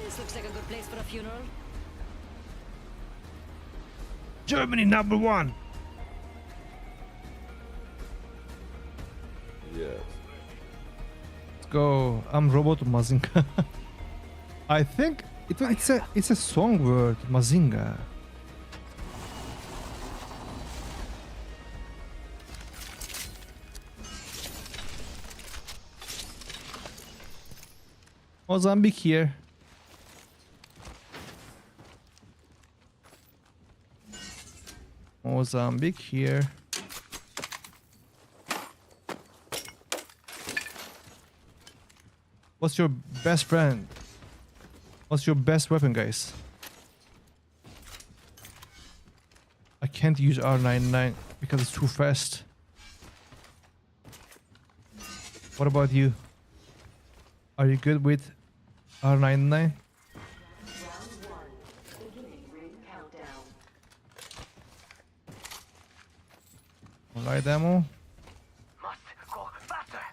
This looks like a good place for a funeral. Germany #1. Yes. Let's go. I'm Robot Mazinga. I think it's a song word, Mazinga. Mozambique here. Mozambique here. What's your best friend? What's your best weapon, guys? I can't use R99 because it's too fast. What about you? Are you good with R99? Light ammo. Must go faster.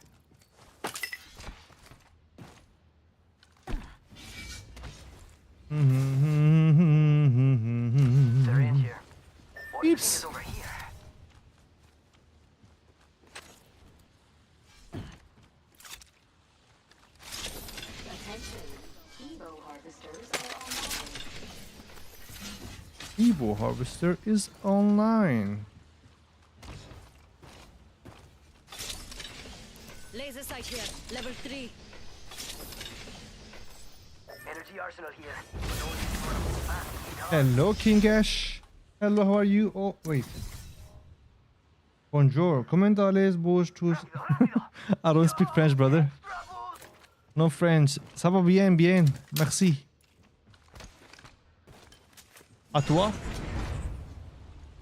They're in here. What Beeps. is over here? Evo Harvester is online. Laser sight here, level 3. Energy arsenal here. Hello, King Ash. Hello, how are you? Oh, wait. Bonjour. Comment allez-vous tous? I don't speak French, brother. No French. Ça va bien, bien. Merci. À toi?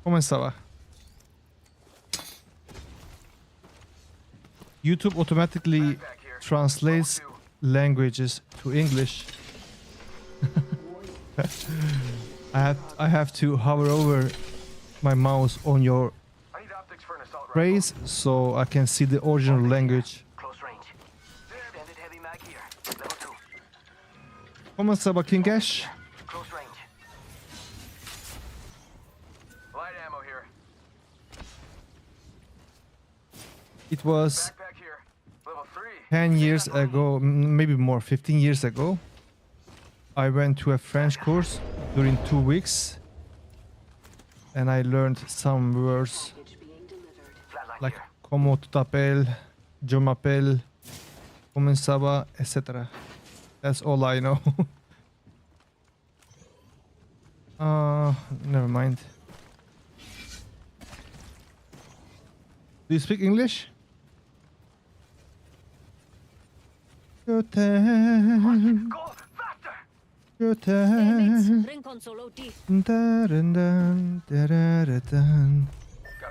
Comment ça va? YouTube automatically translates languages to English. I have to hover over my mouse on your I need optics for an assault rifle. phrase so I can see the original language. Close range. Extended heavy mag here. Level 2. Comment ça va, King Ash? Close range. Light ammo here. It was Backpack here. Level 3. 10 years ago, maybe more, 15 years ago. I went to a French course during 2 weeks and I learned some words Flatline like here. comment tu t'appelles, je m'appelle, comment ça va, etc. That's all I know. Never mind. Do you speak English? Je t'aime, Go faster. je Hey t'aime. mates, ring console OT. Da-dun-dun, da-da-da-dun.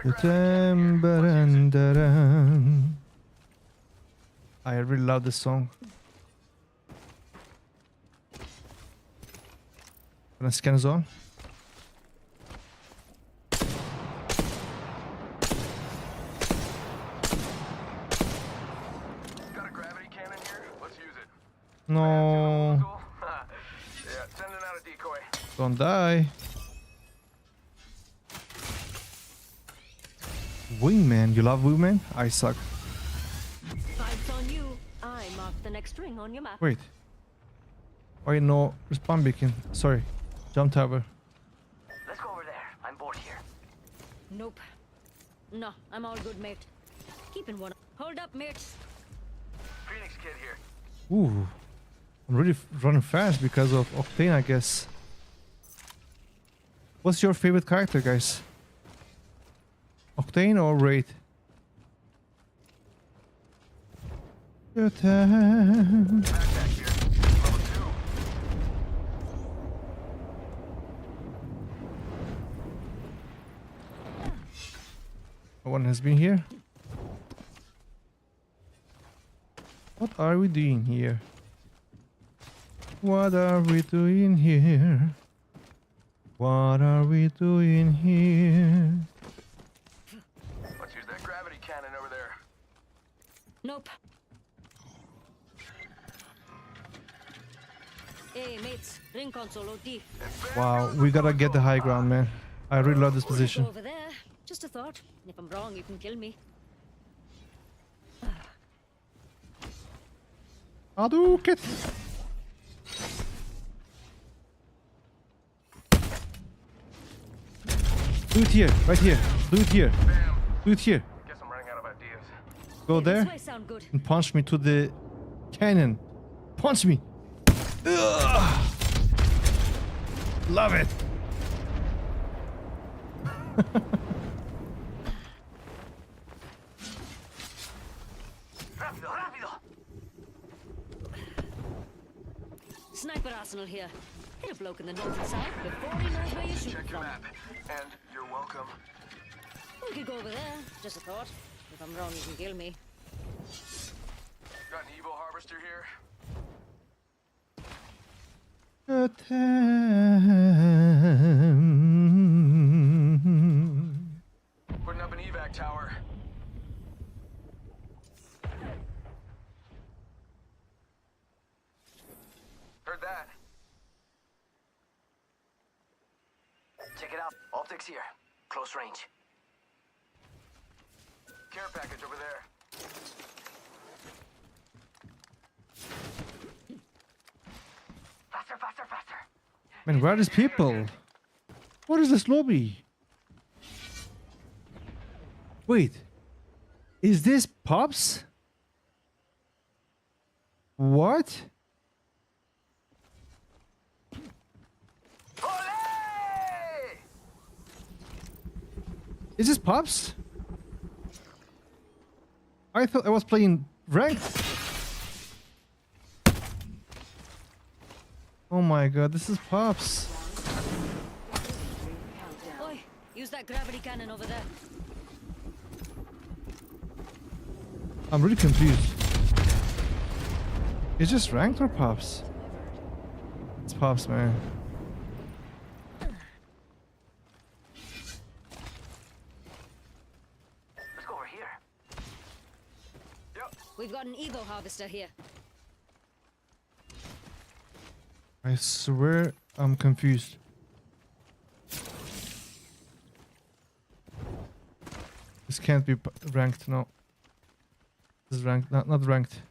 Je t'aime, ba-dun-da-dun. I really love this song. Gonna scan zone. Got a gravity cannon here. Let's use it. No, Yeah, sending out a decoy. don't die. Wingman, you love Wingman? I suck. Vibes on you. I mark the next ring on your map. Wait. Why no respawn beacon? Sorry, jump tower. Let's go over there. I'm bored here. Nope. No, I'm all good, mate. Keeping one. Hold up, mates. Phoenix kid here. Ooh, I'm really running fast because of Octane, I guess. What's your favorite character, guys? Octane or Raid? Your time. Backpack here. Level 2. No one has been here. What are we doing here? What are we doing here? What are we doing here? Let's use that gravity cannon over there. Nope. Hey, mates. Ring console OT. Wow, we gotta get the high ground, man. I really love this Go position. over there. Just a thought. If I'm wrong, you can kill me. Hadouken! Do it here, right here. Do it here. Do it here. Guess I'm running out of ideas. Go Hey, there This way sound good. and punch me to the cannon. Punch me. Ugh. Love it. Rápido, rápido! Sniper arsenal here. Hit a bloke in the north and south before he knows where you're shooting Check your from. map. And you're welcome. We could go over there. Just a thought. If I'm wrong, you can kill me. Got an Evo harvester here. Putting up an evac tower. Heard that. Check it out. Optics here. Close range. Care package over there. Faster, faster, faster. Man, where are these people? What is this lobby? Wait. Is this Pops? What? Olé! Is this Pops? I thought I was playing ranked. Oh my god, this is Pops. Oi, use that gravity cannon over there. I'm really confused. Is this ranked or Pops? It's Pops, man. Let's go over here. Yep. We've got an Evo harvester here. I swear I'm confused. This can't be ranked, no. This is ranked, not ranked.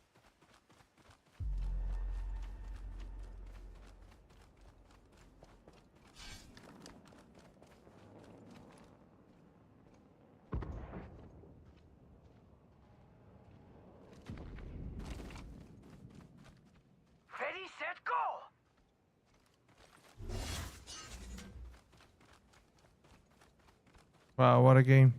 Ready, set, go! Wow, what a game.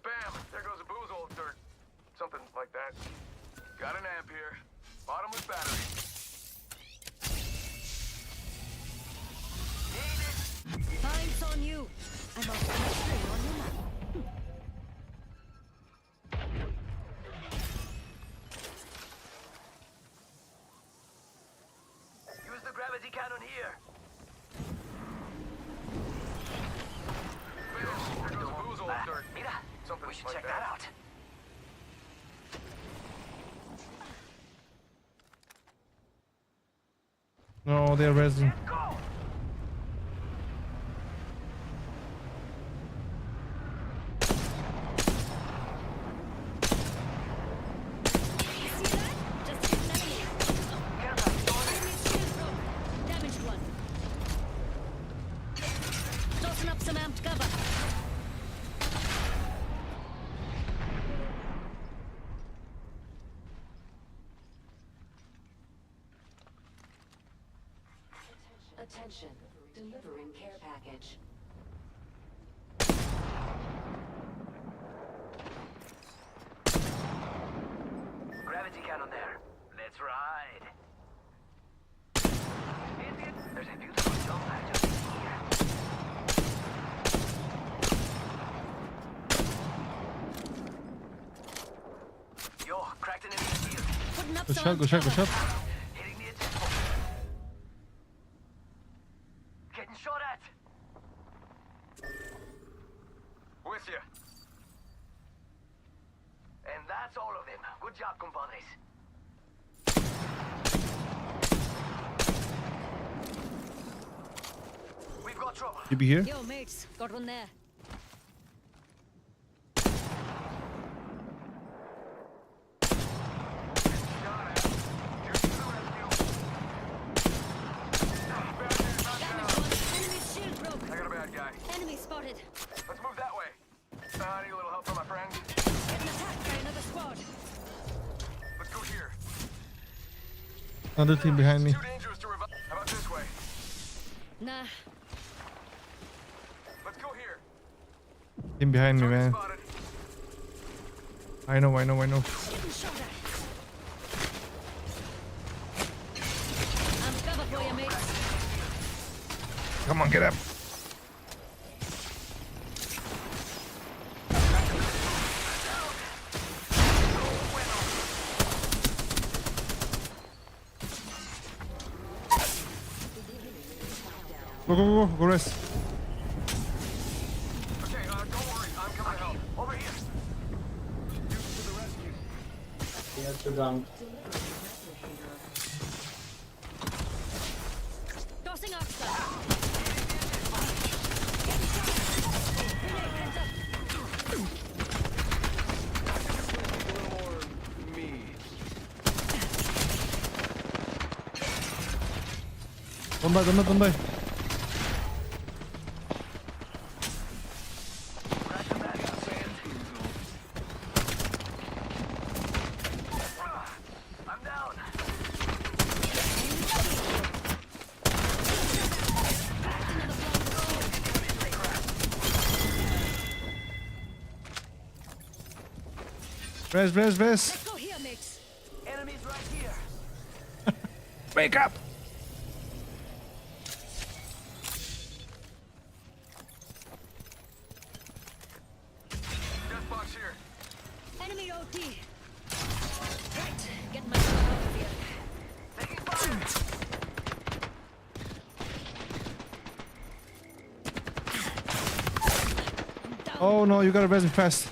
Bam! There goes a boozle or something like that. Got an amp here. Bottomless battery. Time's on you. I'm off the next thing on your map. Use the gravity cannon here. Bam! There goes a boozle or Mira, something we should like check that. that out. No, they're resin. Go! You see that? Just hit an enemy. Enemy's shield broke. Damaged one. Tossing up some amped cover. Attention, delivering care package. Gravity cannon there. Let's ride. There's a beautiful jump pad just here. Yo, cracked an enemy shield. Putting up Go some shot, go amped shot, go cover. shot. Hitting the attack. Getting shot at. With you. And Good job, compadres. We've got trouble. You be here? Yo, mates, got one there. Damage one. Enemy's shield broke. I got a bad guy. Enemy spotted. Let's move that way. I need a little help from my friend. Getting attacked by another squad. Let's go here. Another team behind me. Too dangerous to revive. How about this way? Nah. Let's go here. Team behind me, Target man. spotted. I know. Getting shot at. I'm cover for you, mates. Come on, get up. Go rest. Okay, don't worry. I'm coming to help. Over here. You to the rescue. He has to run. Tossing Oxford. Getting shot at. Grenade, heads up. A little more me. Don't die. I'm down. Rest. Let's go here, mates. Enemies right here. Wake up. Death box here. Enemy OT. Right, get my stuff out of here. Taking fire. I'm down. Oh no, you gotta rest me fast.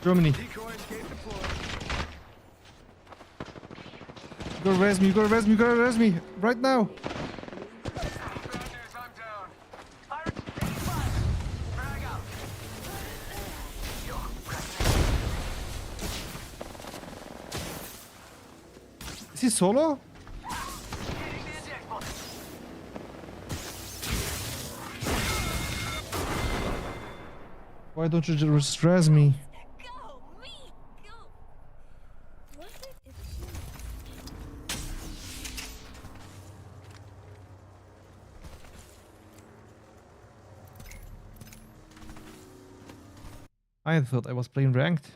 Germany. Decoy escape deployed. You gotta rest me. Right now. Bad news, I'm down. Pirates, taking fire. Frag out. Yo, Is he solo? hitting the eject button. Why don't you just res me? Go, me, go. Was it? I thought I was playing ranked.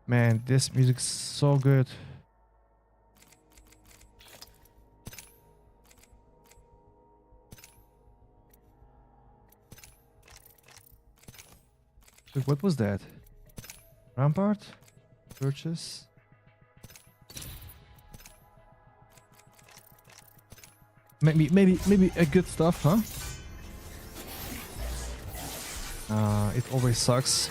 Man, this music's so good. Wait, what was that? Rampart? Purchase? Maybe a good stuff, huh? It always sucks.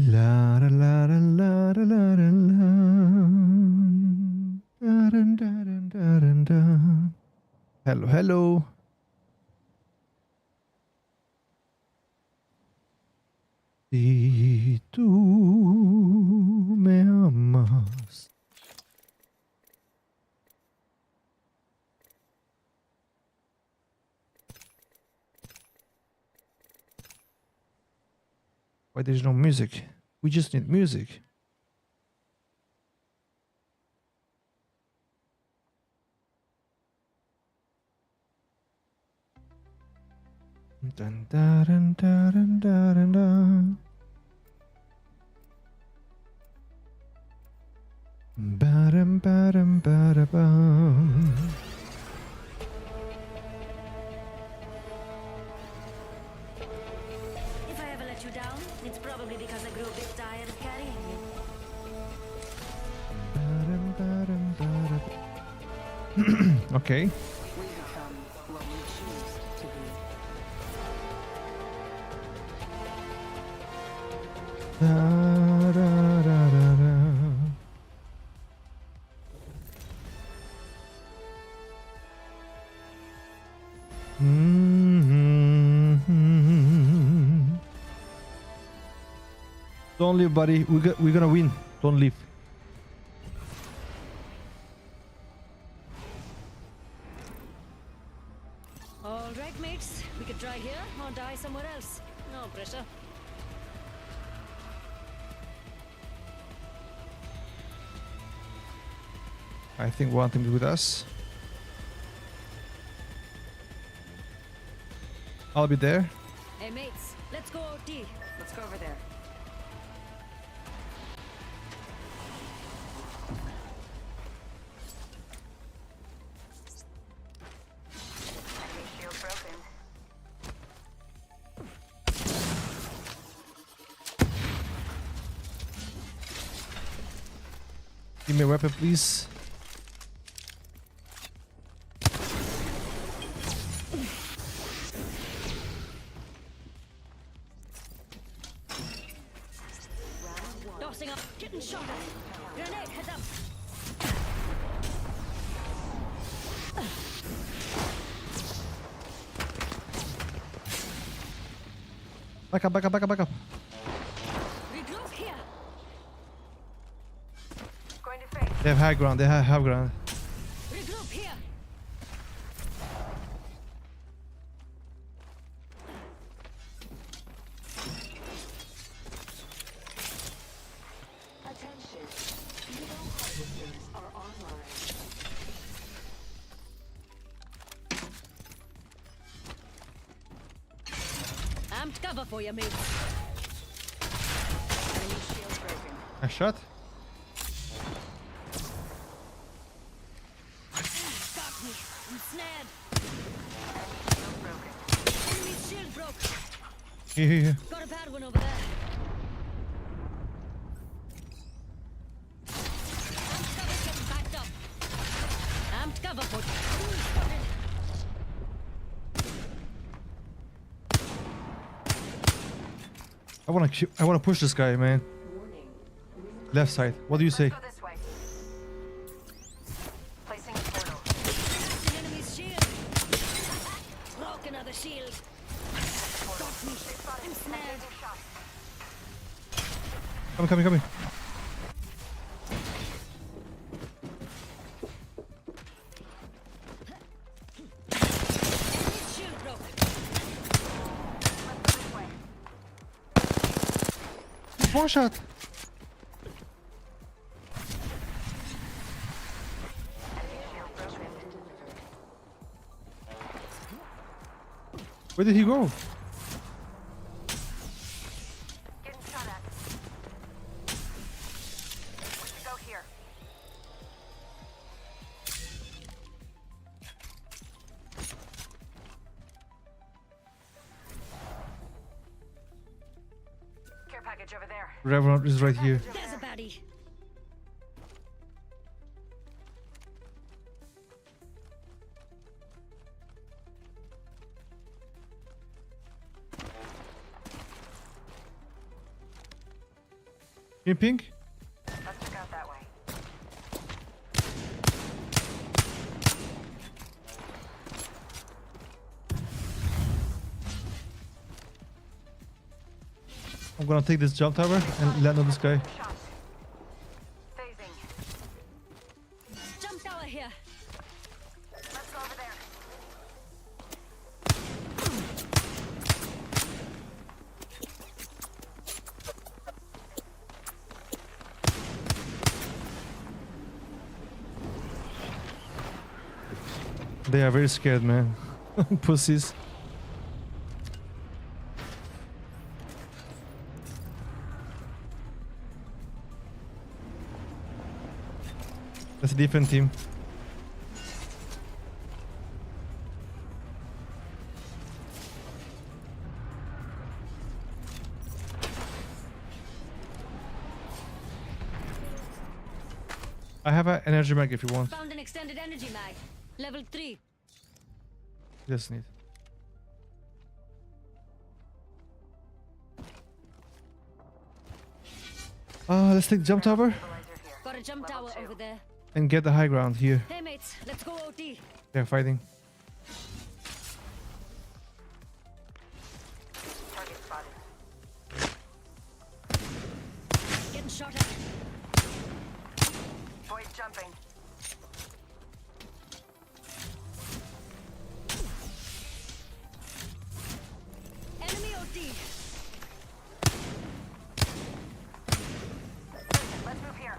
La da la da la da la da la. Da dun da dun da dun da. Hello. Si tú me amas. Why there's no music? We just need music. Dun, dun, dun, dun, dun, dun, dun. Ba-dum, ba-dum, ba-da-bum. If I ever let you down, it's probably because I grew a bit tired of carrying you. Ba-dum, ba-dum, ba-da-bum. Okay. We become what we choose to be. Da, da, da, da, da. Mhm. Don't leave, buddy. We're gonna win. Don't leave. All right, mates. We could try here or die somewhere else. No pressure. I think one team is with us. I'll be there. Hey, mates. Let's go OT. Let's go over there. Enemy shield broken. Give me a weapon, please. Tossing up. Getting shot at. Grenade, heads up. Back up, back up, back up, back up. Regroup here. Going to face. They have high ground. They have high ground. Regroup here. Attention. Hero harvesters are online. Amped cover for you, mates. Enemy shield broken. A shot. Got me. I'm snared. Shield broken. Enemy's shield broke. Here, here, here. Got a bad one over there. Amped cover's getting backed up. Amped cover for spotted. I wanna push this guy, man. Warning. Left side. What do you say? Go this way. Placing a portal. The enemy's shield. Broke another shield. Got me. I'm snared. Shot. Coming, coming, coming. Enemy's shield broke. Let's go this way. One shot. Shield broken. Where did he go? Getting shot at. We should go here. Care package over there. Reverend is right here. There's a baddie. In pink? Let's check out that way. I'm gonna take this jump tower and land on this guy. Shot. Phasing. Jump tower here. Let's go over there. They are very scared, man. Pussies. Different team. I have an energy mag if you want. Found an extended energy mag. Level 3. Just need. Let's take the jump tower Got a jump tower over there. and get the high ground here. Hey mates, let's go OT. They're fighting. Target spotted. Getting shot at. Boys jumping. Enemy OT. Let's move here.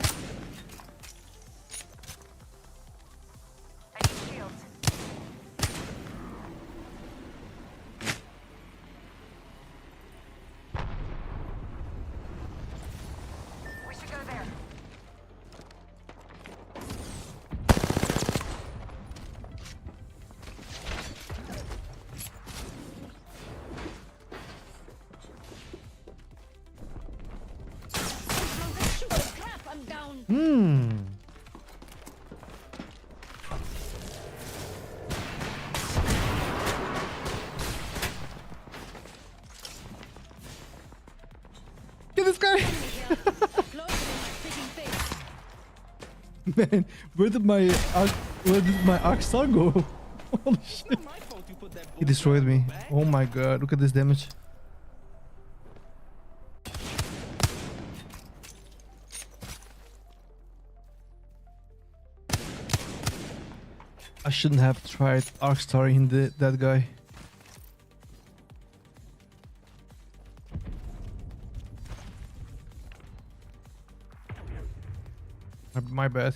I need shields. We should go there. Crap, I'm down. Hmm. Get this guy! Close in my freaking face. Man, where did my Aksar go? Holy shit. He destroyed me. Oh my god, look at this damage. I shouldn't have tried Arcstar that guy. My bad.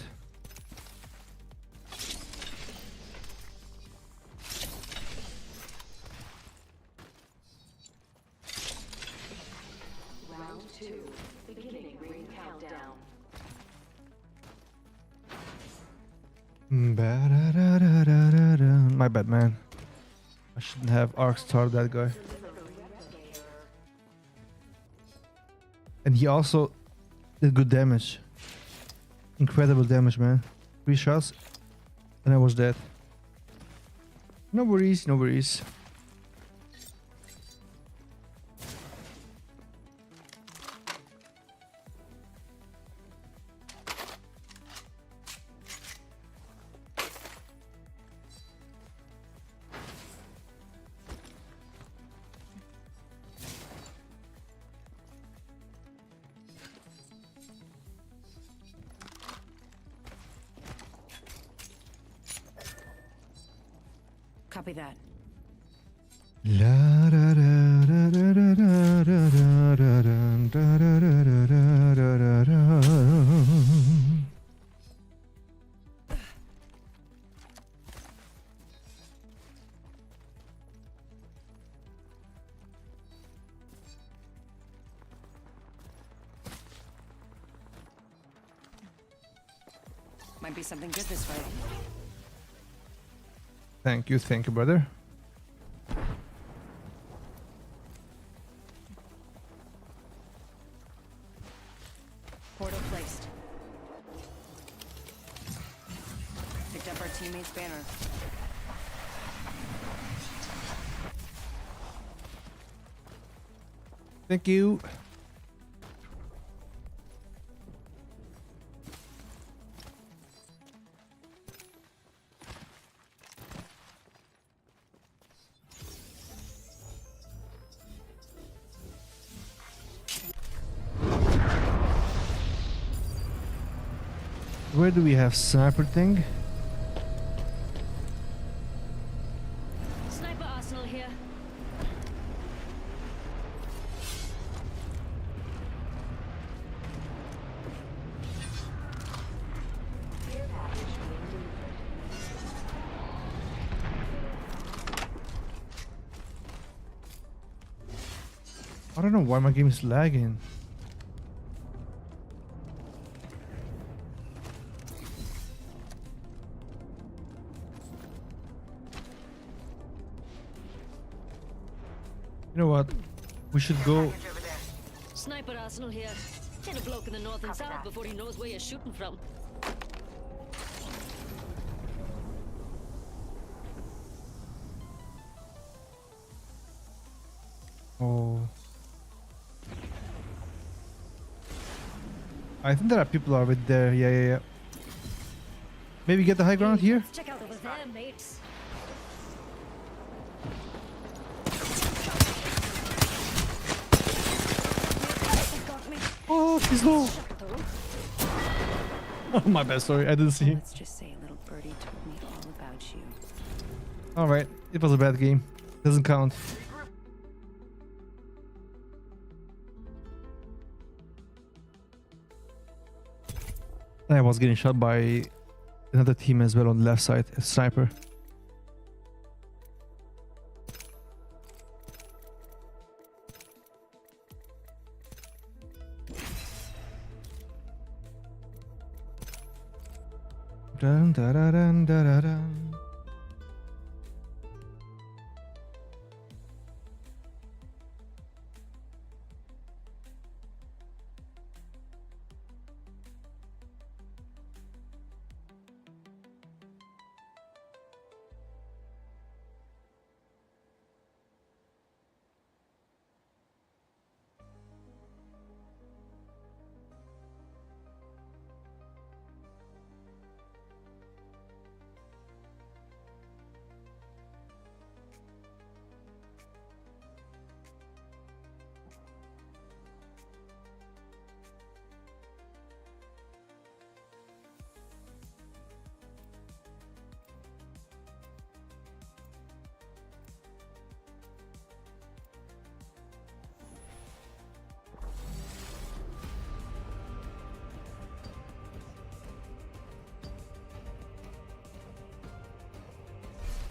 Round 2. Beginning ring countdown. My bad, man. I shouldn't have Arcstar that guy. And he also did good damage. Incredible damage, man. 3 shots and I was dead. No worries, no worries. Copy that. La da da da da da da da da da da da da da. Might be something good this way. Thank you, brother. Portal placed. Picked up our teammate's banner. Thank you. Where do we have sniper thing? Sniper arsenal here. Care package being delivered. I don't know why my game is lagging. You know what? We should go. Package over there. Sniper arsenal here. Hit a bloke in the north and Copy south that. before he knows where you're shooting from. Oh. I think there are people over there. Yeah, yeah, yeah. Maybe get the high ground here? Let's check out over there, mates. Got me. Oh, he's low. Shot though. Oh, my bad. Sorry, I didn't see him. Let's just say a little birdie told me all about you. Alright, it was a bad game. Doesn't count. I was getting shot by another team as well on the left side, a sniper. Dun, da, da, dun, da, da, dun.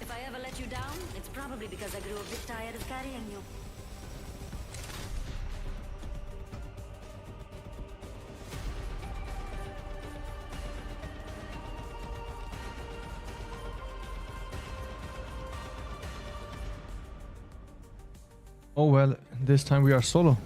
If I ever let you down, it's probably because I grew a bit tired of carrying you. Oh well, this time we are solo.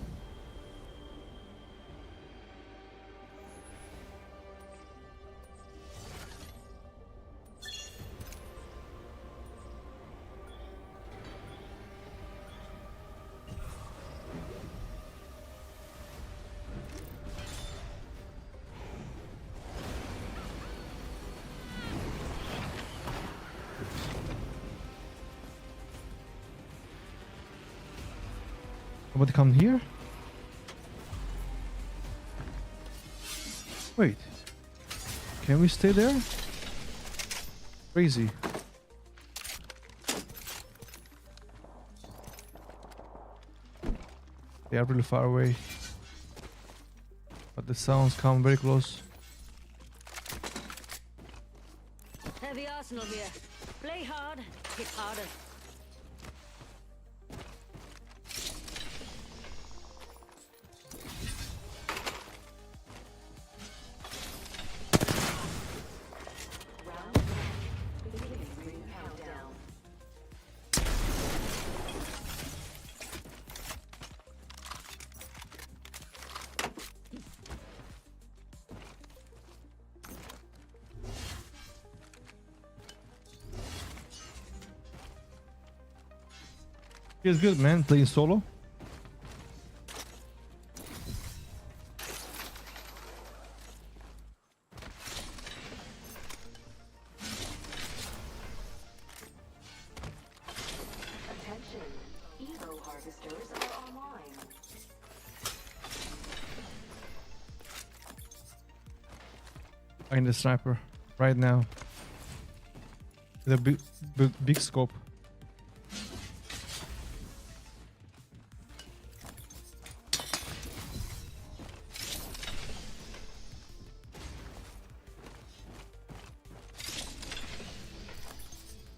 Somebody come here? Wait. Can we stay there? Crazy. They are really far away. But the sounds come very close. Heavy arsenal here. Play hard, hit harder. Feels good, man, playing solo. Attention, Evo harvesters are online. Find the sniper right now. With a big scope.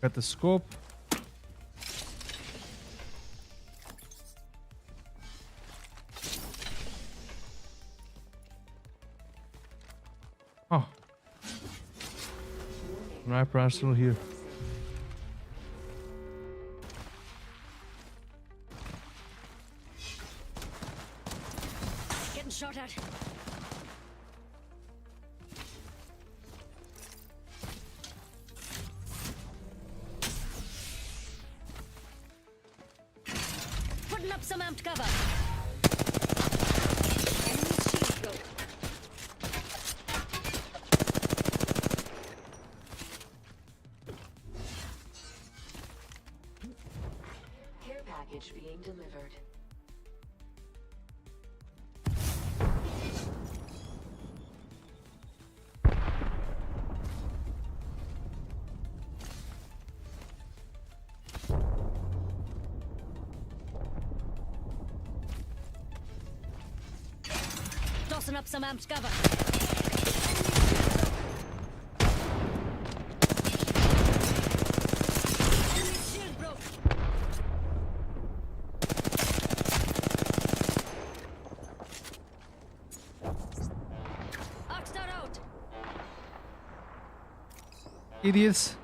Got the scope. Oh. Sniper are still here. shot at. Putting up some amped cover. Enemy shield broke. Care package being delivered. Tossing up some amped cover. Enemy shield broke. Oxstar out. Idiots.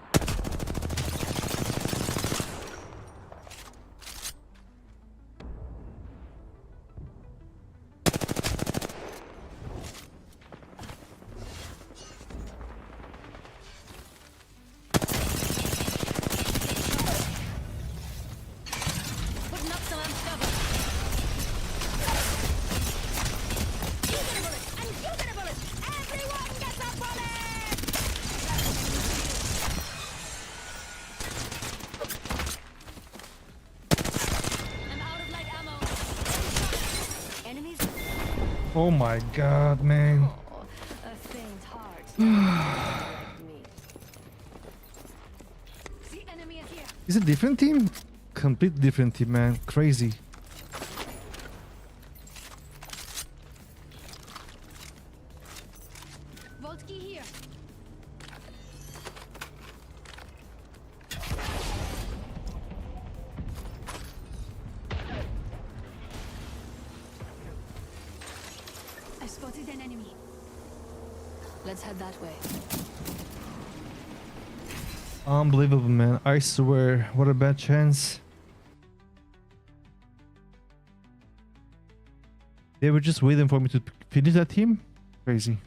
Putting up some amped cover. You get a bullet, and you get a bullet. Everyone gets a bullet. I'm out of light ammo. Enemies. Oh my god, man. A faint heart. Me. The enemy is here. Is it a different team? Complete different team, man. Crazy. Voltki here. I spotted an enemy. Let's head that way. Unbelievable, man. I swear. What a bad chance. They were just waiting for me to finish that team? Crazy.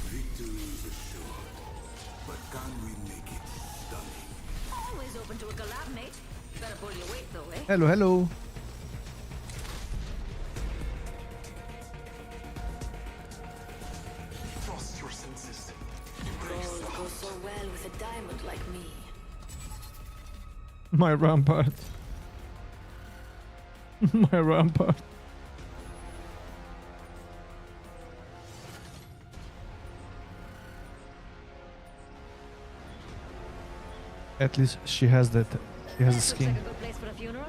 Victory is assured, but can we make it stunning? Always open to a collab, mate. Better pull your weight though, eh? Hello, hello. Trust your senses. Gold goes so well with a diamond like me. My Rampart. My Rampart. At least she has that. She has a Looks skin. like a good place for a funeral.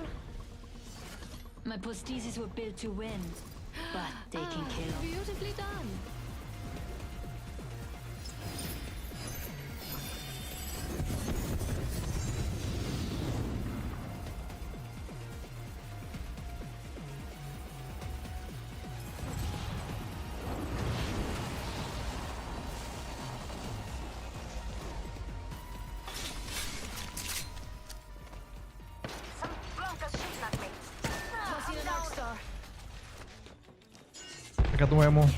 My posties were built to win, but they can kill. Beautifully done. Tossing an arc star. I got no ammo.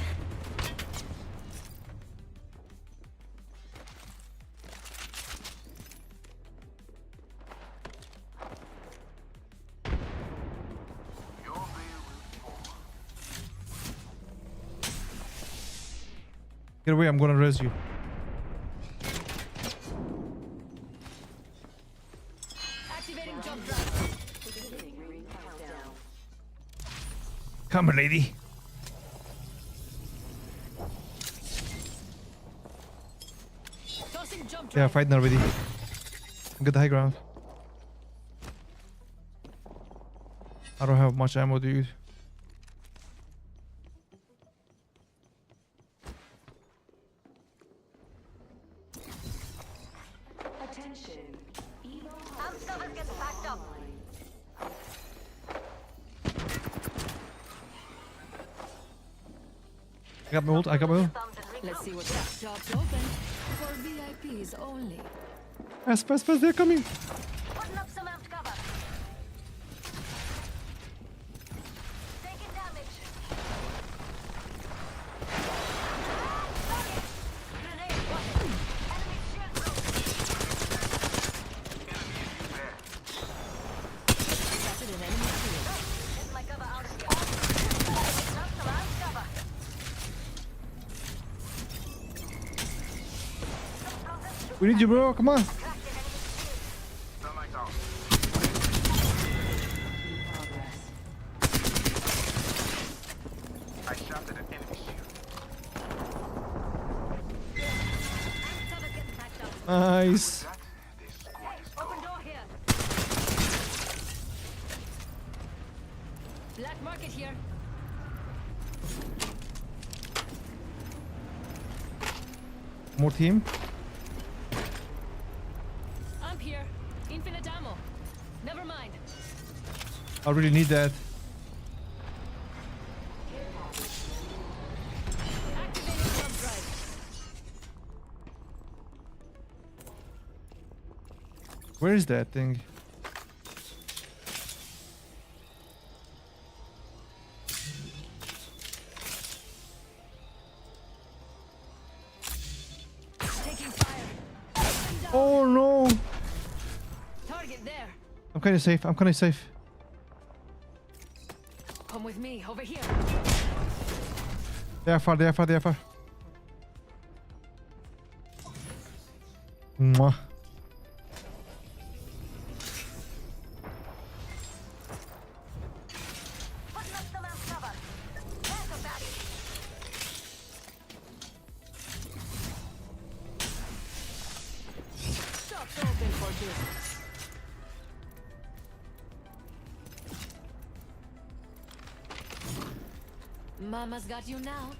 Get away, I'm gonna res you. Activating jump drive. Beginning ring countdown. Come on, lady. Tossing jump They are drive. fighting already. Get the high ground. I don't have much ammo, dude. Attention. Evo Servers get packed up. online. I got my ult. I got my ult. Let's see what's up. Job's open. For VIPs only. Pass, pass, pass. They're coming. Putting up some amped cover. Taking damage. Grenade spotted. Enemy shield broken. Spotted an enemy shield. Hit my cover out of here. Putting up some amped cover. We need you, bro. Come on. Thermite out. Progress. I shot at an enemy shield. Cover's getting packed up. Nice. That, this squad is Open door here. Black market here. More team. I'm here. Infinite ammo. Never mind. I really need that. Activating jump drive. Where is that thing? Taking fire. Oh no. Target there. I'm kind of safe. I'm kind of safe. Come with me. Over here. They are far. They are far. They are far. Mwah. Putting up some amp cover. There's a baddie. Shop's open for business. Mama's got you now.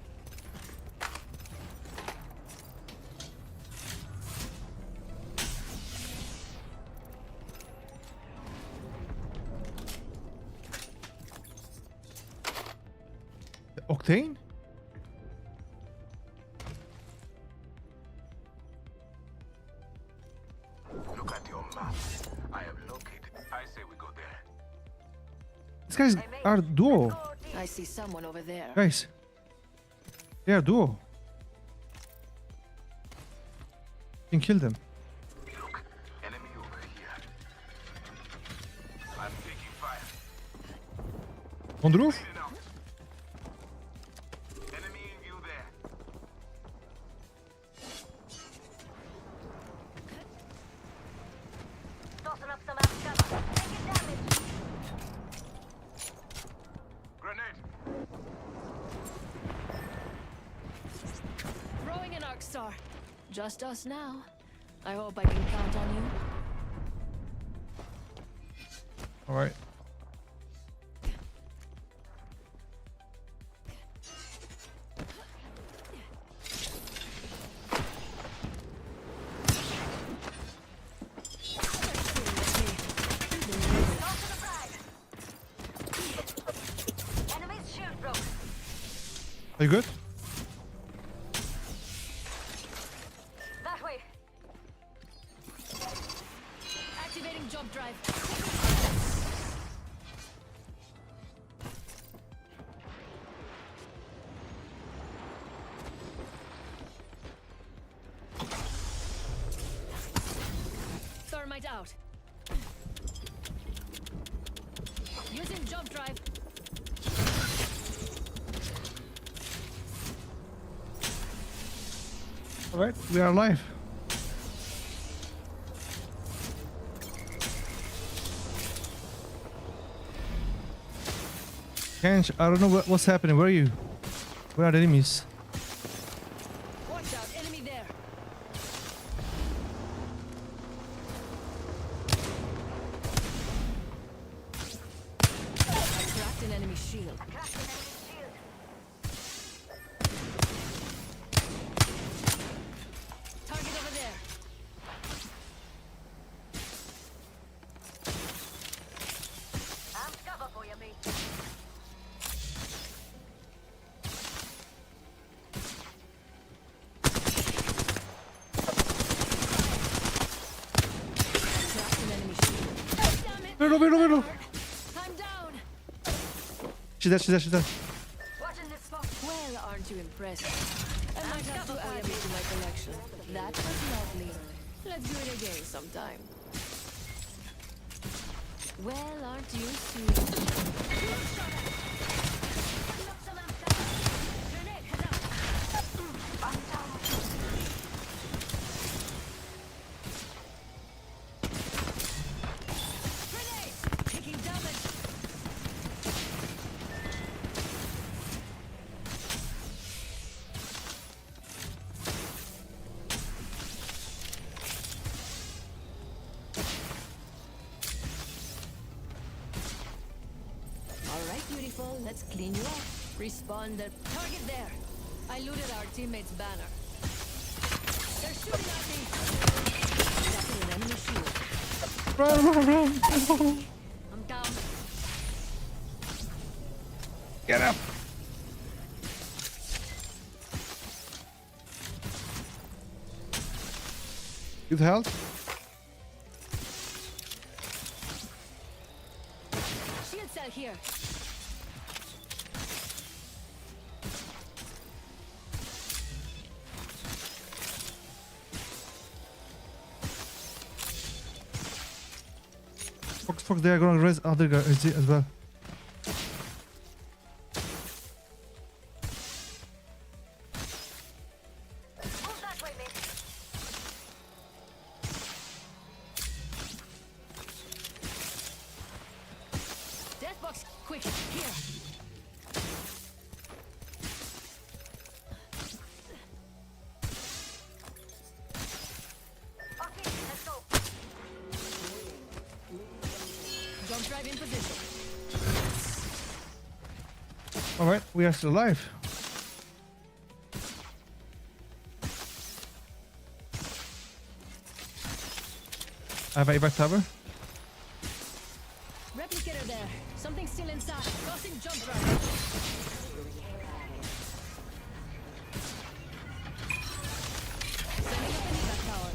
Octane? Look at your map. I have located. I say we go there. These guys are duo. I see someone over there. Guys. They are duo. You can kill them. Look, enemy over here. I'm taking fire. On the roof? Clean out. Enemy in view there. Tossing up some amp cover. Taking damage. Grenade. Throwing an arc star. Just us now. I hope I can count on you. All right. Enemy's shield broke. Are you good? That way. Activating jump drive. Thermite out. Using jump drive. All right. We are alive. Kench, I don't know what's happening. Where are you? Where are the enemies? Watch out, enemy there. I cracked an enemy shield. Target over there. I'm cover for you, mate. Velo. I'm down. She's dead. Watching this spot. Well, aren't you impressed? I might have to add you to my collection. That was lovely. Let's do it again sometime. Well, aren't you sweet? Taking damage. All right, beautiful. Let's clean you up. Respawn the target there. I looted our teammate's banner. They're shooting at me. That's an enemy shield. Run. I'm down. Get up. Good health. Shield cell here. Fuck, they are gonna raise other guys as well. Move that way, mate. Death box, quick, here. Okay, let's go. Jump drive in position. Alright, we are still alive. I have a evac tower. Replicator there. Something still inside. Crossing jump drive. Sending up an evac tower.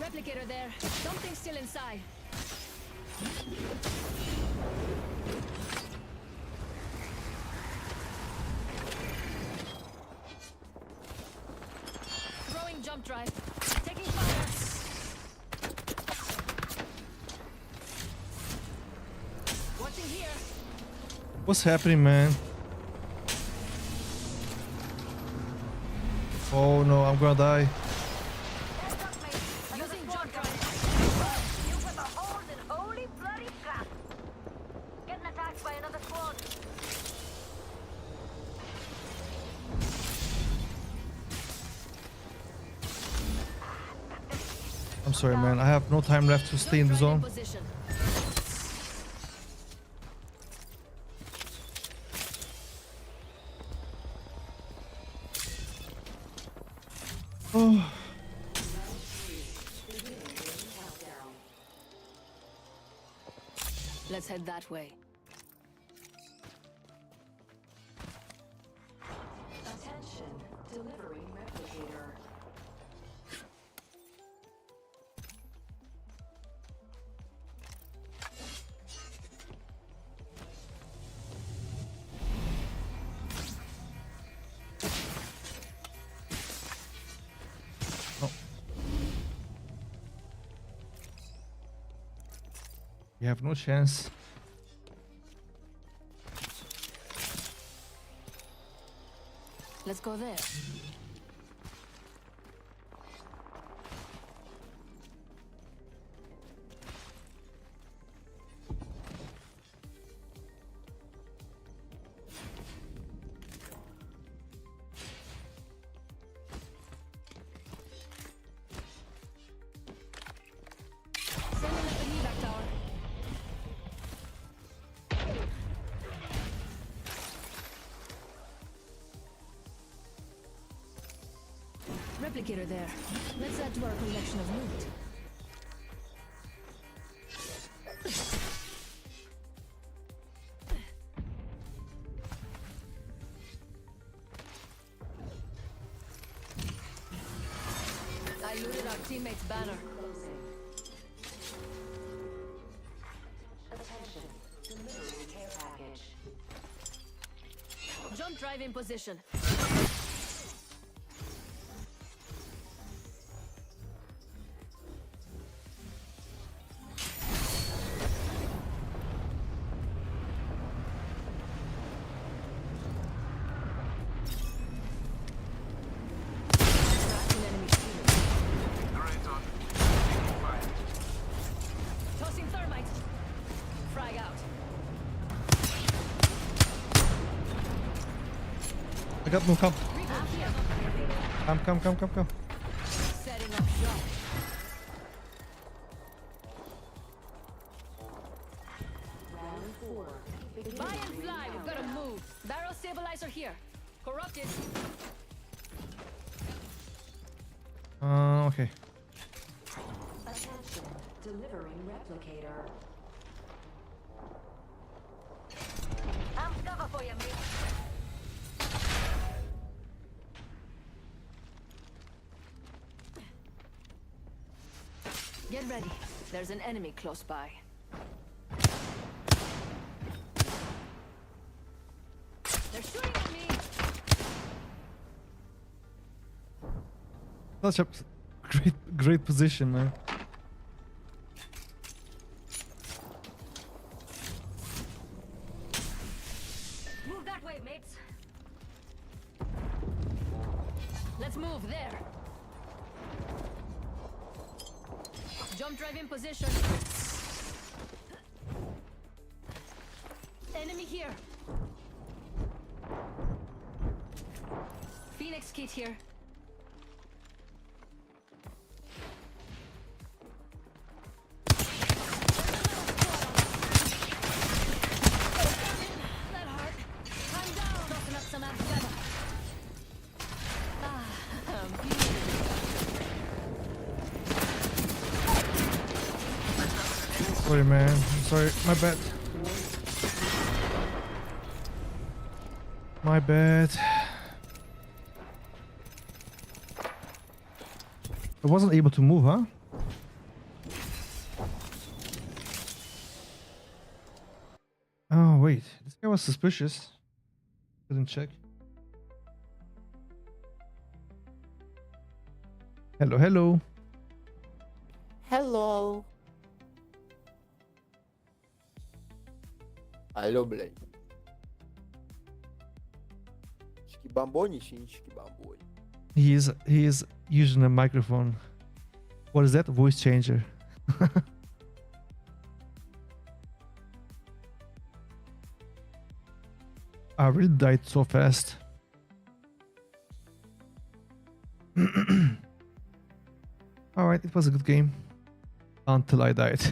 Replicator there. Something still inside. Throwing jump drive. Taking fire. Watching here. What's happening, man? Oh no, I'm gonna die. Using jump drive. You put the holes in holy bloody crap. Getting attacked by another squad. I'm sorry, man. I have no time left to stay in the Jump drive zone. position. Oh, Let's head that way. Attention, delivering replicator. no. We have no chance. Let's go there. Sending up an evac tower. replicator there. Let's add to our collection of loot. I looted our teammate's banner. Closing. Attention. Delivering care package. Jump drive in position. Tracking enemy shield. Terrain's on. Fire. Tossing thermite. Frag out. I got no come. Recon here. Come. Setting up shop. Round 4. Buy and fly. We've got to move. Barrel stabilizer here. Corrupted. Okay. Attention. Delivering replicator. I'm cover for you, mate. Get ready. There's an enemy close by. They're shooting at me. Such a great position, man. Move that way, mates. Let's move there. Jump drive in position. Enemy here. Phoenix kit here. That hurt. I'm down. Tossing up some amphibia. Beautiful. Sorry, man. I'm sorry. My bad. My bad. I wasn't able to move, huh? Oh, wait. This guy was suspicious. Couldn't check. Hello. Hello. Алло, блядь. Чики-бамбони, чики-бамбони. He is using a microphone. What is that? Voice changer. I really died so fast. Alright, it was a good game. Until I died.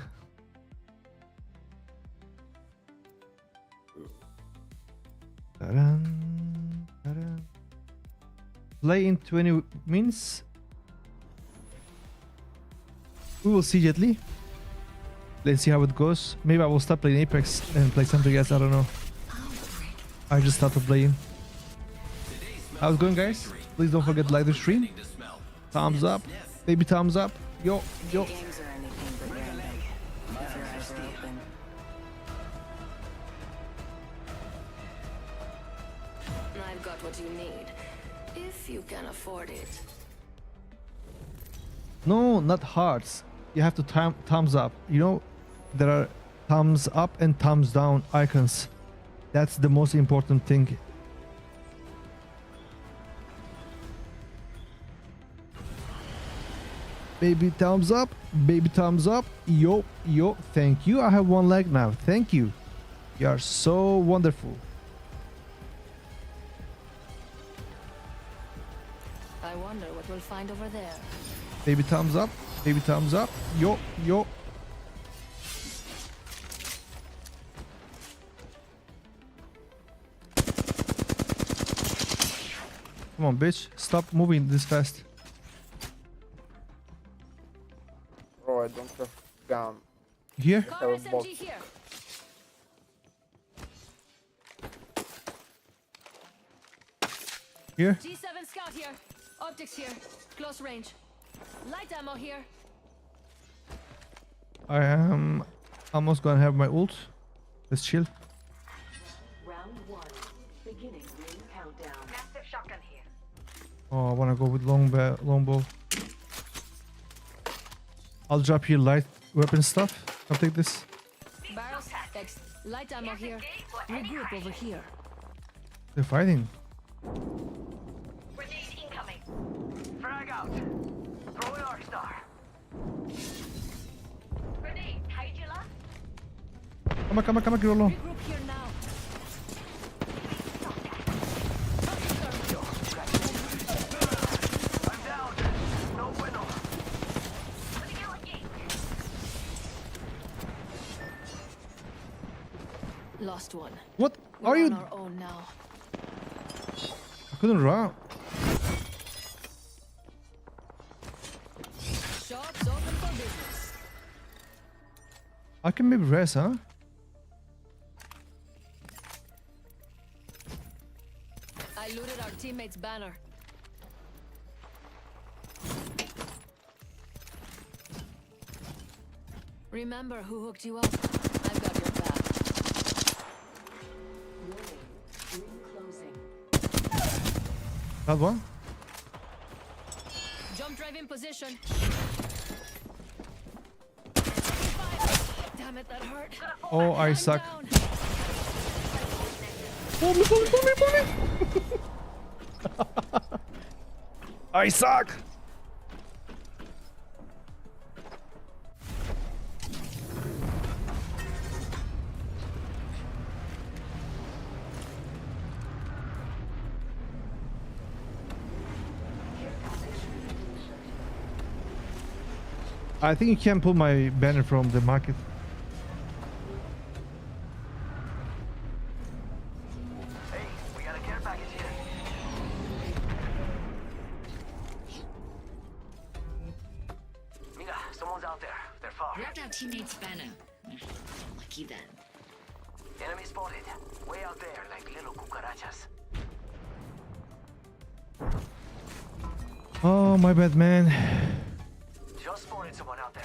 Ta-dam, ta-dam. Play in 20 minutes. We will see gently. Let's see how it goes. Maybe I will stop playing Apex and play something else. I don't know. I just started playing. How's it going, guys? Please don't forget to like the stream. Thumbs up. Baby thumbs up. Yo. Games are anything but random. If your eyes are open. I've got what you need. If you can afford it. No, not hearts. You have to thumbs up. You know, there are thumbs up and thumbs down icons. That's the most important thing. Baby thumbs up. Baby thumbs up. Yo. Thank you. I have one leg now. Thank you. You are so wonderful. I wonder what we'll find over there. Baby thumbs up. Baby thumbs up. Yo. Come on, bitch. Stop moving this fast. I don't have gun. Here? Car Have a SMG box. here. Here? G7 scout here. Optics here. Close range. Light ammo here. I am almost gonna have my ult. Let's chill. Round 1. Beginning ring countdown. Massive shotgun here. Oh, I wanna go with longbow. I'll drop you light weapon stuff. I'll take this. Barrels. X. Light ammo here. Regroup over here. They're fighting. Grenade incoming. Frag out. Throw an arc star. Grenade. Kaijila. Come on, Grollo. Regroup here now. I'm down. No bueno. Putting out a gate. Lost one. What We're are you? on our own now. I couldn't run. Shops open for business. I can maybe rest, huh? I looted our teammate's banner. Remember who hooked you up? I've got your back. Warning. Ring closing. That one? Jump drive in position. Damn it, that hurt. Oh, I I'm suck. down. Pull me. I suck. I think you can pull my banner from the market. Hey, we got a care package here. Mira, someone's out there. They're far. Grabbed our teammate's banner. Lucky then. Enemy spotted. Way out there, like little cucarachas. Oh, my bad, man. Just spotted someone out there.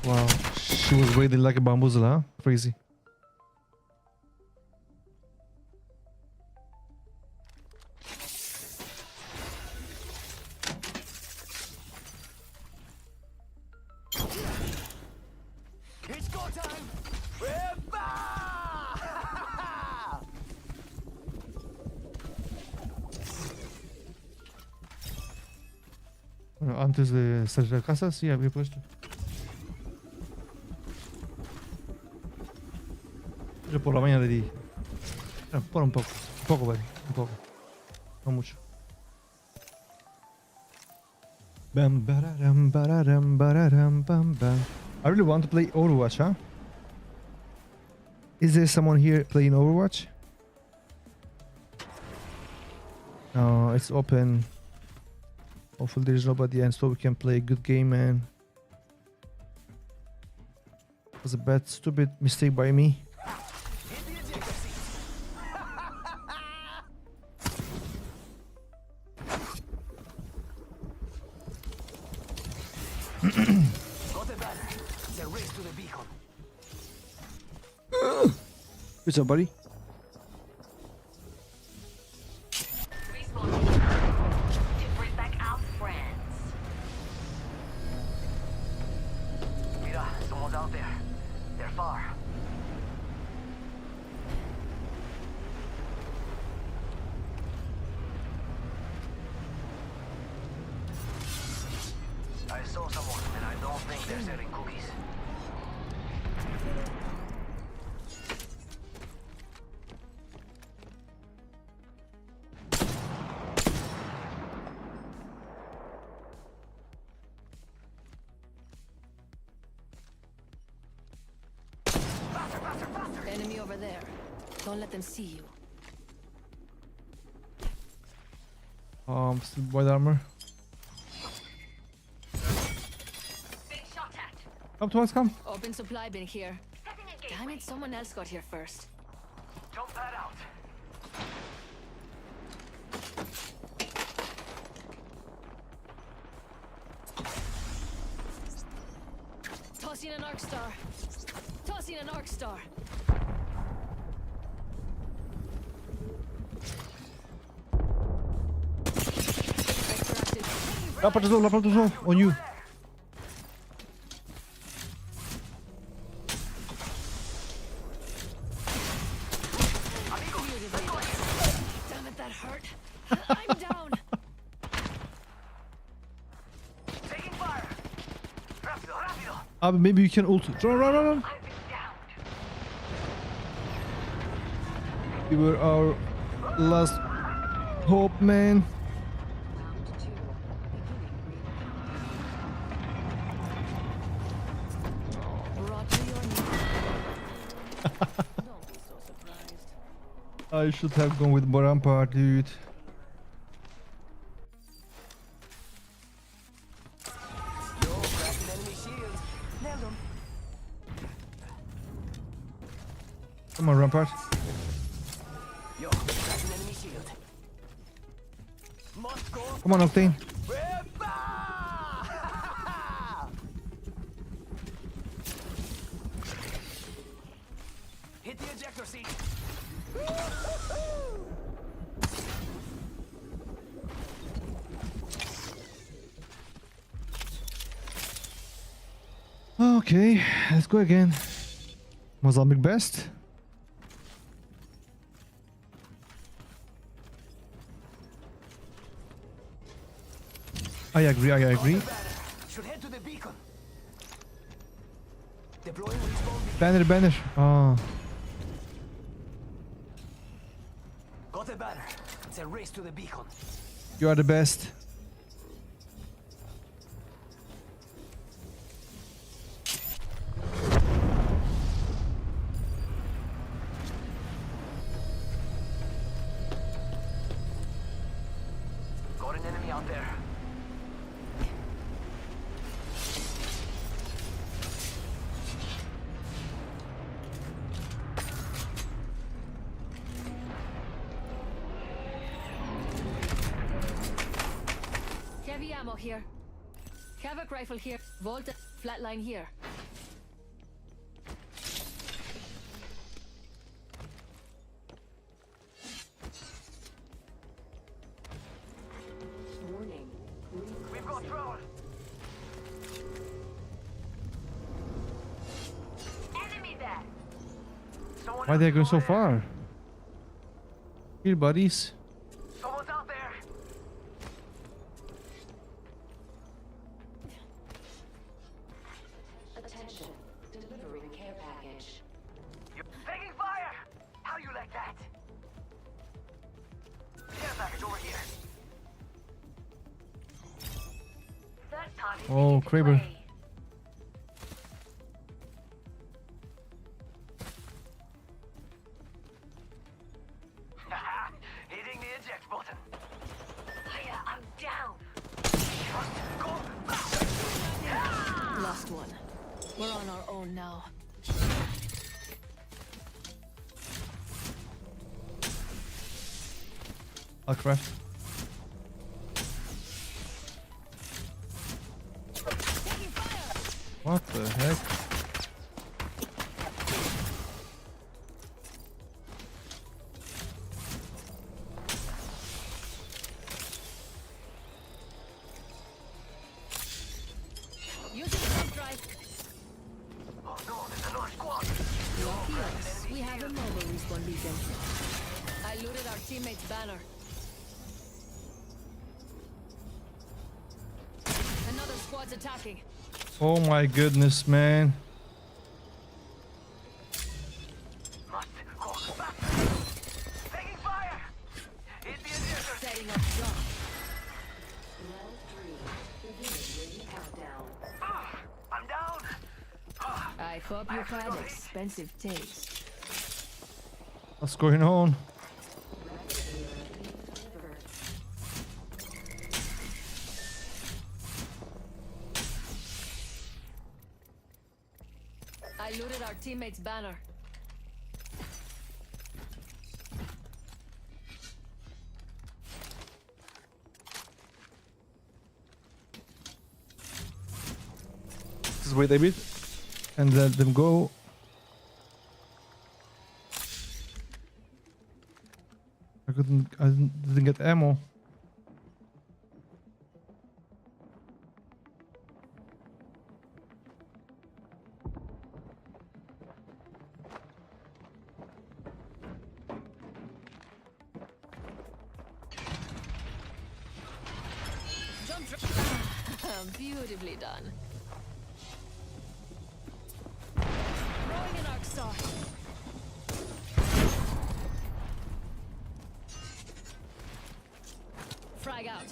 Wow, she was waiting like a bamboozle, huh? Crazy. It's go time! Rampart! Bueno, antes de salir a casa, sí había puesto. Yo por la mañana le di. Pon un poco, buddy, un poco. No mucho. Bam, bararam, bararam, bararam, bam, bam. I really want to play Overwatch, huh? Is there someone here playing Overwatch? No, it's open. Hopefully there's nobody and so we can play a good game, man. It was a bad, stupid mistake by me. Got the banner. It's a race to the beacon. Good job, buddy. Respawn. To bring back our friends. Mira, someone's out there. They're far. I saw someone, and I don't think they're selling cookies. Enemy over there. Don't let them see you. Still body armor. Big shot at. Come to us, come. Open supply bin here. Setting a Damn gateway. it, someone else got here first. Jump that out. Tossing an arc star. Tossing an arc star. Rampart is low, on you. Damn it, that hurt. I'm down. Taking fire. Rápido, rápido. Abi, maybe you can ult. Run. I've been downed. You were our last hope, man. Round 2. Beginning ring. Brought to your knees. Don't be so surprised. I should have gone with Rampart, dude. Yo, cracked an enemy shield. Nailed him. Come on, Rampart. Yo, cracked an enemy shield. Must go. Come on, Octane. Wepa! Hit the ejector seat. Okay, let's go again. Mozambique best. I agree. Should head to the beacon. Deploying respawn beacon. Banner. Ah, Got a banner. It's a race to the beacon. you are the best. Got an enemy out there. Heavy ammo here. Havoc rifle here. Volt flatline here. Warning. We've got drone. Enemy there. Someone Why else they is going so over there. far? Here, buddies. Someone's out there. Attention. Delivering care package. You're taking fire. How do you like that? Care package over here. Third party. Oh, Kraber. Hitting the eject button. Fire, I'm down. Go. Last one. We're on our own now. I'll craft. What the heck? Using jump drive. Oh no, there's another squad. Lucky us. We have a mobile respawn beacon. I looted our teammate's banner. Another squad's attacking. Oh my goodness, man. Must go back. Taking fire. Hit the ejector. Setting up drop. Round 3. Beginning ring countdown. I'm down. I hope you had expensive taste. What's going on? I looted our teammate's banner. Just wait a bit and let them go. I didn't get ammo. Beautifully done. Throwing an arc star. Frag out.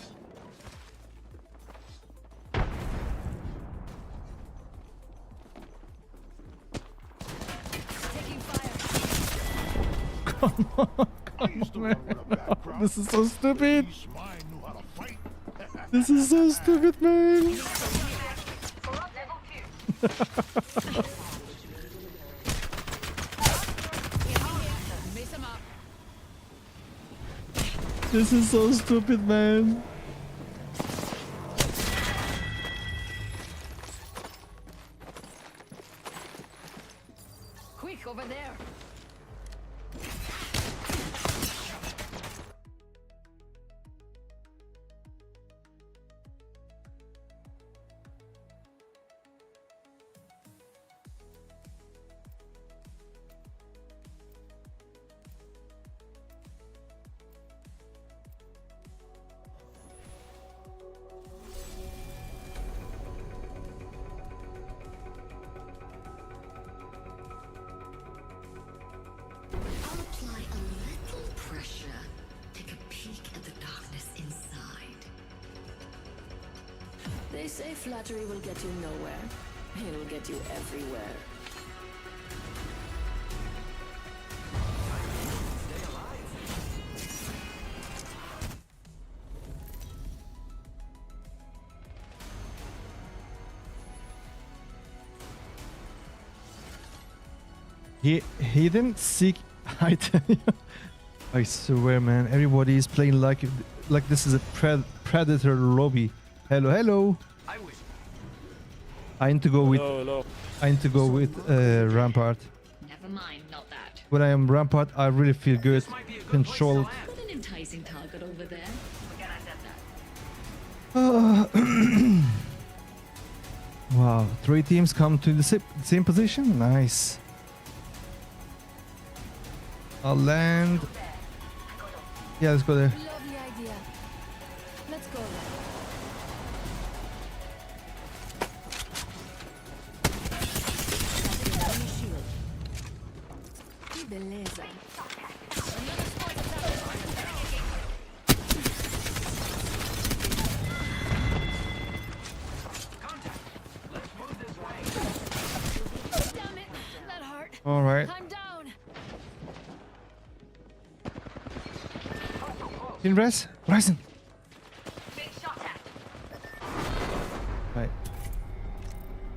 Taking fire. Come on, man. This is so stupid. This is so stupid, man. This is so stupid, man. Quick, over there. I'll apply a little pressure. Take a peek at the darkness inside. They say flattery will get you nowhere. It'll get you everywhere. He didn't seek. I swear, man. Everybody is playing like this is a predator lobby. Hello, hello. I need to go with. I need to go with Rampart. Never mind, not that. When I am Rampart, I really feel good. Control. What an enticing target over there. Wow, 3 teams come to the same position. Nice. I'll land. Yeah, let's go there. Lovely idea. Let's go. Que beleza. Damn it, that hurt. All right. I'm down. In res, Horizon. Right.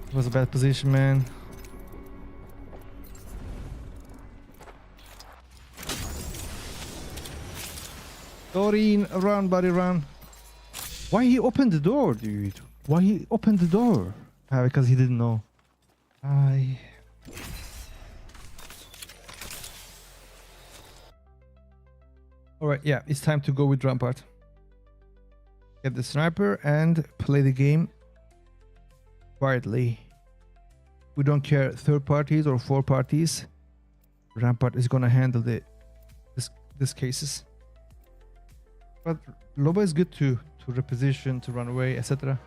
It was a bad position, man. Doreen, run, buddy, run. Why he opened the door, dude? Why he opened the door? Ah, because he didn't know. Alright, yeah, it's time to go with Rampart. Get the sniper and play the game quietly. We don't care 3rd parties or 4 parties. Rampart is gonna handle this cases. But Loba is good to reposition, to run away, etc.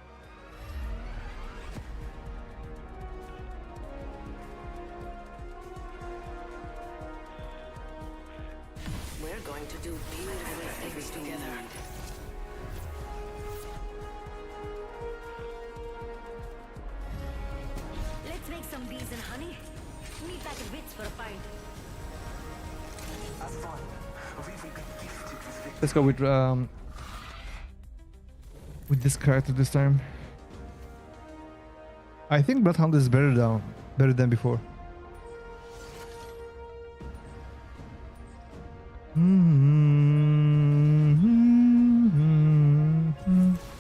We're going to do beautiful things together. Let's make some bees and honey. Meet back at Wits for a pint. Let's go with this character this time. I think Bloodhound is better than before.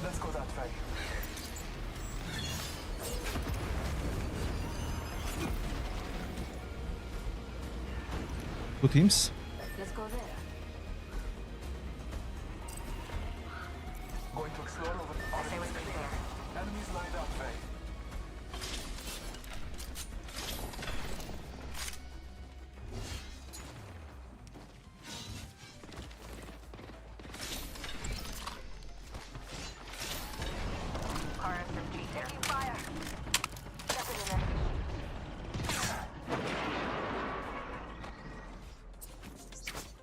Let's go that way. Two teams. Let's go there. Going to explore over the I say we clear. enemies lined up, Faye. RSMG taking fire. Stepping in enemy.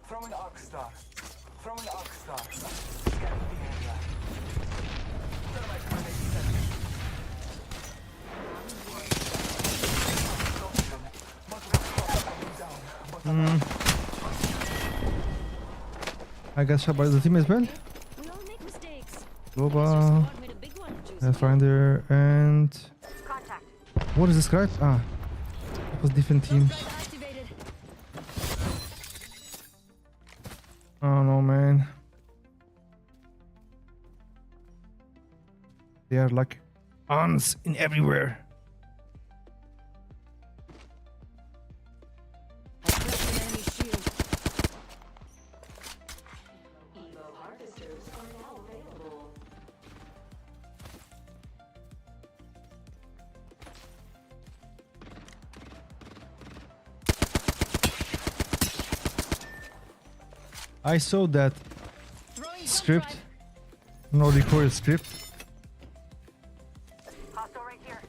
Throwing Arc Star. Throwing Arc Star. Scanning the area. Thermite grenade set. I got shot by the team as well. We all make mistakes. Global, Squad made a big one. Pathfinder, and Contact. what is this guy? Ah, it was different team. Drive activated. Oh no, man. They are like ants in everywhere. I cracked an enemy shield. Evo harvesters are now available. I saw that Throwing jump script, drive. no recorded script. Hostile right here.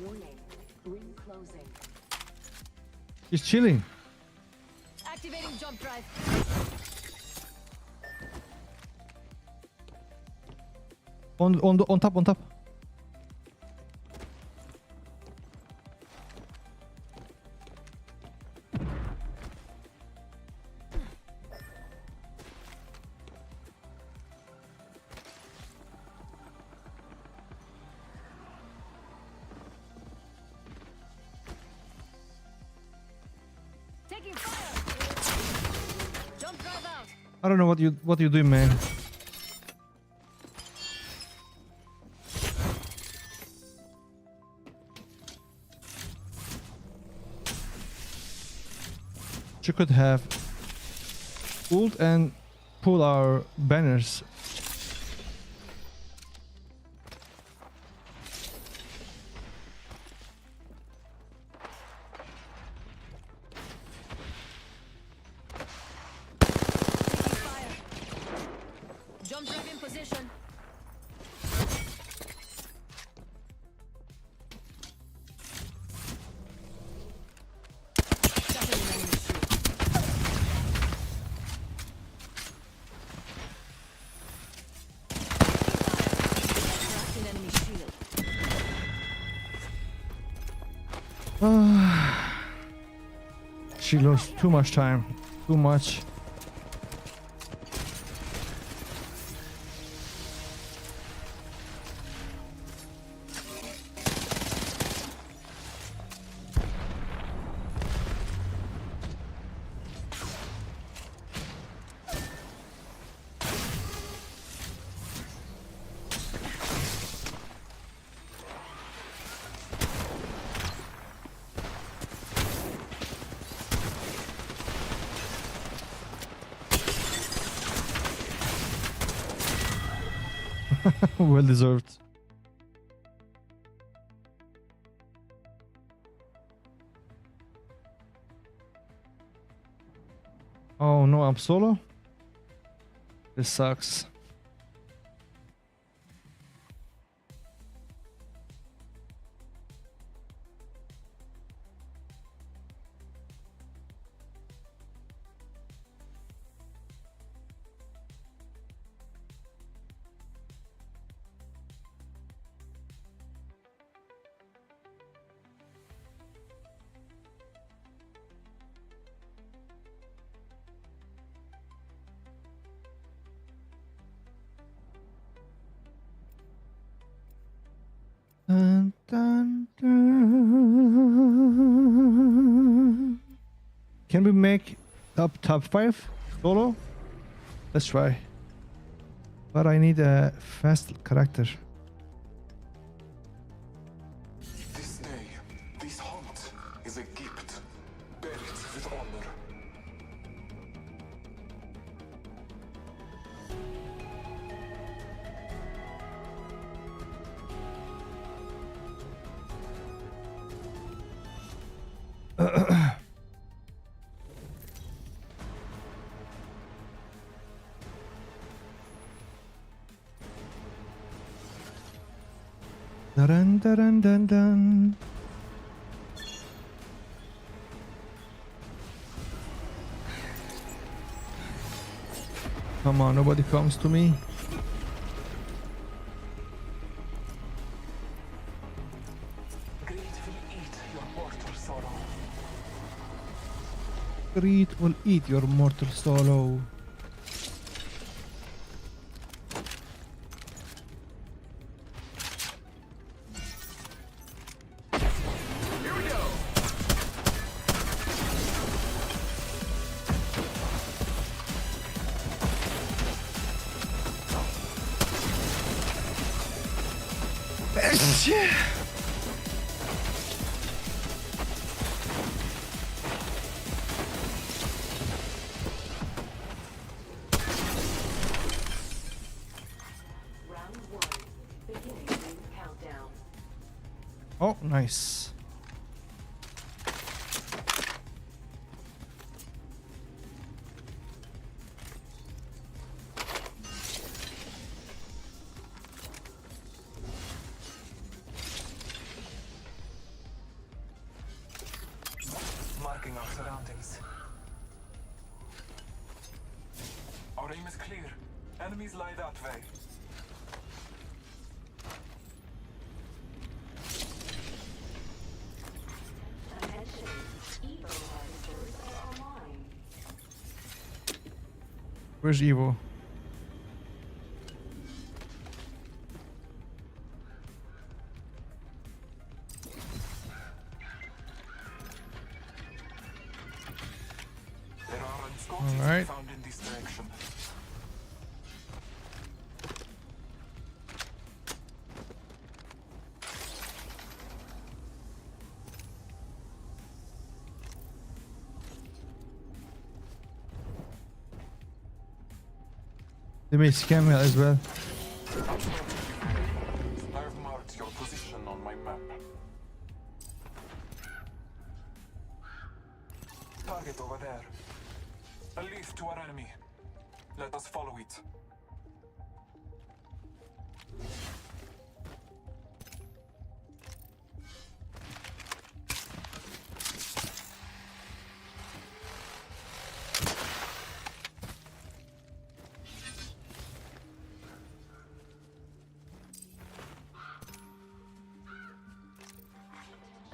Warning. Ring closing. He's chilling. Activating jump drive. On top. Taking fire. Jump drive out. I don't know what you doing, man. You could have ult and pull our banners. Taking fire. Jump drive in position. Stepping in enemy shield. Cracked an enemy shield. She lost too much time. Too much. Well deserved. Oh no, I'm solo? This sucks. Can we make top 5 solo? Let's try. But I need a fast character. This day, this hunt is a gift. Bear it with honor. Dun dun dun dun. Come on, nobody comes to me. Greed will eat your mortal sorrow. Greed will eat your mortal soul. Round 1. Beginning ring countdown. Oh, nice. Marking our surroundings. Our aim is clear. Enemies lie that way. Attention. Evo harvesters are online. Where's Evo? There are unscotches All right. found in this direction. They may scam me as well. I've marked your position on my map. Target over there. A leaf to our enemy. Let us follow it.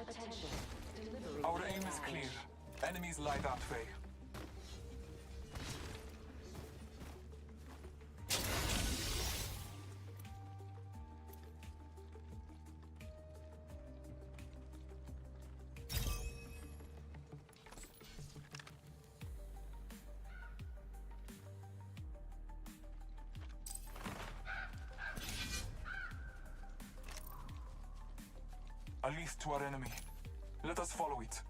Attention. Delivery. Our aim is clear. Enemies lie that way. A leaf to our enemy. Let us follow it.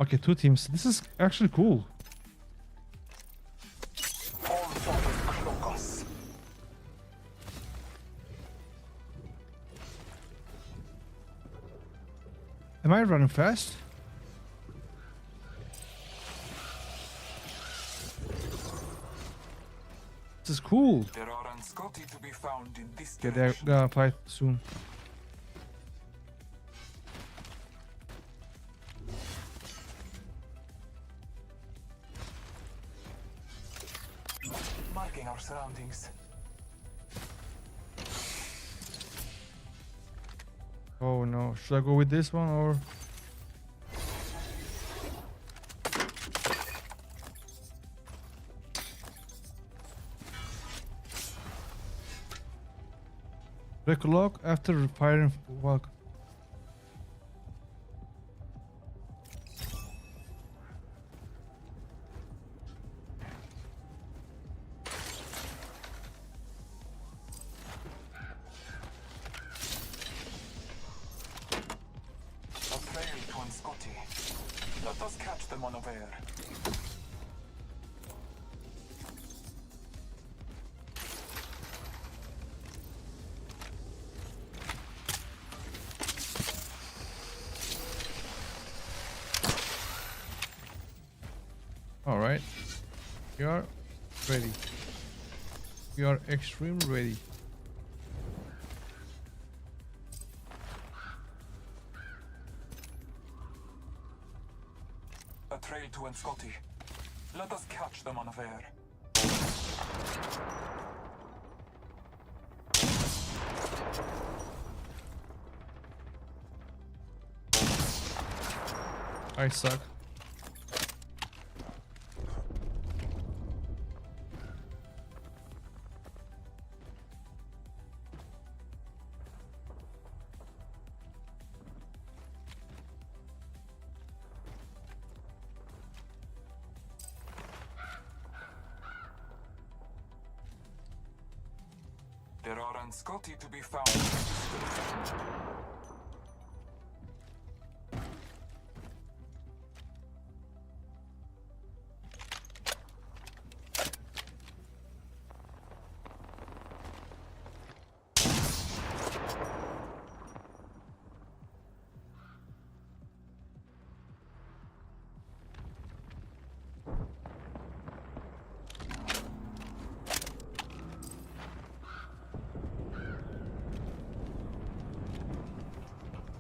Okay, 2 teams. This is actually cool. All fighters cloak us. Am I running fast? This is cool. There are unscotty to be found in this Okay, they're direction. gonna fight soon. Marking our surroundings. Oh no, should I go with this one or? Reclock after firing walk. Let us catch them unaware. All right, we are ready. We are extremely ready. A trail to Scotty. Let us catch them unaware. I suck. There are Scotty to be found in the distance.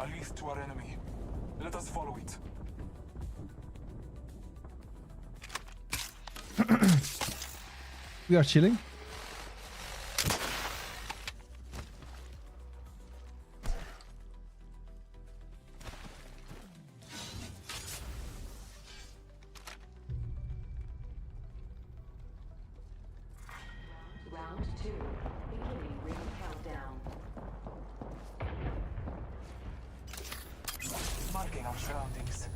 A lead to our enemy. Let us follow it. We are chilling. Round 2. Beginning ring countdown. Marking our surroundings.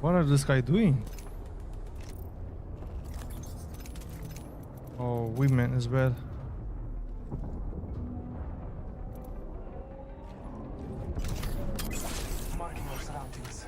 What are this guy doing? Oh, women as well. Marking our surroundings.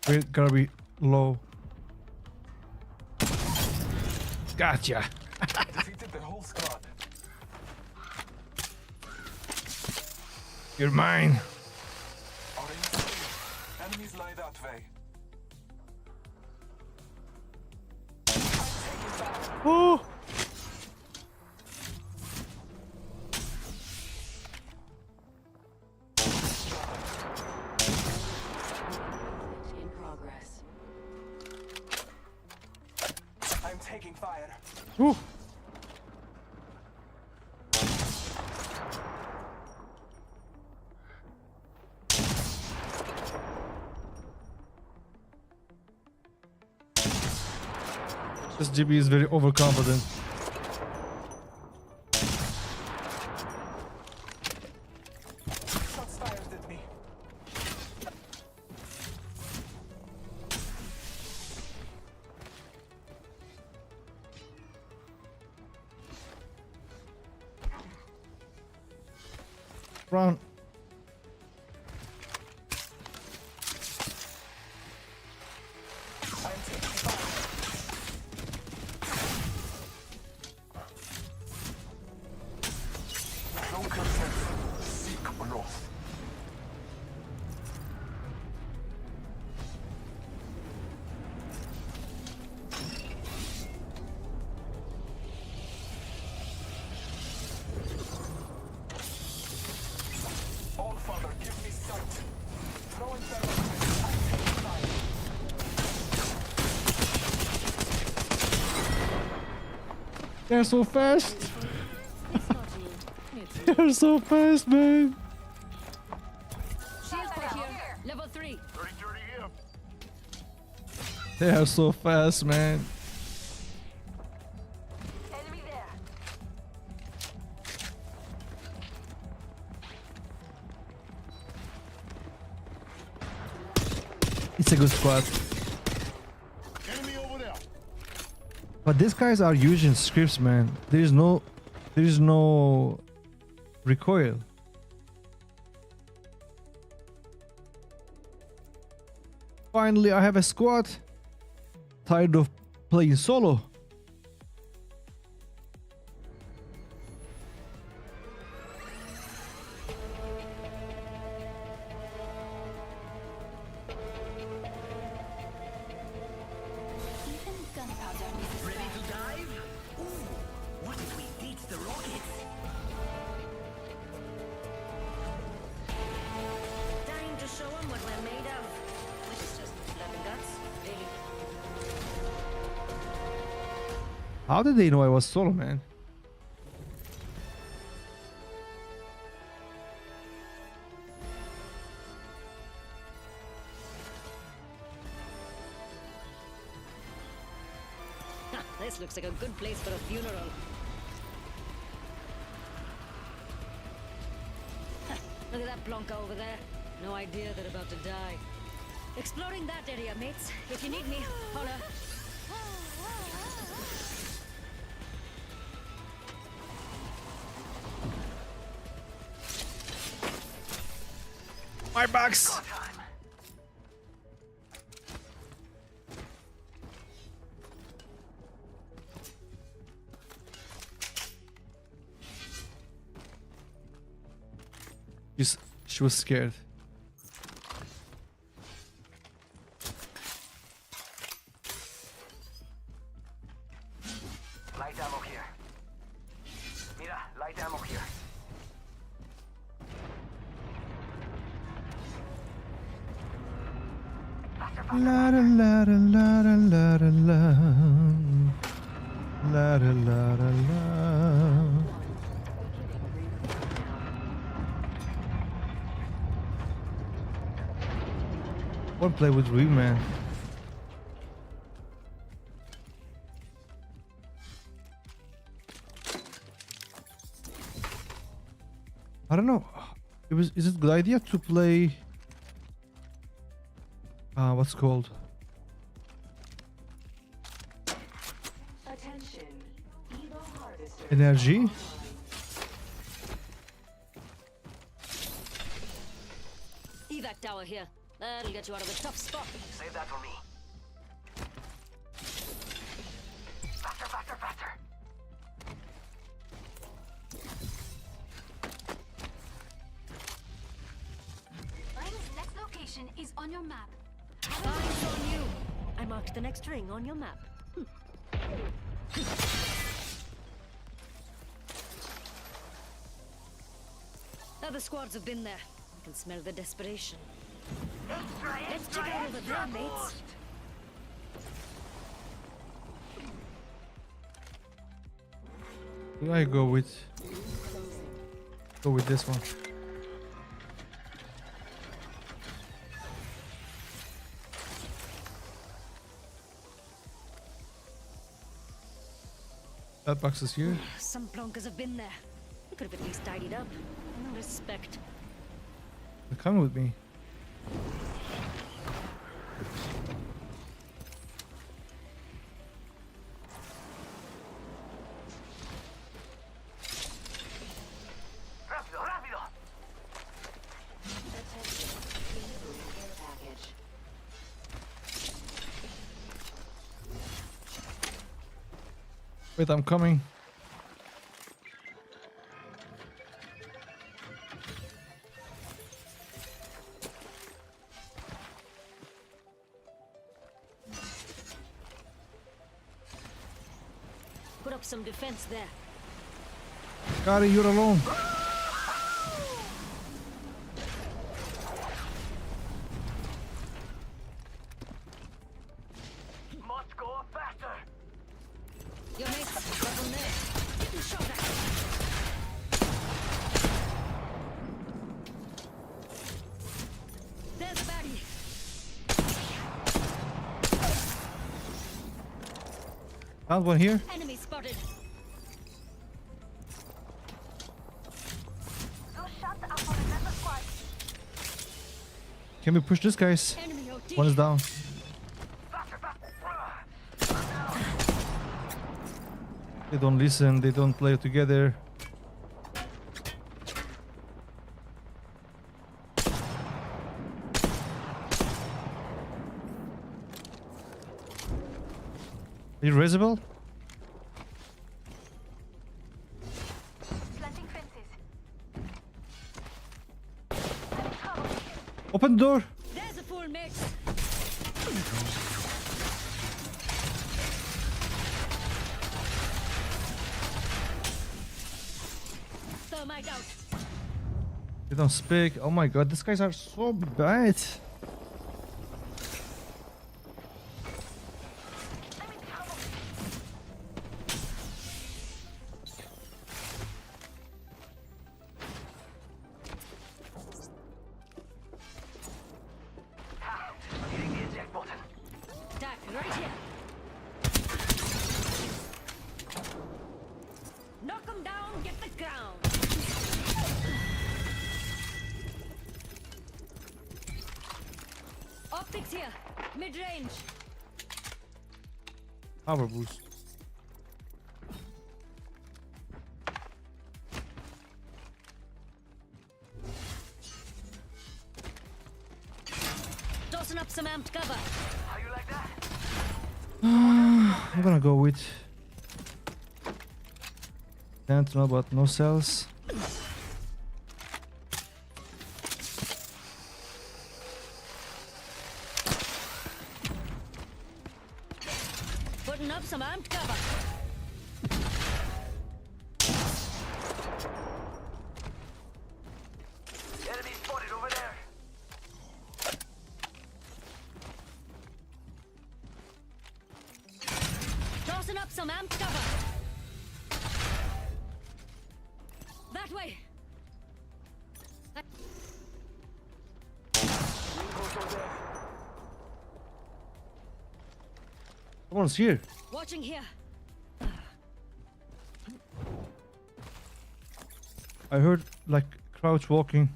We're gonna be low. Gotcha. Defeated the whole squad. You're mine. Our enemies lie that way. Oh. In progress. I'm taking fire. Whew. This GB is very overconfident. Shots fired at me. Run. I'm taking fire. All father, give me sight. Throwing thermite. Active fire. They're so fast. It's not you. It's They're so fast, man. shield for here. Level 3. They are so fast, man. Enemy there. It's a good squad. But these guys are using scripts, man. There is no recoil. Finally, I have a squad. Tired of playing solo. Even gunpowder needs a Ready scrap. to dive? Ooh, what if we beat the rockets? Time to show them what we're made of. Which is just blood and guts, really. How did they know I was solo, man? This looks like a good place for a funeral. Look at that plonker over there. No idea they're about to die. Exploring that area, mates. If you need me, holler. My box. She was scared. Light ammo here. Mira, light ammo here. La da la da la da la da la. La da la da la. One play with Reed, man. I don't know. Is it a good idea to play what's it called? Attention. Evo harvester. Energy? Evac tower here. That'll get you out of the tough spot. Save that for me. Faster, faster, faster. Ring's next location is on your map. Eyes on you. I marked the next ring on your map. Other squads have been there. I can smell the desperation. Let's check out over there, mates. Who do I go with? Go with this one. That box is here. Some plonkers have been there. We could have at least tidied up. No respect. They're coming with me. Rápido, rápido. Wait, I'm coming. up some defense there. Kari, you're alone. Must go faster. Your mates are from there. Getting shot at. There's a baddie. Found one here. Enemy spotted. Those shots are for another squad. Can we push this, guys? Enemy OT. One is down. Faster, faster. They don't listen. They don't play together. Are you resible? Slanting fences. Open the door. There's a full mix. Thermite out. They don't speak. Oh my god, these guys are so bad. I'm hitting the eject button. Tack right here. Knock 'em down, get the ground. Optics here. Mid-range. Power boost. Tossing up some amped cover. How you like that? I'm gonna go with Sentinel, but no cells. Putting up some amped cover. Enemy spotted over there. Tossing up some amped cover. That way. Someone's here. Watching here. I heard like crouch walking.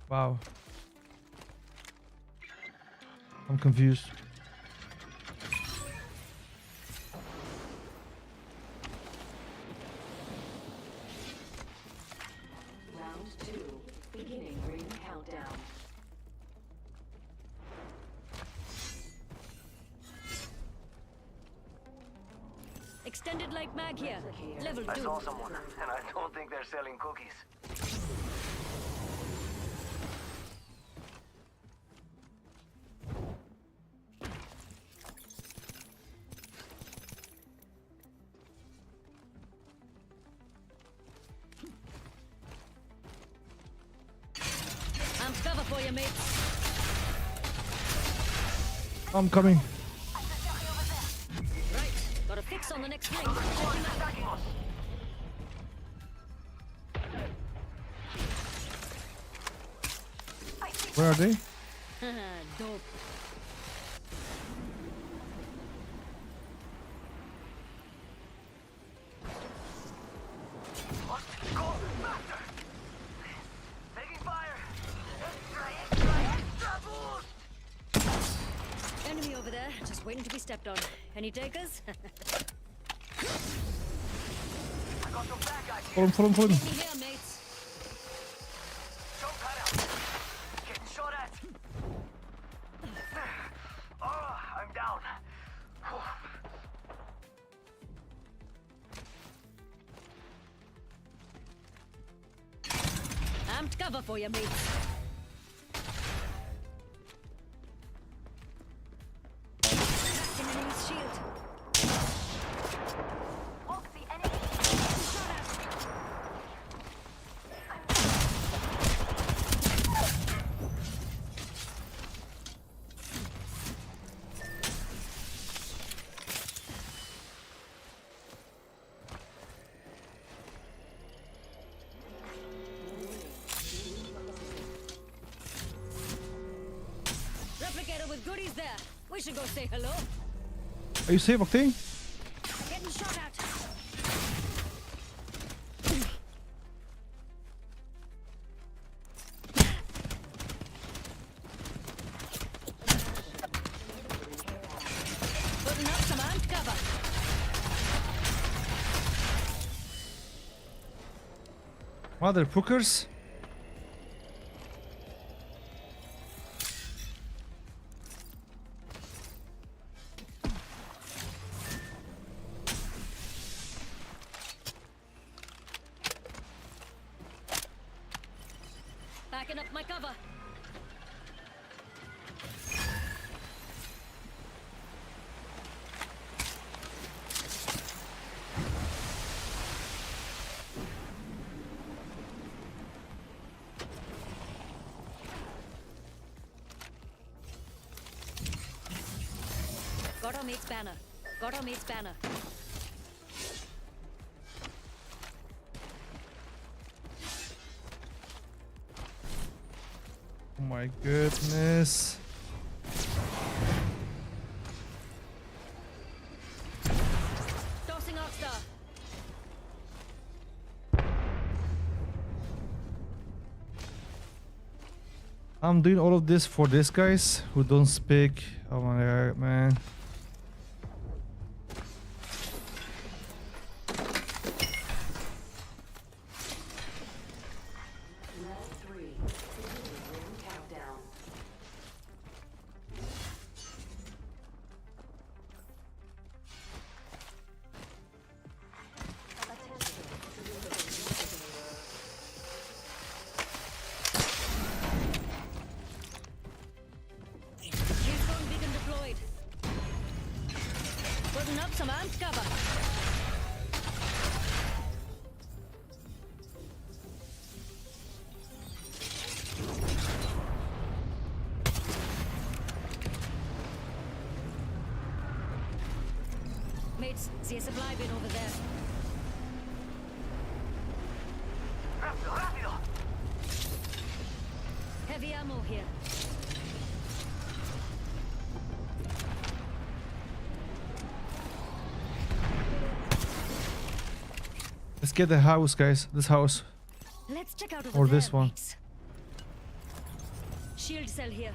Wow. I'm confused. Round 2. Beginning ring countdown. Extended light mag here. Level I 2. saw someone, and I don't think they're selling cookies. Amped cover for you, mates. I'm coming. Right. Got a fix on the next ring. Checking out. Where are they? Dope. Must go faster. Taking fire. Extra boost. Enemy over there, just waiting to be stepped on. Any takers? I got some bad guys here. Follow him, follow him, follow him. Enemy here, mates. Jump pad out. Getting shot at. Oh, I'm down. mount cover for you, mate. Cracked an enemy's shield. Walk the enemy. Shot at. Replicator with goodies there. We should go say hello. Are you safe, Octane? Getting shot at. Putting up some armed cover. Mother pookers. Backing up my cover. Got our mate's banner. Got our mate's banner. Oh my goodness. Tossing Oxstar. I'm doing all of this for these guys who don't speak. Oh my god, man. Round 3. Ring countdown. Keystone beacon deployed. Putting up some armed cover. Mates, see a supply bin over there. Rápido, rápido. Heavy ammo here. Let's get the house, guys. This house. Let's check out over Or there, this one. mates. Shield cell here.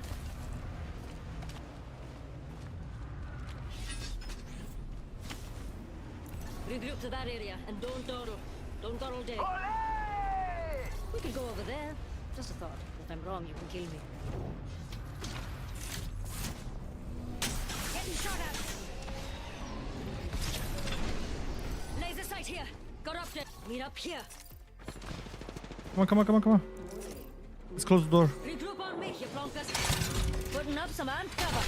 Regroup to that area and don't dawdle. Don't dawdle day. Olé! We could go over there. Just a thought. If I'm wrong, you can kill me. Getting shot at. Laser sight here. Got up there. Meet up here. Come on, come on, come on, come on. Let's close the door. Regroup on me, you plonkers. Putting up some armed cover.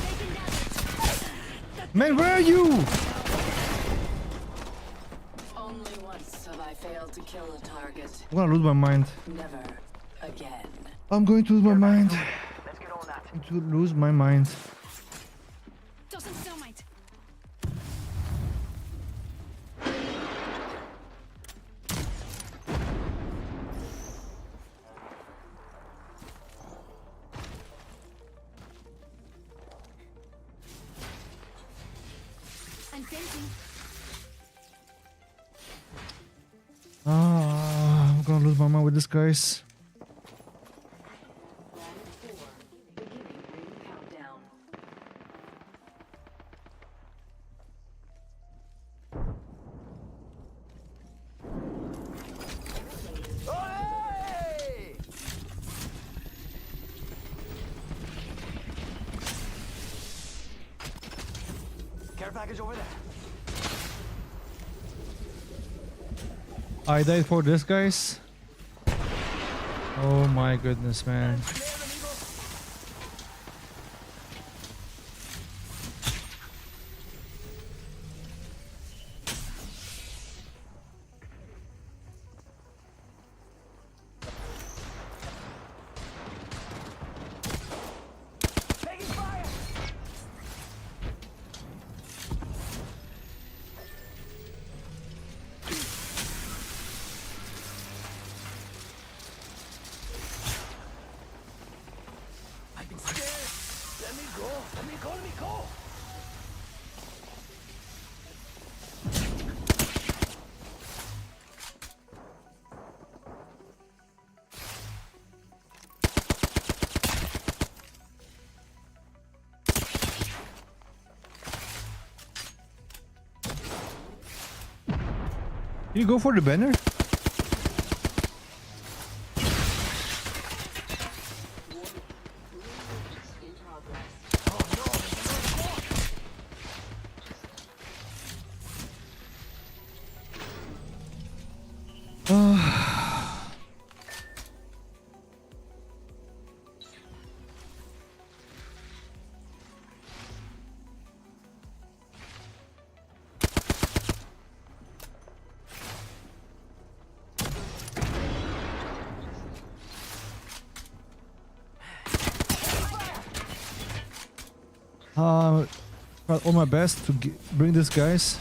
Taking damage. Man, where are you? Only once have I failed to kill a target. I'm gonna lose my mind. Never again. I'm going to lose my mind. Let's get on that. I'm going to lose my mind. Tossing thermite. I'm sensing. Ah, I'm gonna lose my mind with this, guys. Round 4. Beginning ring countdown. Olé! Care package over there. I died for this, guys. Oh my goodness, man. Can you go for the banner? Tried all my best to bring these guys.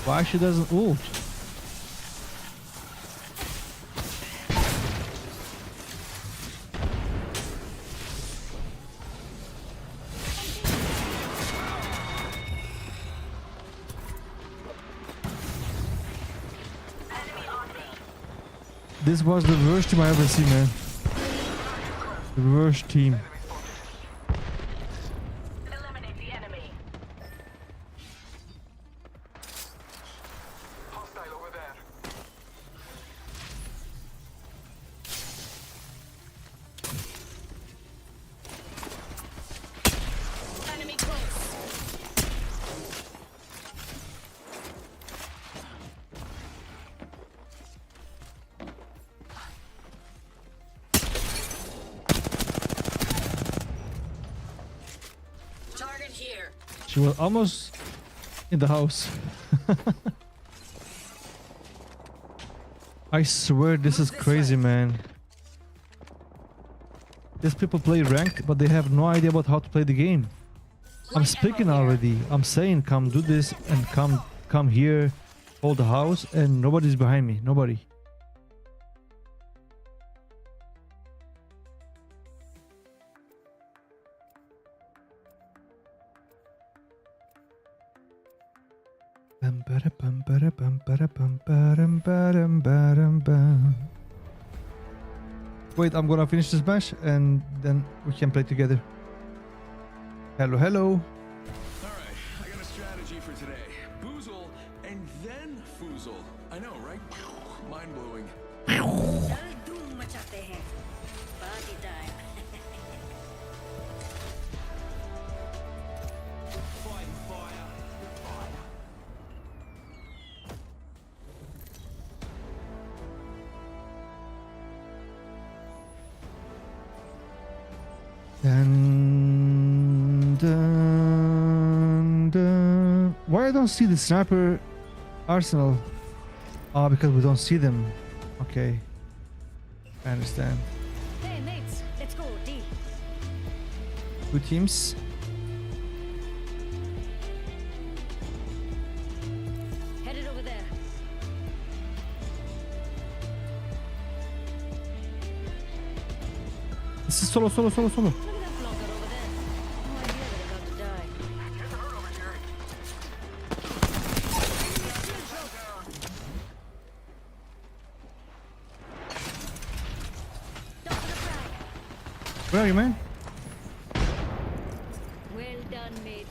Why she doesn't ult? This was the worst team I ever seen, man. The worst team. Eliminate the enemy. Hostile over there. Enemy close. Target here. She was almost in the house. I swear this is crazy, man. These people play ranked, but they have no idea about how to play the game. I'm speaking already. I'm saying come do this and come here, hold the house, and nobody's behind me. Nobody. Wait, I'm gonna finish this match and then we can play together. Hello, hello. Alright, I got a strategy for today. Boozle and then foozle. I know, right? Mind blowing. धूम मचाते हैं. Party time. Dun, dun, dun. Why I don't see the sniper arsenal? Ah, because we don't see them. Okay, I understand. Hey mates, let's go D. Two teams. Headed over there. This is solo. Look at that flunker over there. No idea they're about to die. Getting hurt over here. Stop the frag. Where are you, man? Well done, mate.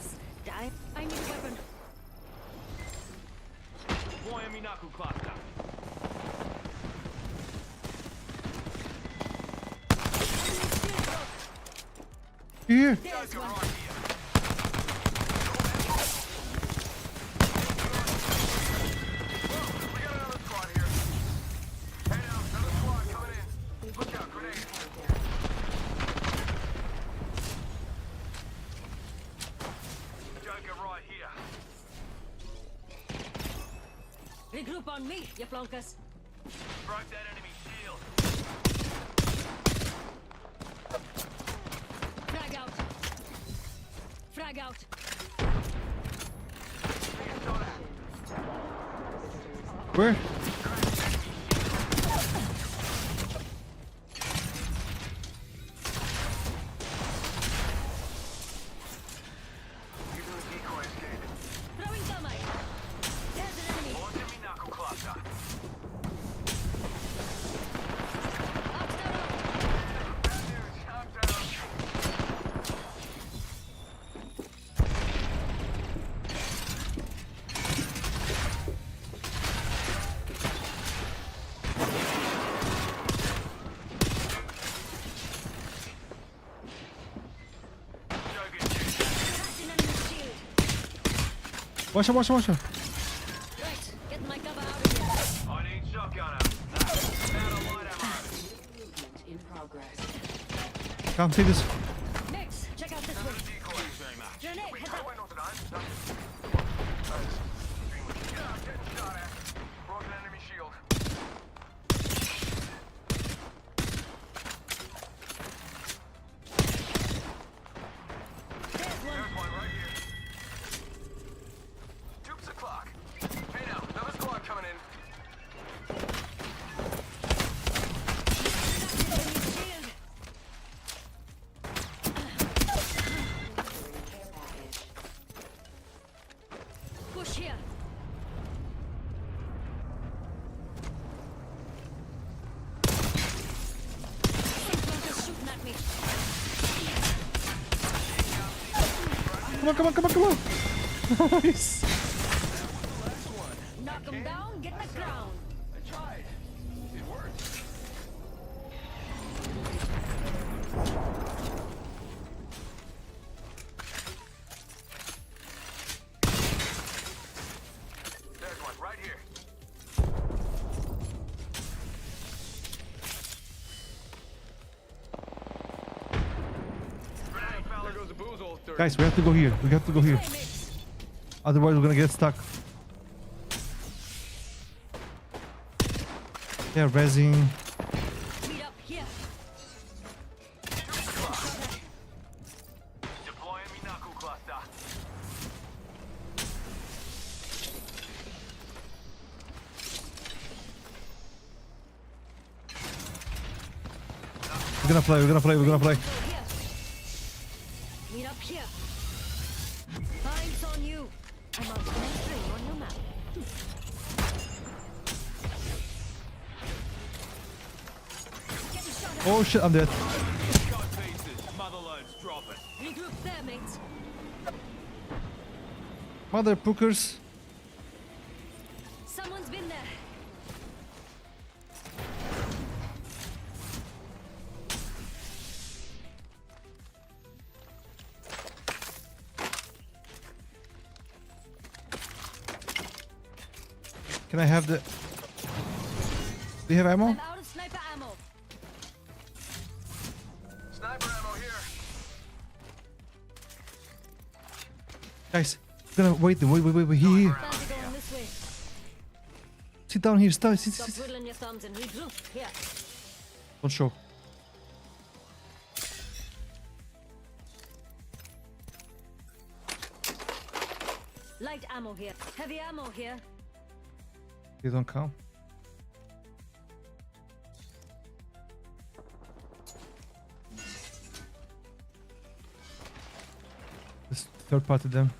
Deploying me knuckle cluster. Here. There's one. Regroup on me, you flunkers. Broke that enemy shield. Frag out. Frag out. Where? Throwing thermite. There's an enemy. Launching me knuckle cluster. Out down. Bad news, I'm down. Cracked an enemy's shield. Watch out, watch out, watch out. Right, get my cover out of here. I need shotgun ammo. Out of light ammo. Movement in progress. Come, take this. Mates, check out this way. Decoy. Very much. Grenade, heads up. Getting shot at. Broken enemy shield. There's one. There's one right here. Troops o'clock. Hey now, another squad coming in. Enemy's shield. Care package. Push here. Some flunkers shooting at me. Come on, come on, come on, come on. Nice. Knock them down, get the ground. I tried. It worked. There's one right here. Grenade, fella. There goes the boozle. Guys, we have to go here. We have to go here. Hey, mates. Otherwise, we're gonna get stuck. They're rezzing. Meet up here. Deploying me knuckle cluster. We're gonna play, we're gonna play, we're gonna play. Go here. Meet up here. Eyes on you. I'm on string on your map. Getting shot at. Oh shit, I'm dead. Got faces. Motherload's dropping. Regroup there, mates. Mother pookers. Someone's been there. Can I have the... Do you have ammo? I'm out of sniper ammo. Sniper ammo here. Guys, we're gonna wait, wait, here. Fancy going this way. Sit down here, sit, Stop sit. twiddling your thumbs and regroup. Here. Don't show. Light ammo here. Heavy ammo here. They don't come. This third party them.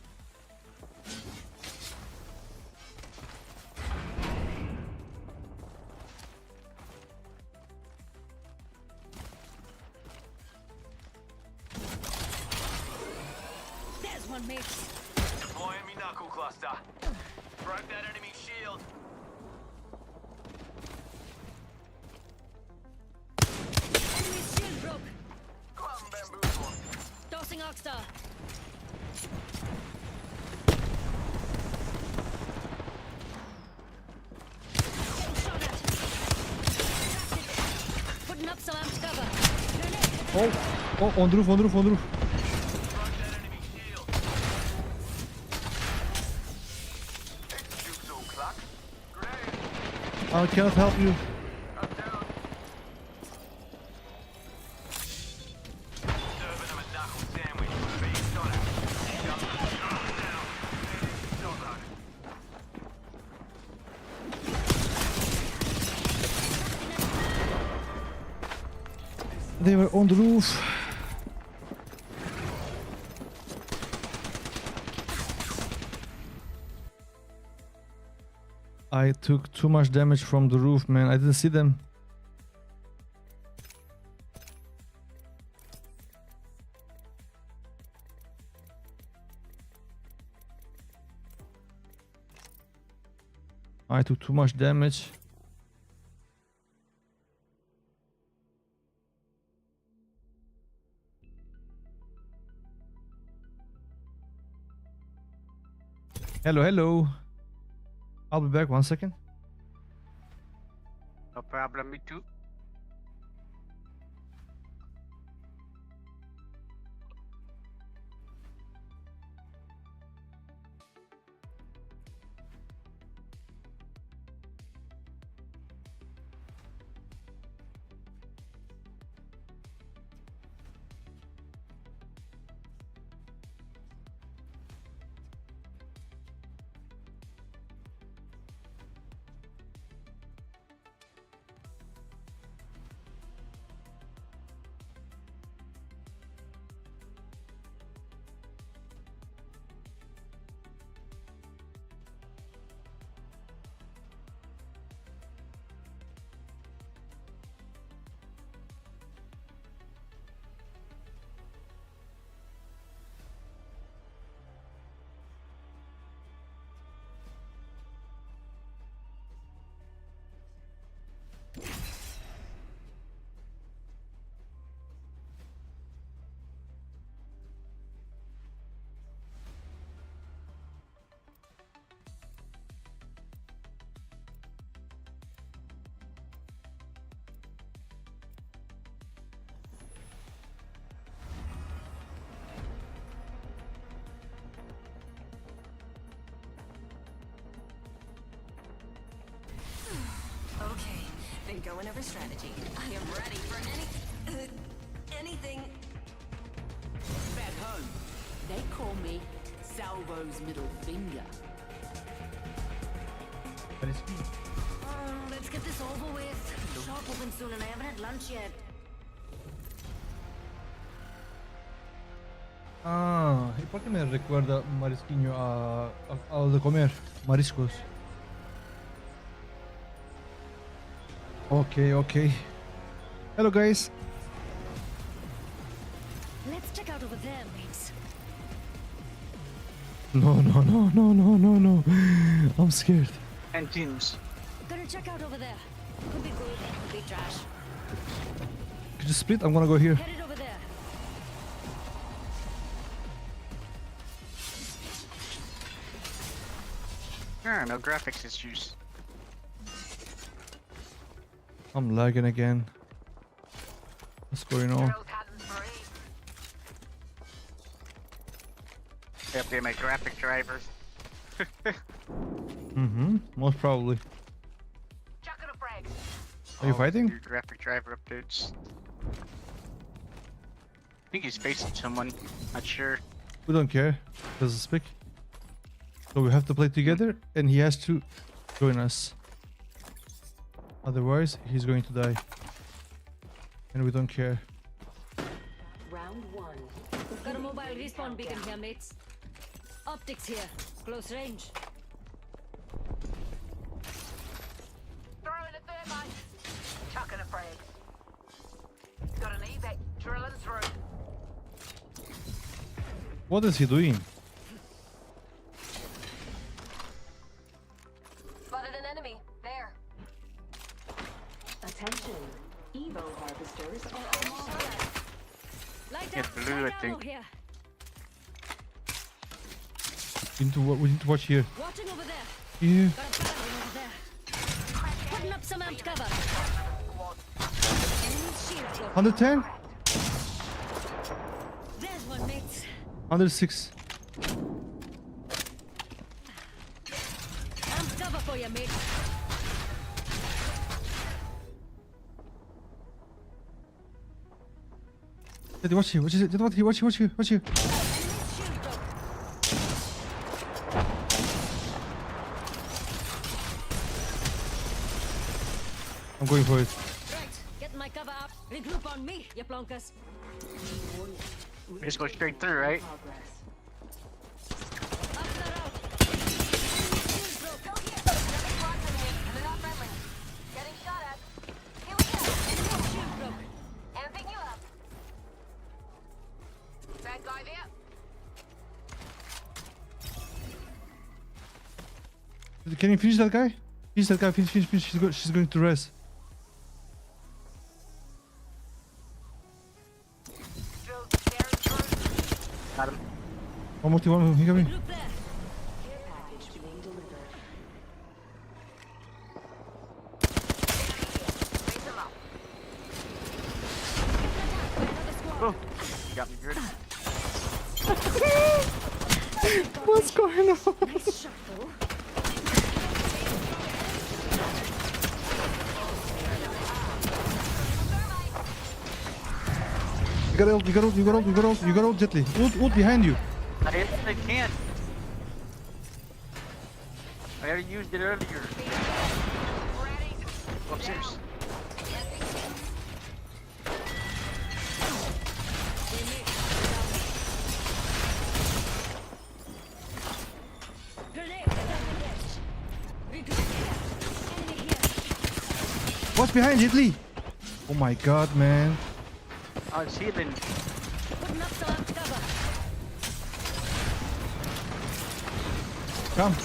There's one, mate. Deploying me knuckle cluster. Broke that enemy shield. Oh, on the roof, on the roof, on the roof. I cannot help you. They were on the roof. I took too much damage from the roof, man. I didn't see them. I took too much damage. Hello, hello. I'll be back 1 second. No problem, me too. Okay, been going over strategy. I am ready for anything. Back home, they call me Salvo's middle finger. Let's get this over with. Shop open soon and I haven't had lunch yet. Ah, ¿y por qué me recuerda marisquiño a lo de comer? Mariscos. Okay, okay. Hello, guys. Let's check out over there, mates. No, no, no, no, no, no, no. I'm scared. Canteens. Gonna check out over there. Could be good, could be trash. Could you split? I'm gonna go here. Headed over there. Ah, no graphics issues. I'm lagging again. What's going on? They update my graphic drivers. Most probably. Are you fighting? Your graphic driver updates. I think he's facing someone. Not sure. We don't care. Doesn't speak. So we have to play together, and he has to join us. Otherwise, he's going to die. And we don't care. Round one. Got a mobile respawn beacon here, mates. Optics here. Close range. Throwing a thermite. Chucking a frag. Got an evac drilling through. What is he doing? Spotted an enemy. There. Attention. Evo harvesters are almost Light Yeah, up. blue, I Light ammo think. here. We need to watch here. Watching over there. Yeah. Got a paladin over there. Putting up some amped cover. Enemy shield close. 110? Under 6. I'm cover for you, mate. Watch you. Watch you. Shield broke. I'm going for it. Right, get my cover up. Regroup on me, you plonkas. We just go straight through, right? Up and out. Shield broke. Go here. Another squad from here, and they're not friendly. Getting shot at. Here we go. Shield broke. Amping you up. Bad guy there. Can you finish that guy? Finish that guy. Finish. She's going to rest. Drill carry through. Got him. One more team. He coming. Group there. Care package being delivered. Raise them up. Another squad. Oh, you got me good. What's going on? Nice shot, though. You got ult, Jetly. Ult behind you. I can't. I already used it earlier. Upstairs. Grenade. Regroup here. Enemy here. What's behind Jetly? Oh my god, man. Oh, it's healing. Putting up some cover. Come.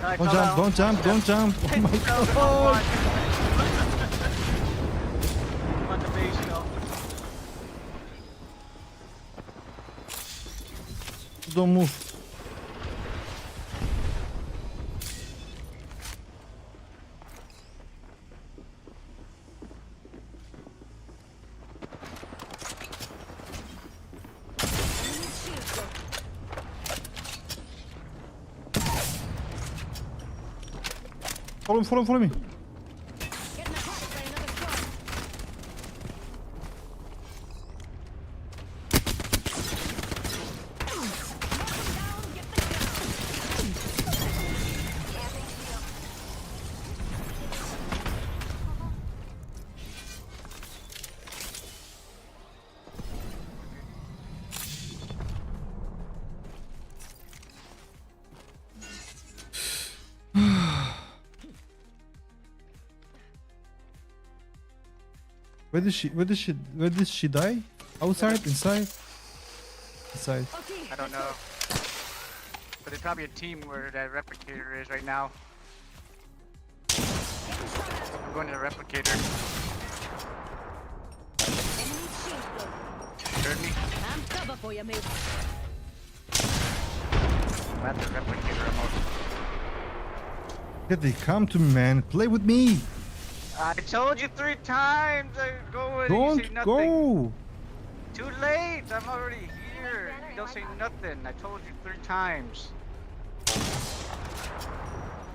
Backing up my cover. I Don't fell jump. down. Don't jump. Oh my god. I'm on the base now. Don't move. Enemy shield broke. Follow me. Getting attacked by another squad. Down, get the gun. Where did she die? Outside? Inside? Inside. Okay, I don't know. But there's probably a team where that replicator is right now. I'm going to the replicator. enemy shield broke. Heard me? I'm cover for you, mate. I'm at the replicator almost. Jetly, come to me, man. Play with me. I told you 3 times. I go and you say Don't nothing. go. Too late. I'm already here. You don't say nothing. I told you 3 times.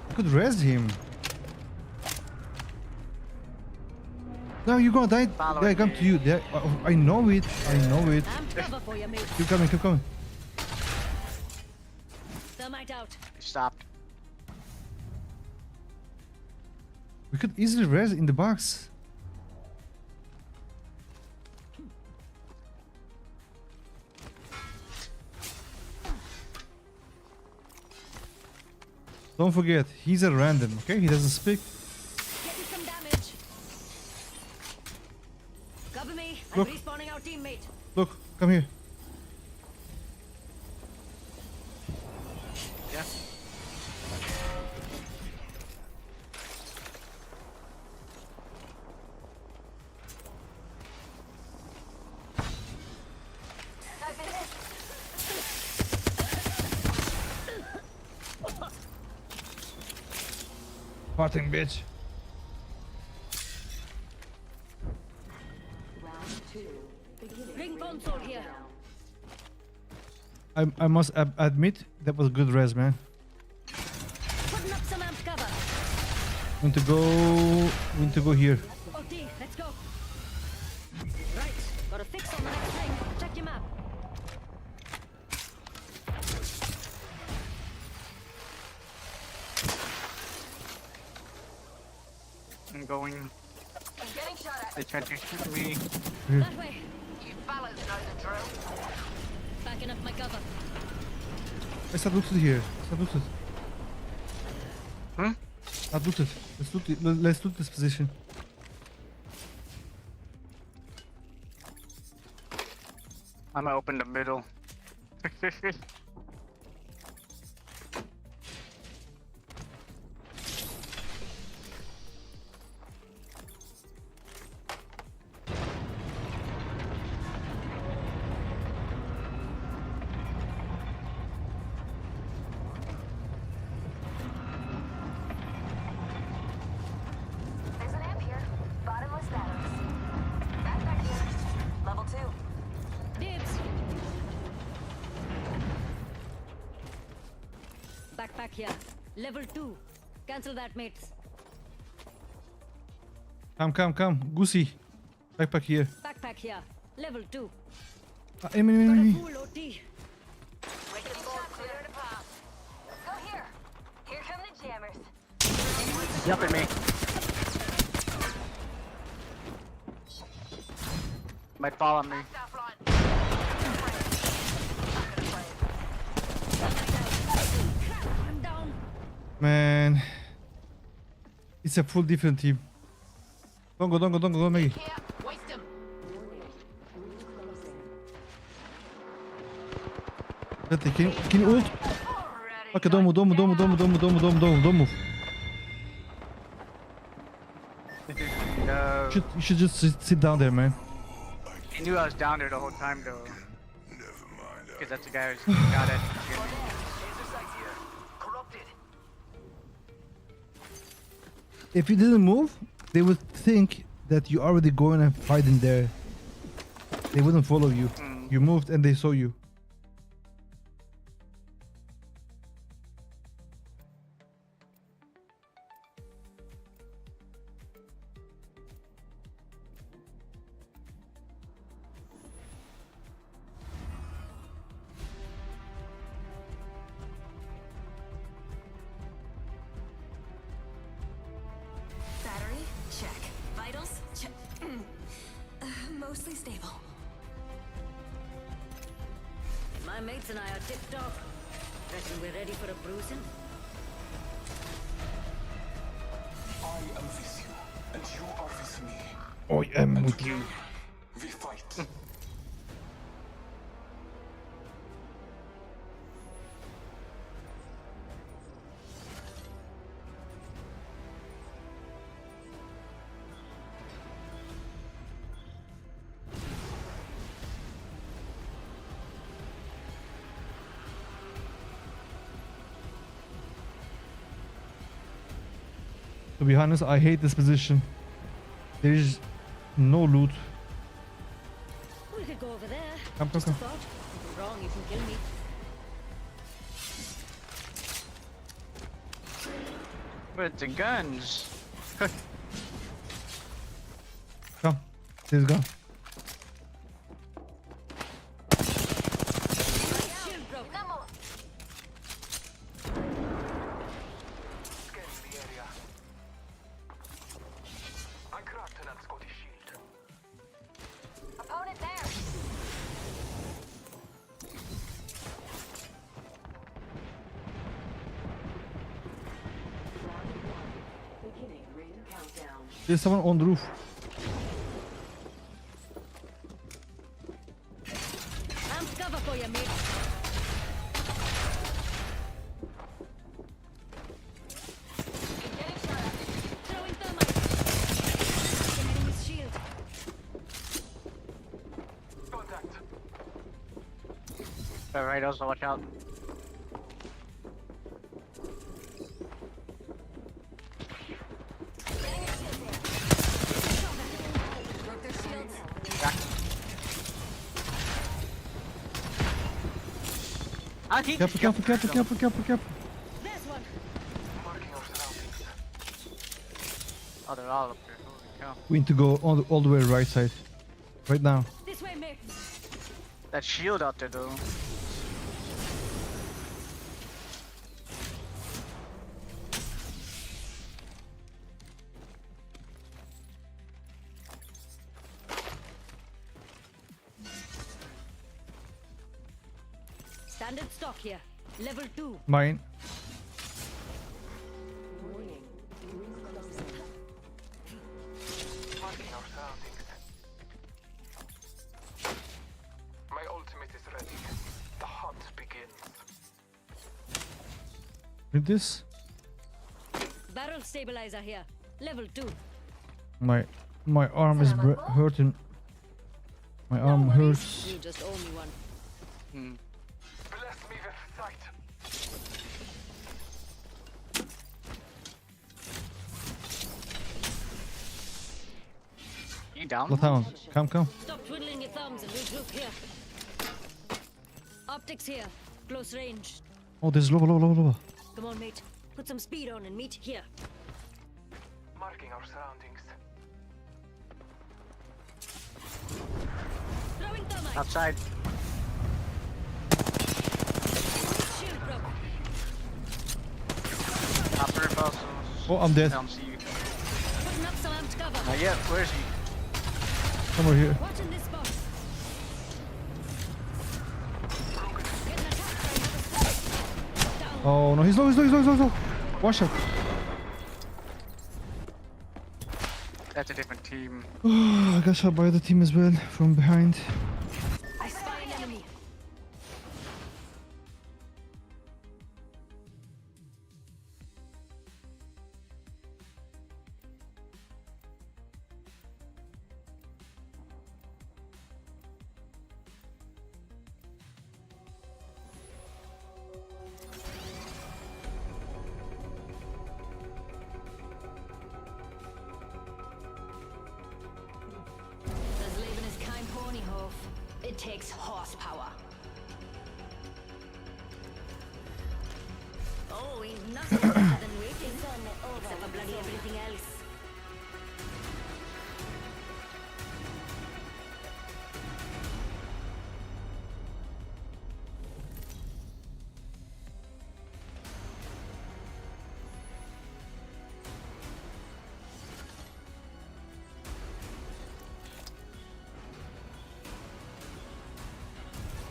I could rest him. No, you're gonna die. Follow They come me. to you. I know it. I know it. I'm cover for you, mate. Keep coming. Thermite out. He stopped. We could easily rest in the box. Don't forget, he's a random, okay? He doesn't speak. Getting some damage. Cover me. I'm Look. respawning our teammate. Look, come here. Yeah. I've been hit. Farting bitch. Round 2. Beginning. Ring console here. I must admit that was good res, man. Putting up some amp cover. We need to go here. OT, let's go. Right, got a fix on the next ring. Check your map. I'm going. I'm getting shot at. They tried to shoot me. That way. You fellas know the drill. Backing up my cover. Let's not loot it here. Let's not loot it. Hmm? Not loot it. Let's loot this position. I'm gonna open the middle. There's an amp here. Bottomless batteries. Backpack here. Level 2. Dibs. Backpack here. Level 2. Cancel that, mates. Come. Goosey. Backpack here. Backpack here. Level 2. Enemy. Got a full OT. Breaking board clear to pass. Go here. Here come the jammers. Yep, at me. Might fall on me. I'm down. Man. It's a full different team. Don't go, Maggie. Yeah, waste him. Can you ult? Okay, don't move. Don't move. No. You should just sit down there, man. He knew I was down there the whole time, though. Because that's the guy who's got it. Corrupted. If you didn't move, they would think that you already going and fighting there. They wouldn't follow you. You moved and they saw you. Battery? Check. Vitals? Check. Mostly stable. My mates and I are tip-top. Reckon we're ready for a bruising? I am with you, and you are with me. I am with you. We fight. To be honest, I hate this position. There is no loot. We could go over there. Come. Just a thought. If you're wrong, you can kill me. Where's the guns? Come. There's gun. Shield broke. Scanning the area. I cracked an Scottish shield. Opponent there. There's someone on the roof. Amp cover for you, mate. Getting shot at. Throwing thermite. An enemy's shield. Contact. Alright, also watch out. Broke their shields. Ah, he Careful, just careful, careful, careful, careful, careful. There's one. Marking our surroundings. Oh, they're all up there. Holy cow. We need to go all the way right side. Right now. This way, Mick. That shield out there, though. Standard stock here. Level 2. Mine. Marking our surroundings. My ultimate is ready. The hunt begins. Read this. Barrel stabilizer here. Level 2. My arm is hurting. My arm No worries. hurts. You just owe me one. Hmm. Bless me with sight. You down? Latam, come. Stop twiddling your thumbs and regroup here. Optics here. Close range. Oh, there's lower. Come on, mate. Put some speed on and meet here. Marking our surroundings. Throwing thermite. Outside. Shield broke. Top roof also. Oh, I'm dead. I don't see you. Putting up some amped cover. Not yet. Where is he? Somewhere here. Watching this spot. Getting attacked by another squad. Down. Oh no, he's low. Watch out. That's a different team. I got shot by the team as well from behind. I spy an enemy. Das Leben ist kein Ponyhof. It takes horsepower. Oh, ain't nothing better than waiting. Except for bloody everything else.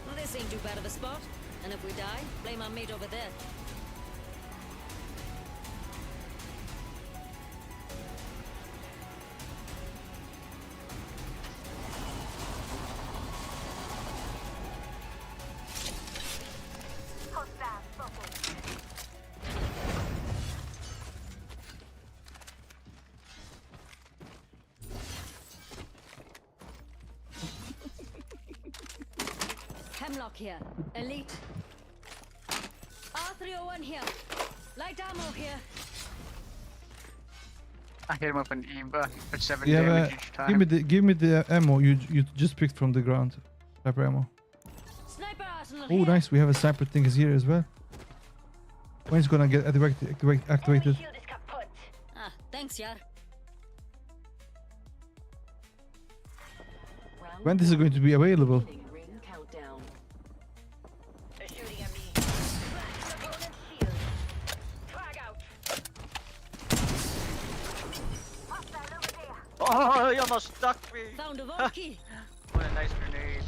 Well, this ain't too bad of a spot. And if we die, blame our mate over there. Hostile spotted. Hemlock here. Elite. R301 here. Light ammo here. I hit him with an Eva for 7 Yeah, damage each time. give me the ammo you just picked from the ground. Sniper ammo. Sniper arsenal Oh, here. nice. We have a sniper thing here as well. When it's gonna get activated? Shield is kaput. Ah, thanks, Yar. When this is going to be available? Ring countdown. They're shooting at me. Crash opponent's shield. Frag out. Hostile over there. Oh, he almost stuck me. Found a vault key. What a nice grenade.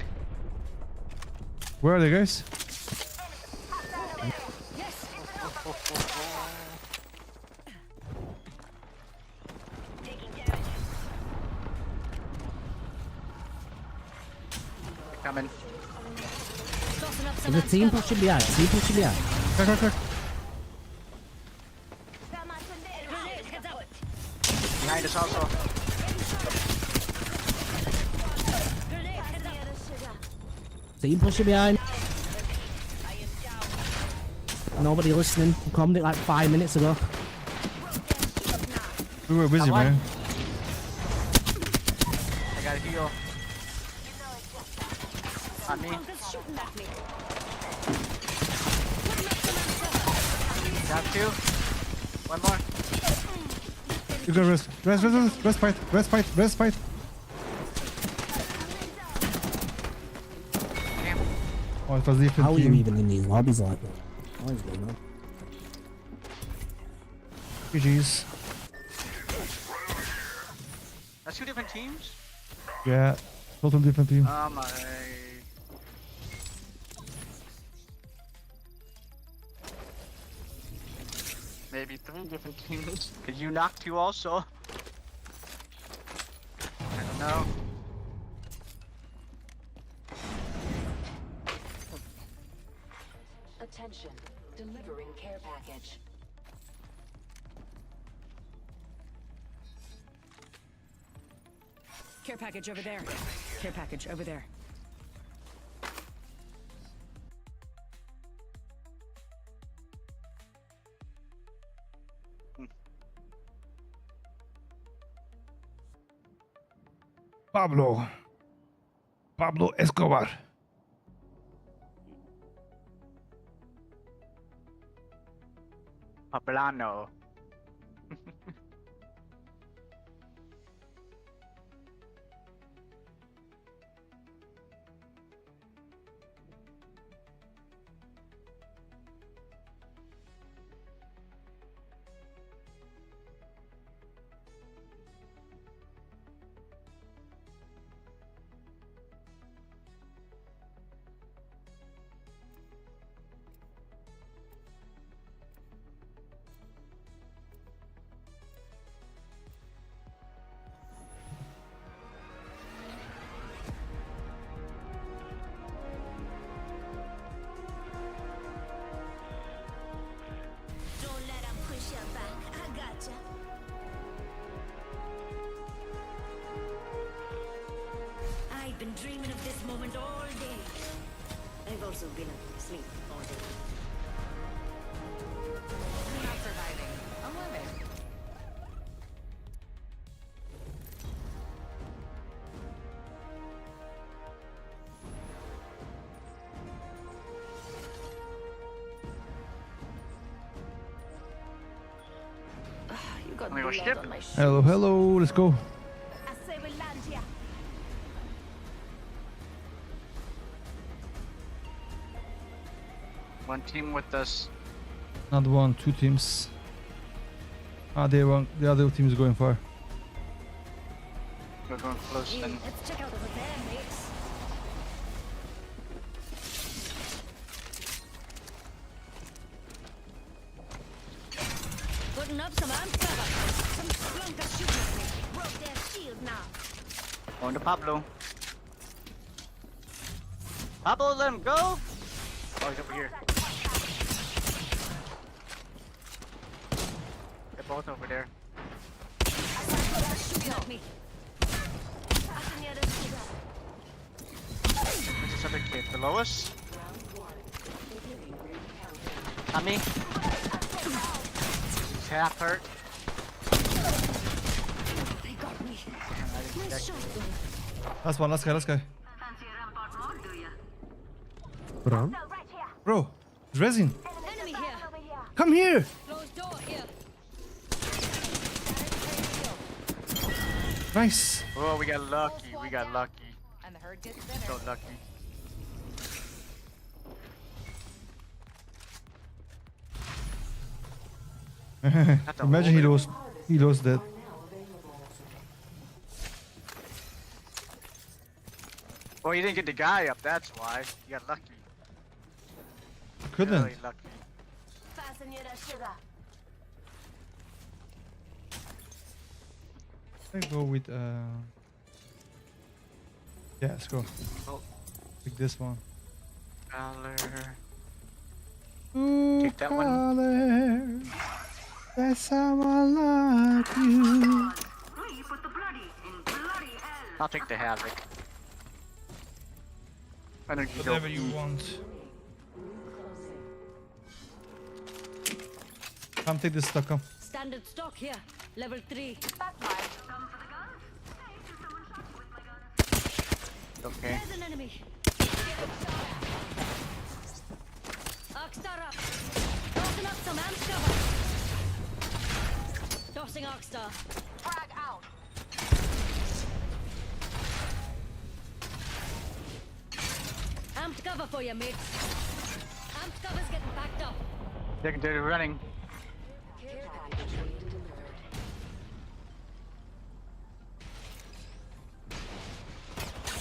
Where are they, guys? Yes. Taking damage. Coming. Tossing up some There's a team cover. pushing behind. Crack. Grenade, heads up. Behind us also. Grenade, heads up. Team pushing behind. Nobody listening. We commented like 5 minutes ago. We were busy, Come on. man. I gotta heal. On me. Conker's shooting at me. Got two. One more. You go rest fight. Damn. Oh, it was different How are you team. even in these lobbies like that? What is going on? GG's. That's two different teams? Yeah, total different team. Oh my. Maybe three different teams. Did you knock two also? I don't know. Attention, delivering care package. Care package over there. Care package over there. Pablo Escobar. Pablano. Don't let him push you back. I gotcha. I've been dreaming of this moment all day. I've also been asleep all day. I'm not surviving. I'm living. You got Let me go blood ship. on my shoes. Hello, let's go. I say we land here. One team with us. Not one, two teams. Ah, the other team is going far. We're going close then. Let's check out over there, mates. Putting up some arm cover. Some splunkers shooting at me. Broke their shield now. Going to Pablo. Pablo, let him go! Oh, he's over here. They're both over there. Shooting at me. There's this other kid below us. Tommy. He's half hurt. They got me. Nice shot, though. Last one, last guy. Fancy a Rampart mod, do ya? Bro, No, right here. bro, it's resin. Enemy here. Over here. Come here. Closed door here. Nice. Oh, we got lucky. We got lucky. And the herd gets better. So lucky. Imagine he lost that. Well, you didn't get the guy up, that's why. You got lucky. Couldn't. Really lucky. Fasten your sugar. Let's go with yeah, let's go. Oh. Pick this one. Dollar. Ooh, Take that one. color, that's how I like you. We put the bloody in bloody hell. I'll take the Havoc. I don't Whatever you want. Come take this stuff, come. Standard stock here. Level 3. That's mine. Come for the guns? Hey, did someone shot you with my gun? Okay. There's an enemy. Ox star up. Tossing up some amp cover. Tossing Arcstar. Frag out. Amped cover for you, mates. Amped cover's getting packed up. They're running. Care package being delivered.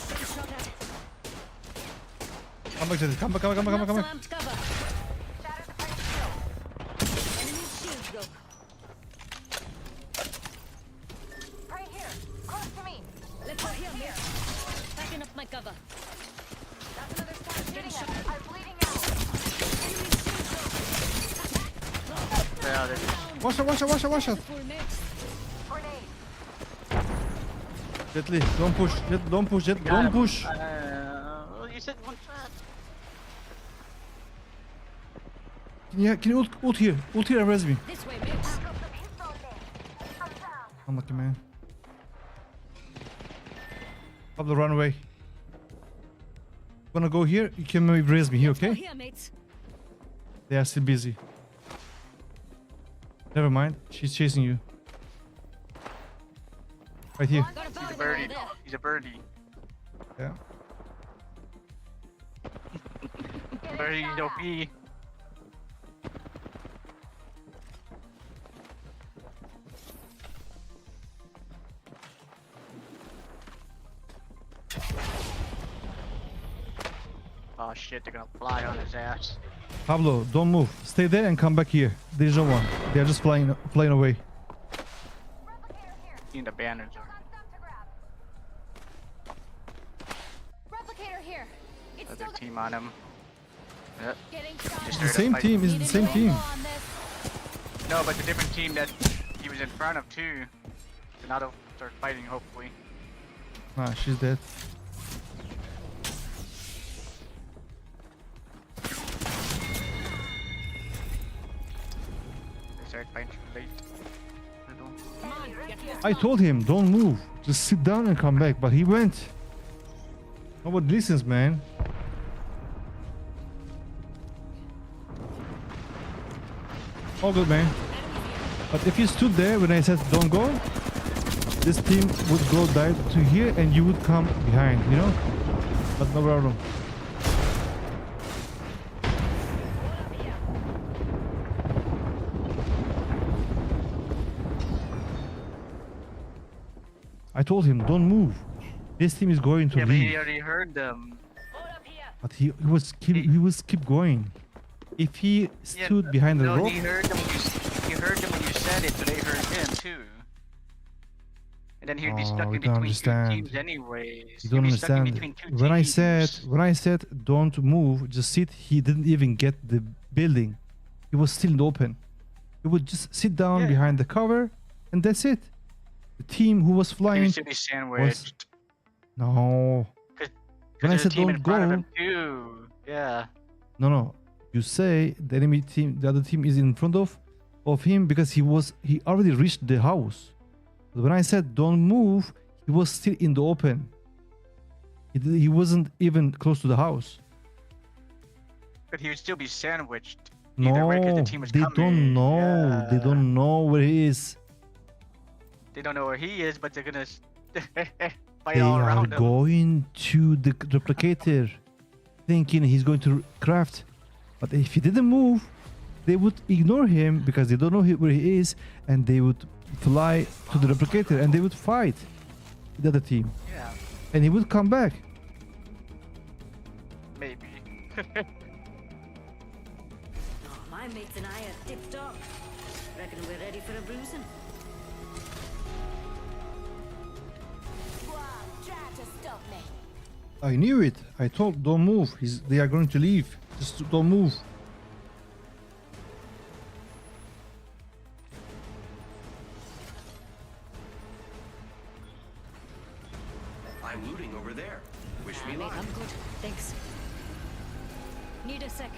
Getting shot at. Come back, Jetty. Come back. Some amped cover. Shatter the plane shield. Enemy shield broke. Right here. Close to me. Let's go here, mates. Packing up my cover. That's another squad shooting shot. us. I'm bleeding out. Enemy shield broke. Yeah, they're Watch out. Full mates. Grenade. Jetly, don't push. Jet, don't push. Jet, got don't him. push. You said one shot. Can you ult here? Ult here and res me. This way, mates. Drop the pistol there. I'm down. Unlucky, man. Pablo, run away. Wanna go here? You can maybe res me here, Go okay? here, mates. They are still busy. Never mind. She's chasing you. Right here. Got a He's a bounty birdie. over there. He's a birdie. Yeah. Birdie, don't be. Oh shit, they're gonna fly on his ass. Pablo, don't move. Stay there and come back here. There's no one. They are just flying away. Replicator here. In the banners. Got stuff to grab. Replicator here. It's There's still a team on him. Yep. getting shot. Just The straight same up team. fighting. It's the same team. On this. No, but the different team that he was in front of too. So now they'll start fighting, hopefully. Ah, she's dead. They start fighting too late. Come on, get here. I told him, don't move. Just sit down and come back. But he went. Nobody listens, man. All good, man. But if you stood there when I said don't go, this team would go dive to here and you would come behind, you know? But no problem. I told him, don't move. This team is going to Yeah, but leave. he already heard them. But he was keep going. If he stood behind the no, rope, he heard them when you said it, so they heard him too. And then he'd be stuck Oh, in you don't between two understand. teams anyways. you don't He'd be stuck in understand. between two When I teams. said don't move, just sit, he didn't even get the building. He was still open. He would just sit down Yeah. behind the cover, and that's it. The team who was He flying was to be sandwiched. no. Because When I there's a said team in don't front of go, him too. Yeah. no. You say the enemy team, the other team is in front of him because he already reached the house. But when I said don't move, he was still in the open. He wasn't even close to the house. But he would still be sandwiched. Either way, 'cause No, the team was they coming. don't know. They Yeah. don't know where he is. They don't know where he is, but they're gonna fight They all are around him. going to the replicator, thinking he's going to craft. But if he didn't move, they would ignore him because they don't know where he is, and they would fly to the replicator and they would fight the other team, Yeah, and he would come back. maybe. Oh, my mates and I are tipped up. Reckon we're ready for a bruising. Squad, try to stop me. I knew it. I told don't move. They are going to leave. Just don't move. I'm looting over there. Wish me Mate, luck. I'm good. Thanks. Need a sec.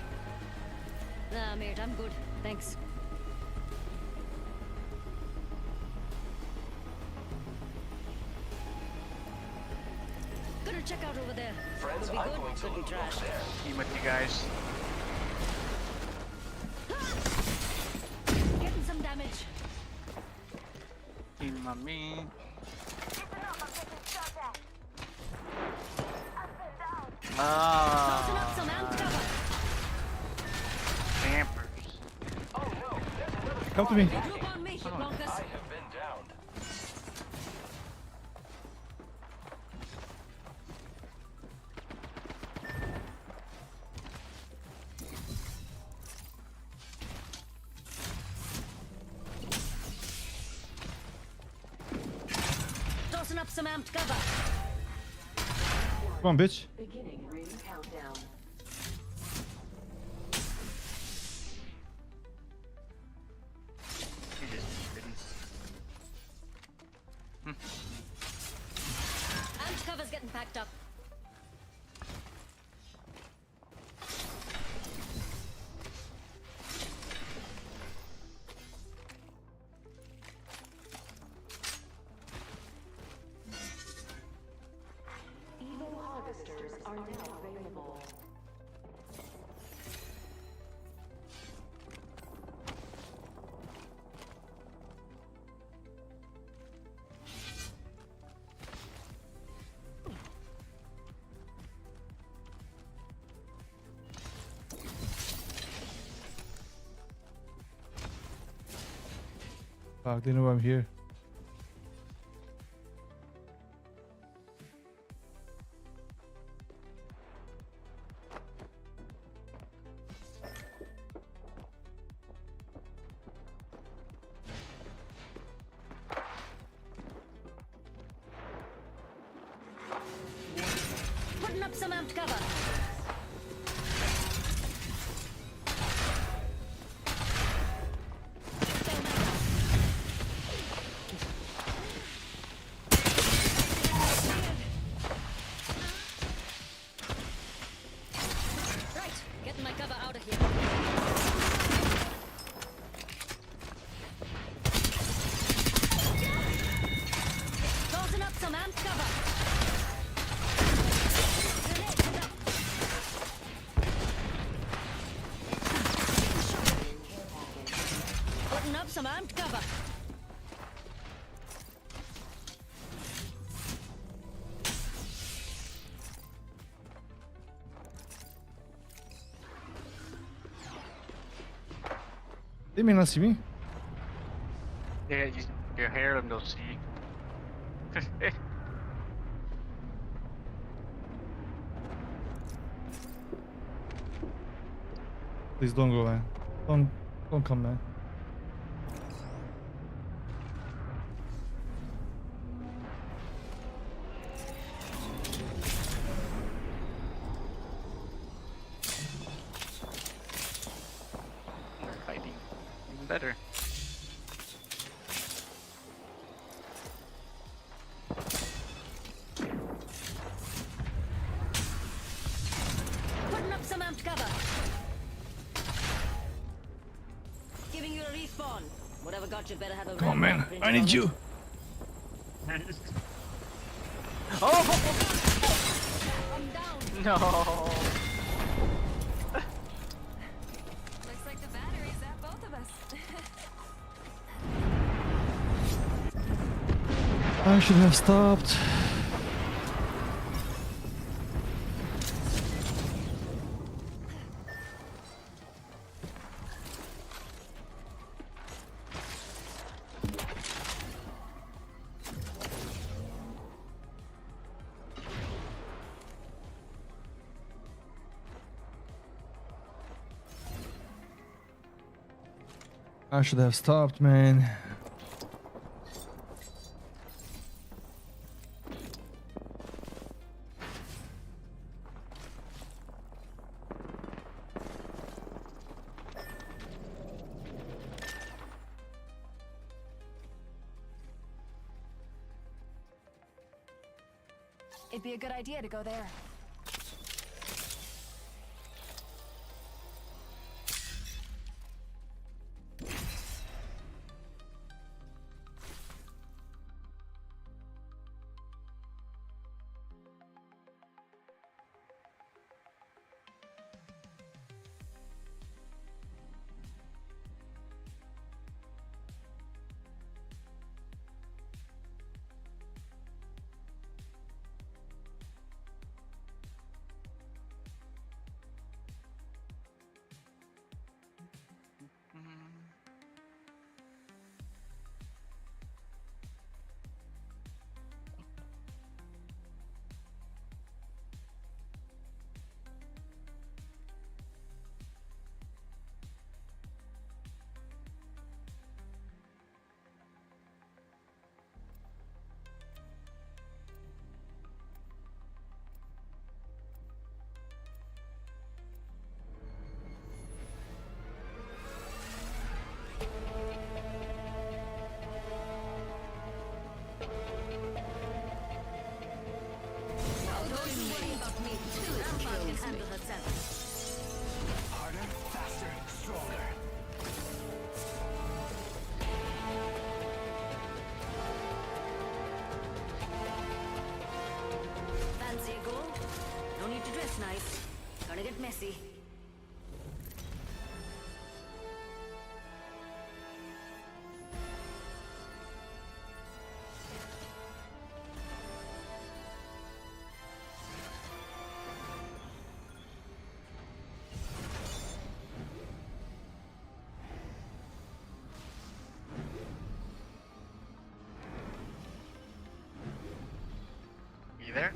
Nah, mate, I'm good. Thanks. Gonna check out over there. Friends, Could be I'm good, going to could be look trash. over there. Team with you guys. Team on me. Tossing up some amp cover. Campers. Come to me. Group on me, Hitmonkers. I have been downed. Tossing up some amped cover. Come on, bitch. Beginning ring countdown. He just didn't. Amped cover's getting packed up. Evo harvesters are now available. Fuck, they know I'm here. Putting up some amped cover. Right, getting my cover out of here. Tossing up some amped cover. Grenade out. Putting up some amped cover. They may not see me. Yeah, you hear them, they'll see. Please don't go, man. Don't come, man. They're fighting. Even better. Putting up some amped cover. Giving you a respawn. Whatever got you better have a Come on, man. Rampart I need you. Oh! I'm down. No! Looks like the battery's at both of us. I should have stopped. I should have stopped, man. It'd be a good idea to go there. That's nice. Gonna get messy. You there?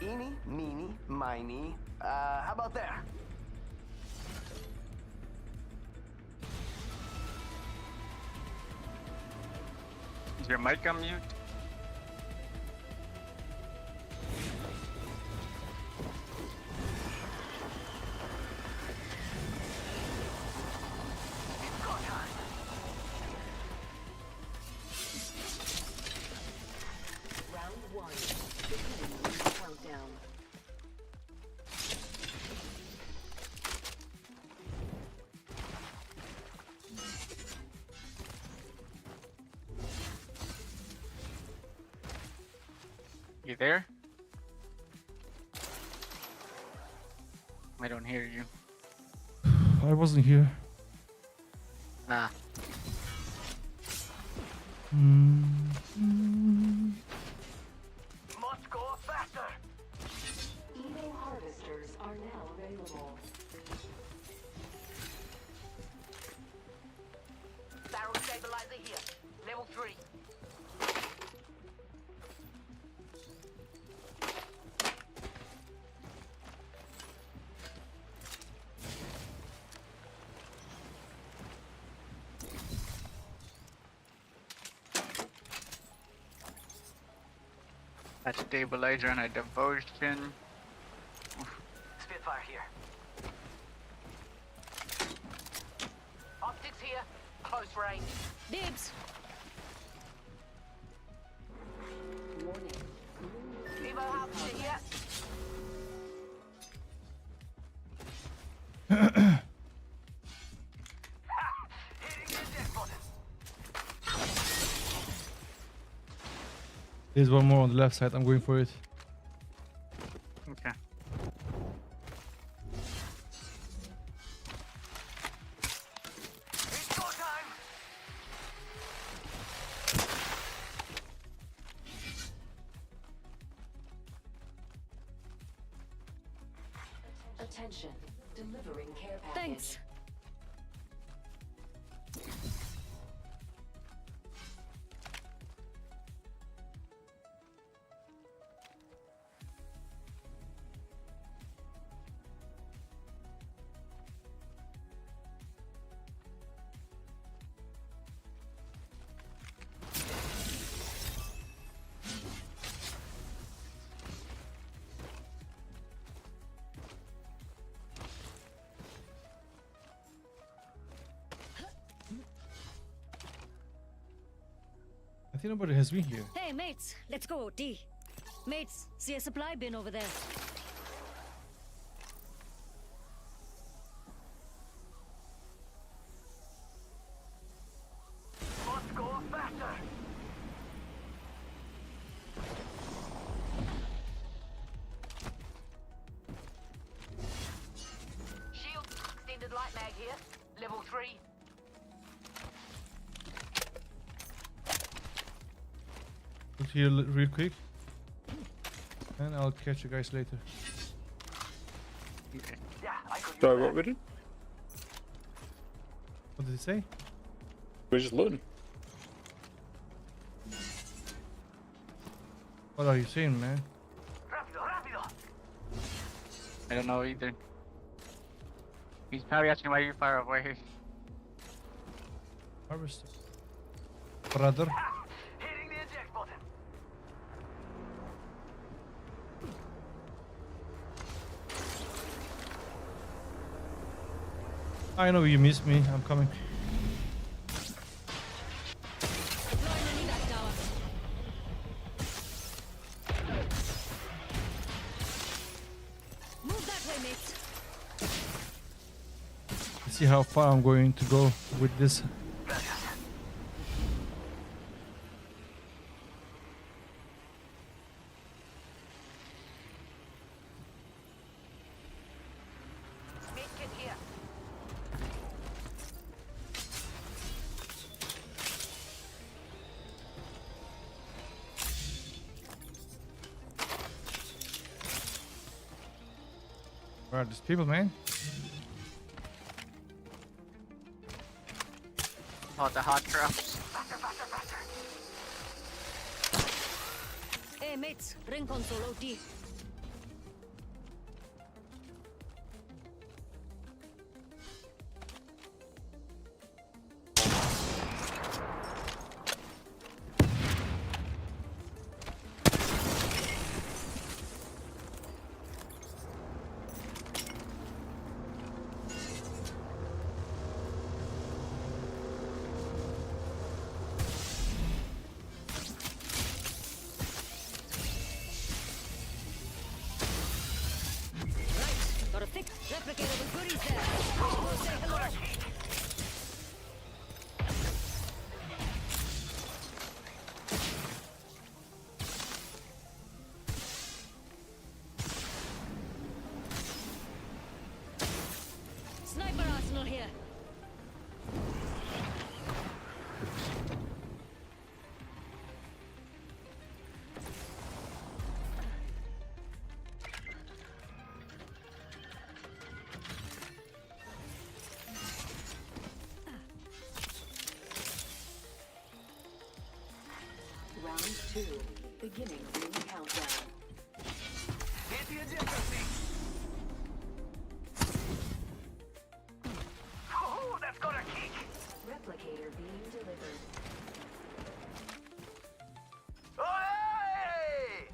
Eeny, meeny, miny. How about there? Is your mic on mute? Round 1. Beginning the countdown. You there? I don't hear you. I wasn't here. Nah. Must go faster. Evo harvesters are now available. Barrel stabilizer here. Level 3. A stabilizer and a devotion. Spitfire here. Optics here. Close range. Dibs. Warning. Evo harvester here. Hitting the eject button. There's one more on the left side. I'm going for it. Okay. It's go time. Attention. Delivering care package. Thanks. I think nobody has been here. Hey, mates, let's go, D. Mates, see a supply bin over there. Must go faster. Shield extended light mag here. Level 3. Look here real quick. And I'll catch you guys later. Yeah, I could use Sorry, that. what we did? What did it say? We're just loading. What are you saying, man? Rápido, rápido. I don't know either. He's probably asking why you're far away. Harvester. Brother. Hitting the eject button. I know you missed me. I'm coming. Deploying an evac tower. See how far I'm going to go with this. Medkit here. Where are these people, man? Oh, the hot drops. Hey mates, ring console OT. Got a thick replicator with goodies there. Go say hello. Sniper arsenal here. Round 2. Beginning ring countdown. Hit the ejector seat. Oh, that's got a kick. Replicator being delivered. Hey!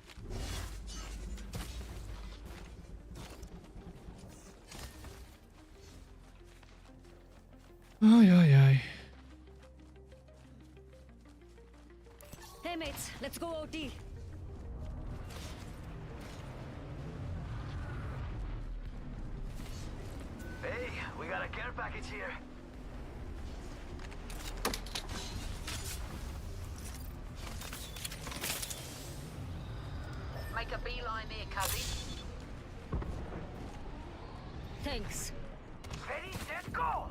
Ay, ay, ay. Hey mates, let's go OT. Hey, we got a care package here. Make a beeline there, Cuzzy. Thanks. Ready, set, go!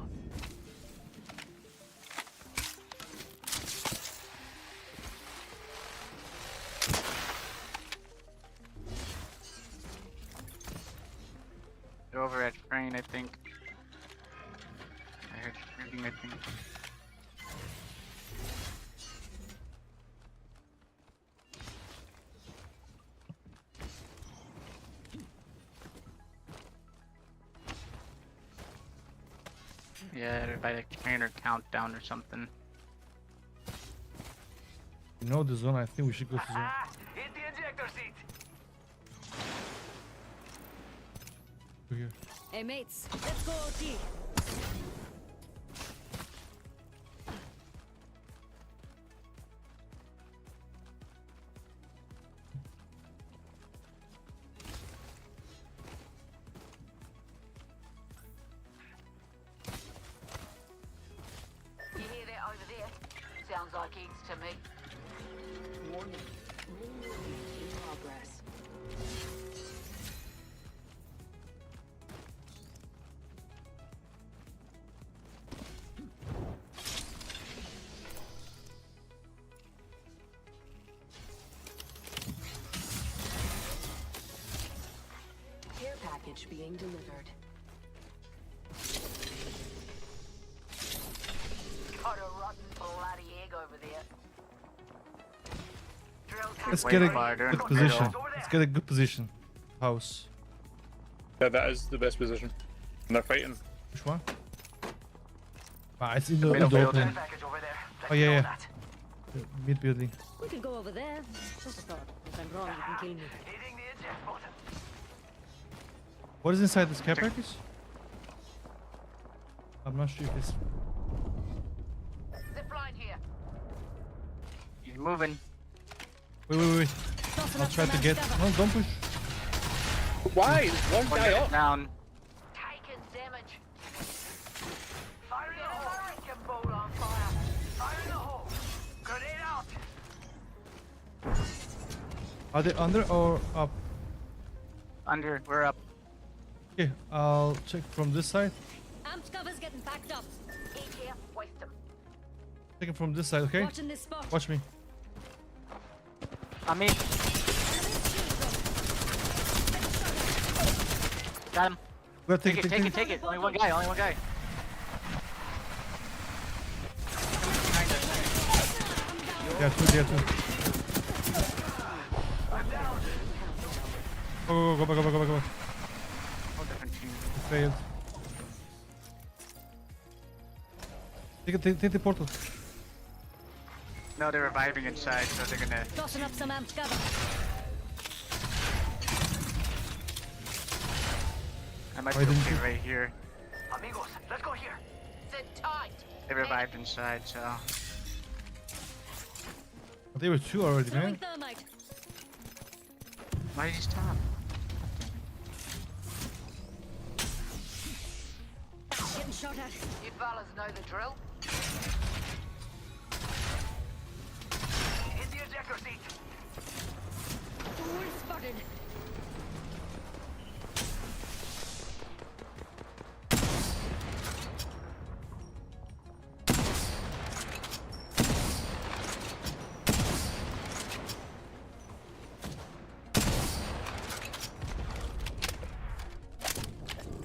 They're over at train, I think. I heard shooting, I think. Yeah, they're by the trainer countdown or something. You know the zone, I think we should go to zone. Ah, hit the ejector seat. Over here. Hey mates, let's go OT. You hear that over there? Sounds like eggs to me. Warning. Ring movement in progress. Care package being delivered. Got a rotten bloody egg over there. Let's get a Fighter. good position. Let's get a good position. House. Yeah, that is the best position. And they're fighting. Which one? Ah, it's in the Middle building. opening. Package over there. Oh, yeah, yeah. Mid building. We could go over there. Just a thought. If I'm wrong, you can kill me. Hitting the eject button. What is inside this care package? I'm not sure if it's. Zipline here. He's moving. Wait. I'll try to get. No, don't push. Why? One One guy guy's up. down. Taking damage. Are they under or up? Under, we're up. Okay, I'll check from this side. Amped cover's getting packed up. EK, waste them. Checking from this side, okay? Watching this spot. Watch me. On me. Got him. Go Take it. Only one guy. Yeah, two. Go. Whole different team. Failed. Take the portal. No, they're reviving inside, so they're gonna. Tossing up some amped cover. I might Why be didn't okay you- right here. Amigos, let's go here. Sit tight. They revived inside, so. They were two already, Throwing man. thermite. Why did he stop? Getting shot at. You fellas know the drill. Hit the ejector seat. Fool spotted.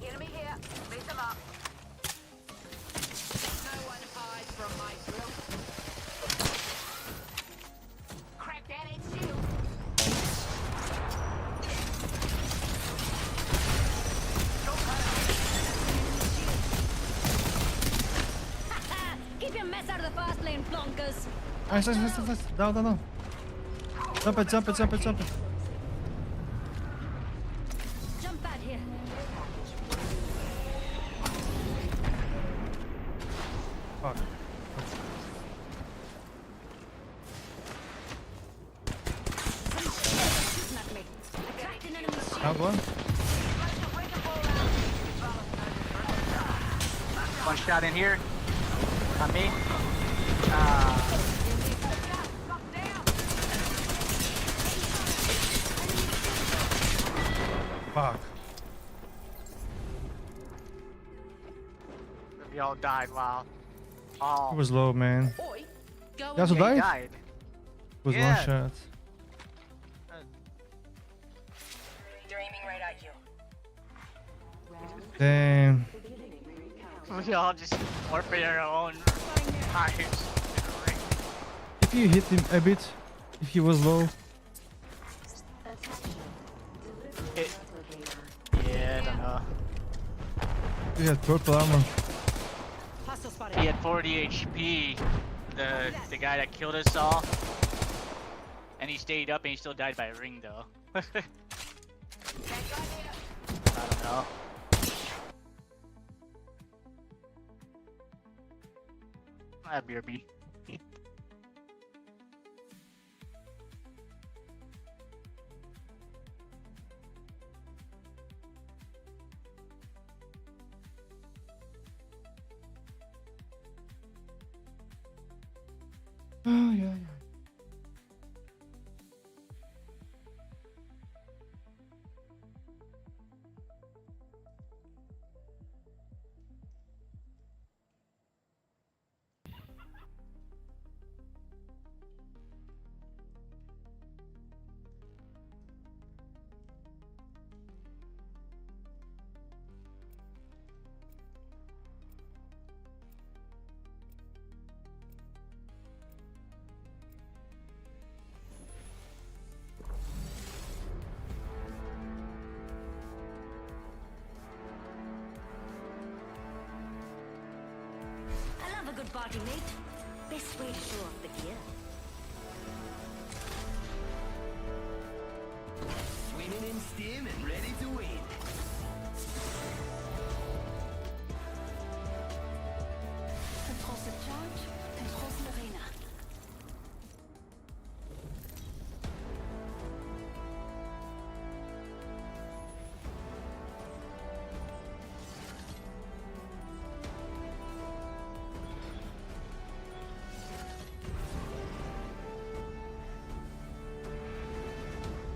Enemy here. Beat them up. No one hides from my drill. Crack that head shield. Keep your mess out of the fast lane, plonkers. Nice. Down. Jump it. Jump pad here. Fuck. Shooting at me. I cracked an enemy's shield. Out one. One shot in here. On me. Fuck. We all died. Wow. He Oh. was low, man. Oi, go He also Yeah, he died? died. Was Yeah. one shot. They're aiming right at you. Damn. We all just forfeit our own lives. If you hit him a bit, if he was low, Yeah, I don't know. he had purple armor. Hostile spotted. He had 40 HP. The guy that killed us all. And he stayed up and he still died by a ring though. I don't know. BRB. Oh, yeah. I love a good party, mate. Best way to show off the gear. Swimming in steam and ready to win. Control the charge, control the arena.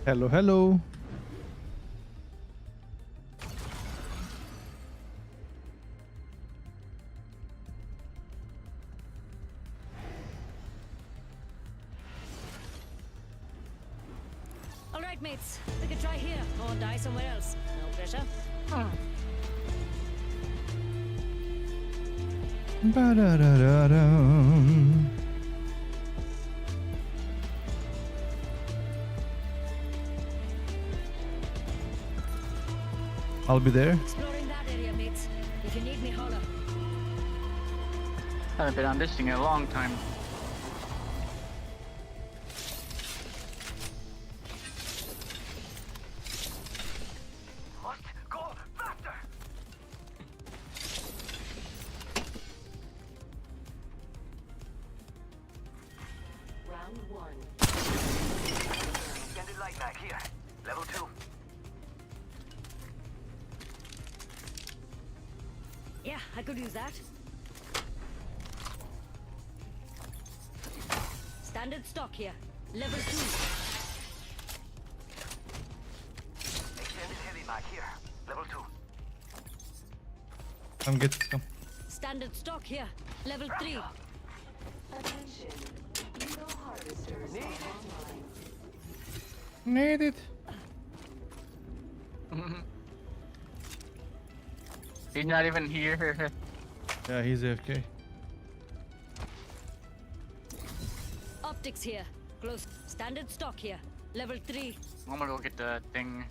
Hello, hello. All right, mates. We could try here or die somewhere else. No pressure. Ba-da-da-da-dum. I'll be there. Exploring that area, mates. If you need me, holler. Haven't been on this thing in a long time. Must go faster. Round one. Extended light mag here. Level 2. Yeah, I could use that. Standard stock here. Level 2. Extended heavy mag here. Level 2. Come get some. Standard stock here. Level 3. Attention. Eco harvesters online. Need it. He's not even here. Yeah, he's AFK. Optics here. Close. Standard stock here. Level 3. I'm gonna go get the thing.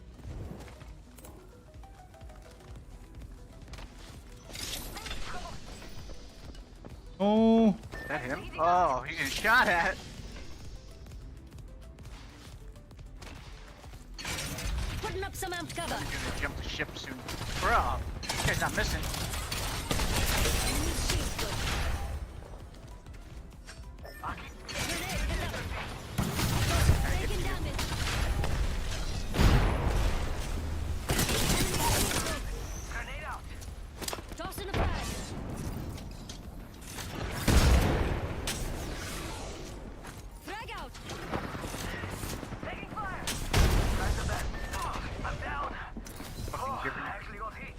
Oh, Is that him? Oh, he's getting shot at. Putting up some amp cover. He's gonna jump the ship soon. Bro, this guy's not missing. Enemy shield good. Grenade, get up. Taking damage. Grenade out. Tossing a frag. Frag out. Taking fire. That's the best. I'm down. Oh, I actually got hit.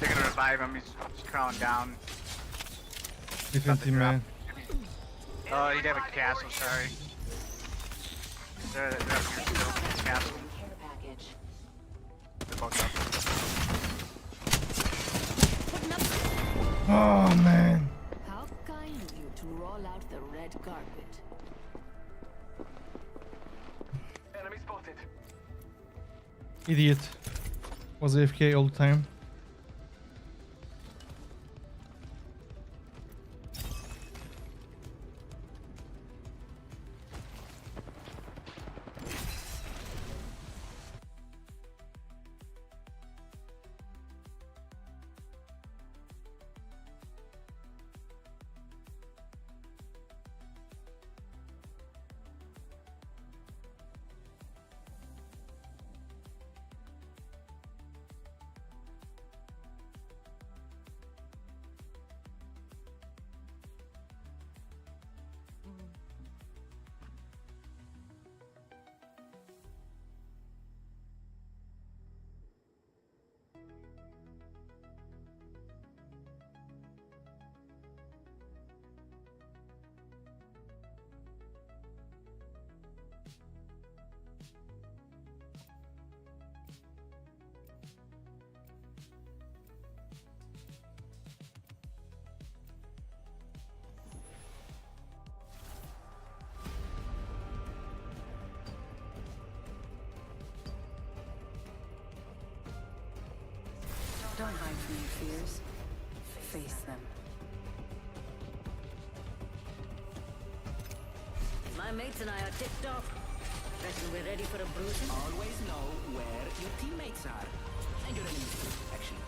They're gonna revive him. He's crawling down. different team, man. Oh, he'd have a castle. Sorry. They're up here still. Castle. Care package. They're both up. Putting up. Oh man. How kind of you to roll out the red carpet. Enemy spotted. Idiot. Was AFK all the time. Don't hide from your fears. Face them. My mates and I are tipped off. Reckon we're ready for a bruising? Always know where your teammates are. And your enemies too, actually.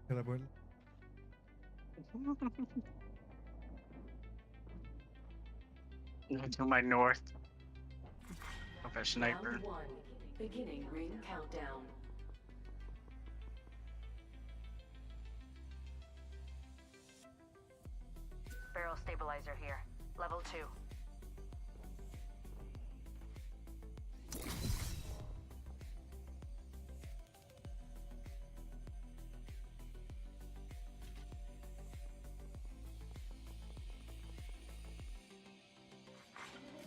Queda bueno. To my north. Of a sniper. Round 1. Beginning ring countdown. Barrel stabilizer here. Level 2.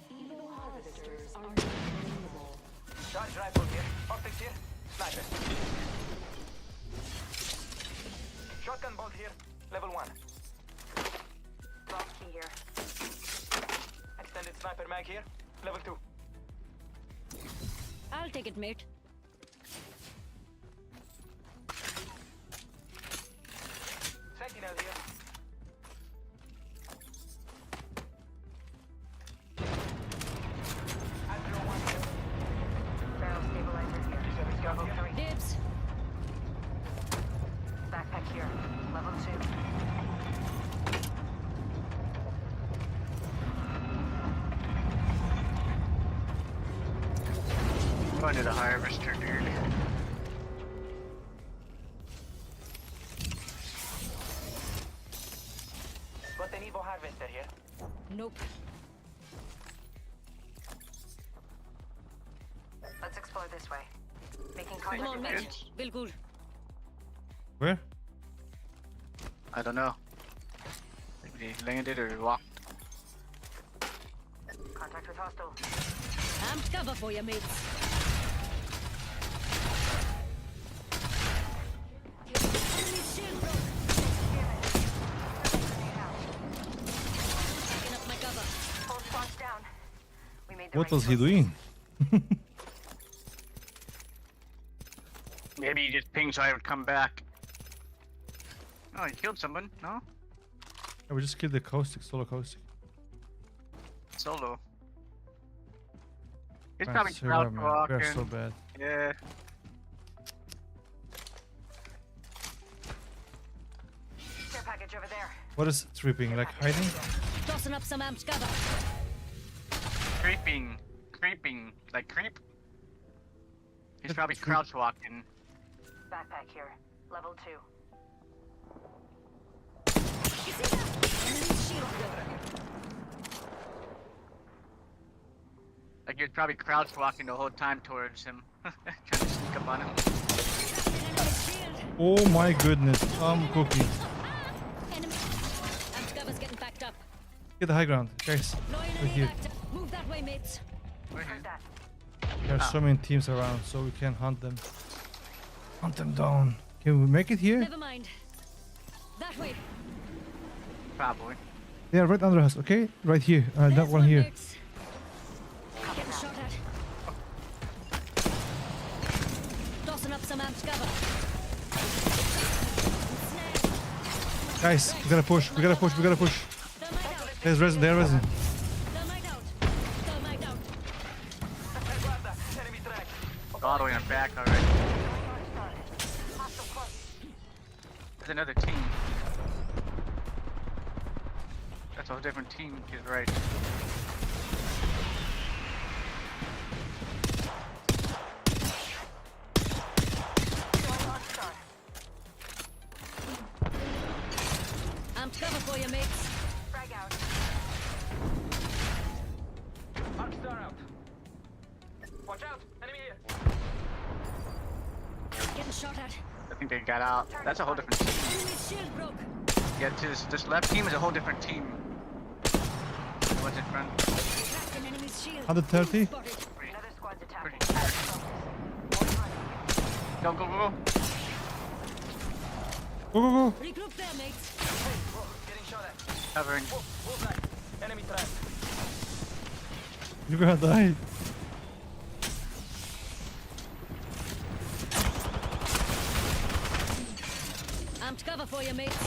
Evil harvesters are unbelievable. Charge rifle here. Optics here. Sniper. Shotgun bolt here. Level 1. Drop key here. Extended sniper mag here. Level 2. I'll take it, mate. Sentinel here. Andrew 1 here. Barrel stabilizer here. Level 3. Dibs. Backpack here. Level 2. Going to the harvester, dude. Got an Evo harvester here. Nope. Let's explore this way. Making Come contact on, with mate. Will good. Where? I don't know. Maybe they landed or walked. contact with hostile. I'm cover for you, mates. Enemy shield broke. Backing up my cover. Hold spots down. We made the What right was he choice. doing? Maybe he just pinged so I would come back. Oh, he killed someone? No? I would just kill the caustic, solo caustic. Solo. He's Man, probably Sarah, crowd man, walking. they're so bad. Yeah. Care package over there. What is tripping? Like hiding? Tossing up some amped cover. Creeping. Creeping. Like creep? He's probably crouch walking. Backpack here. Level 2. You see that? Enemy shield broke. Like he was probably crouch walking the whole time towards him. Trying to sneak up on him. Enemy shield. Oh my goodness, I'm cooking. Enemy. Amped cover's getting backed up. Get the high ground, guys. No Right enemy here. backed up. Move that way, mates. We're here. Heard that. There are so many teams around, so we can hunt them. Hunt them down. Can we make it here? Never mind. That way. Probably. They are right under us, okay? Right here. That There's one here. mates. Getting shot at. Tossing up some amped cover. Snag. Guys, we gotta push, we gotta push, we gotta push. Thermite out. There's resin, they're resin. Thermite out. Thermite out. Guarda, enemy track. All the way in the back already. Hostile close. There's another team. That's a whole different team, he's right. Amped cover for you, mates. Frag out. Arcstar out. Watch out, enemy here. Getting shot at. I think they got out. That's a whole different team. Enemy shield broke. Yeah, this left team is a whole different team. What's it, friend? Cracked an enemy's shield. 130. Spotted. Another squad's attacking. Pretty sure. Go, go, go. Go, go, go. Regroup there, mates. Whoa, getting shot at. Covering. Whoa, bullseye. Enemy track. You're gonna die. Amped cover for you, mates.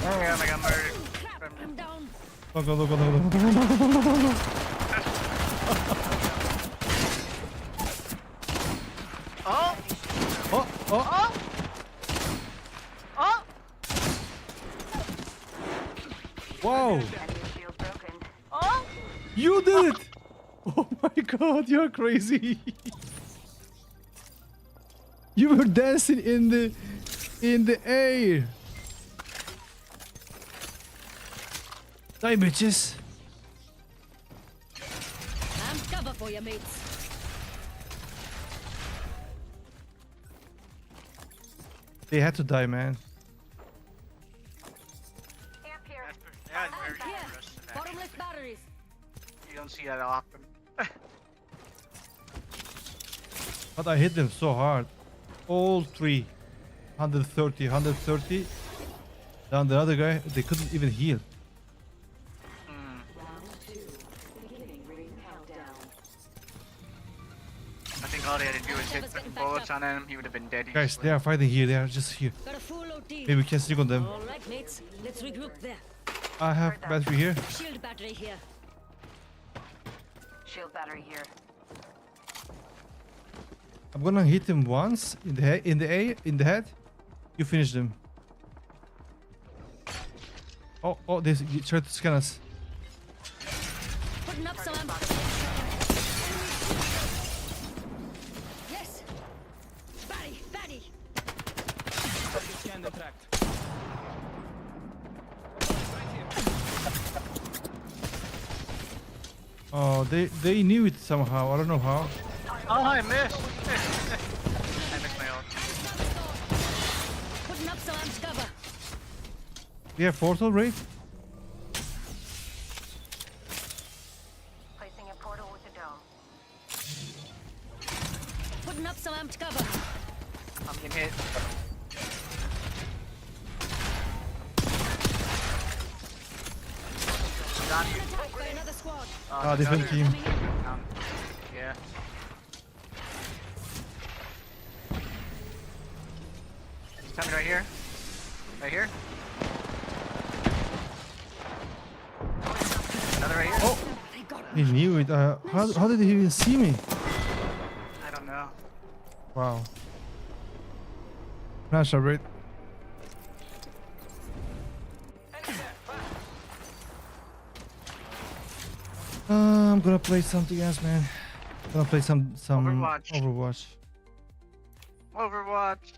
Oh yeah, I got murdered. Crap, I'm down. Go, go, go, go, go, go, go, go, go, go, go, go. Oh! Oh, How? Enemy shield broken. Oh! You did it! Oh my god, you're crazy. You were dancing in the air. Die, bitches. I'm cover for you, mates. They had to die, man. Amp here. That's very Here, interesting. bottomless batteries. You don't see that often. But I hit them so hard. All three. 130, 130. Down the other guy, they couldn't even heal. I think all they had to do was hit fucking bullets on him. He would have been dead. Guys, they are fighting here. They are just here. Got a full OT. Maybe we can sneak on them. All right, mates. Let's regroup there. I have battery here. Shield battery here. Shield battery here. I'm gonna hit him once in the head. In the head. You finish them. Oh, they try to scan us. Putting up some ammo. Yes. Batty. Scan the tract. Oh, they knew it somehow. I don't know how. Oh, I missed. I missed my ult. Putting up some amp cover. We have portal raid. Placing a portal with the dome. Putting up some amp cover. I'm getting hit. Got you. Attacked by another squad. Ah, different team. Yeah. He's coming right here. Right here. Another right here. Oh, he knew it. How did he even see me? I don't know. Wow. Flash raid. I'm gonna play something else, man. I'm gonna play some OverWatch. Overwatch.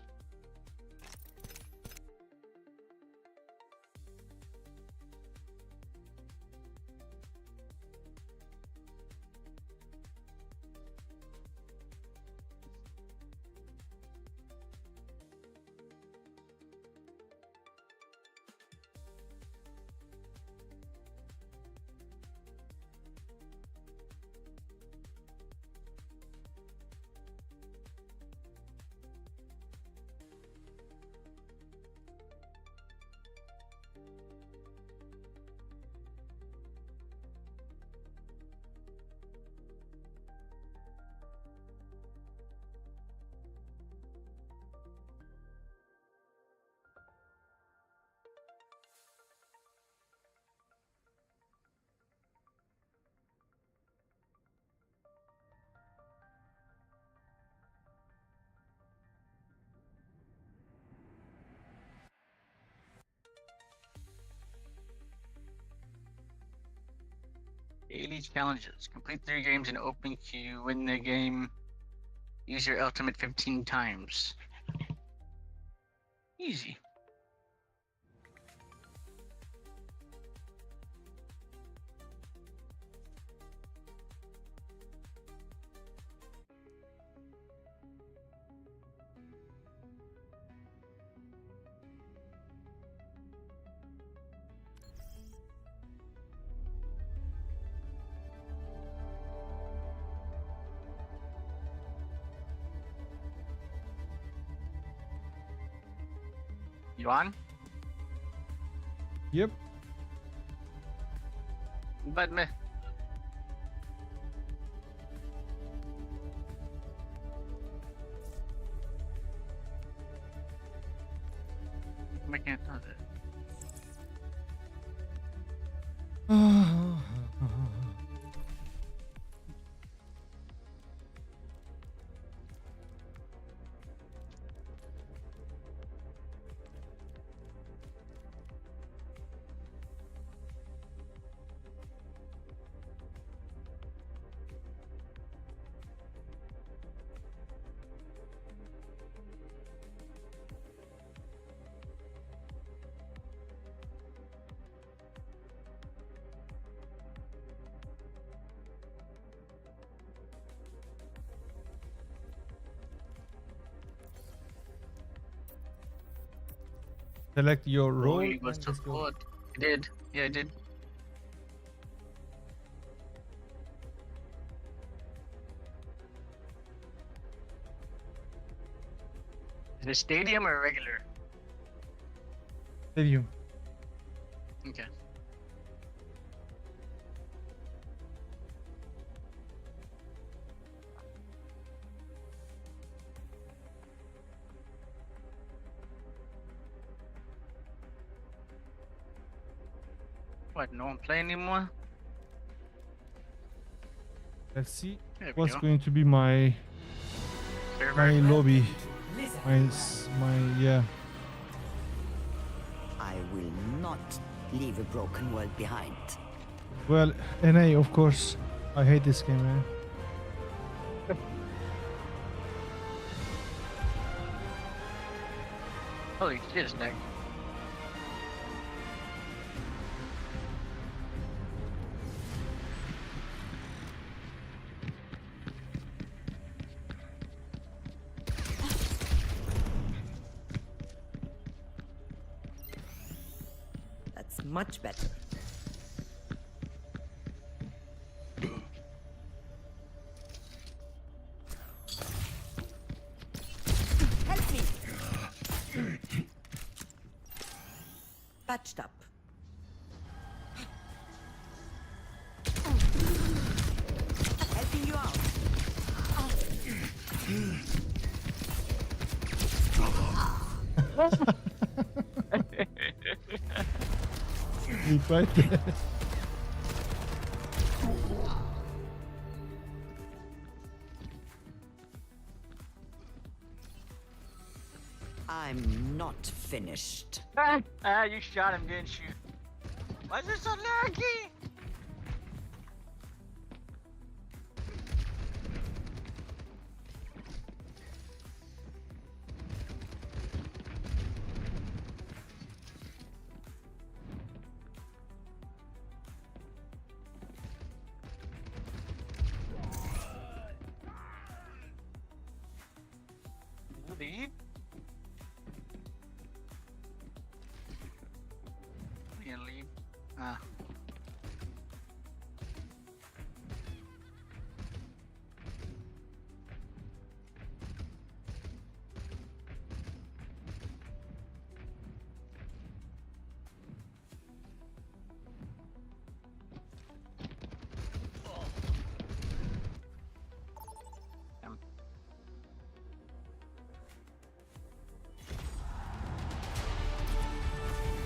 Daily challenges. Complete 3 games in open queue. Win the game. Use your ultimate 15 times. Easy. You on? Yep. But me. I can't do that. Select your role. He was and let's go. support. He did. Yeah, I did. Is it stadium or regular? Stadium. Okay. What, no one play anymore? Let's see There we what's go. going to be my Server. lobby. My yeah. I will not leave a broken world behind. Well, NA of course. I hate this game, man. Holy shit, it's neck. That's much better. Help me! Patched up. Helping you out. He's right there. I'm not finished. You shot him, didn't you? Why is it so laggy? Leave? We can leave. Ah.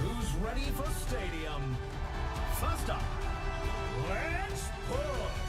Who's ready for stadium? First up, let's push!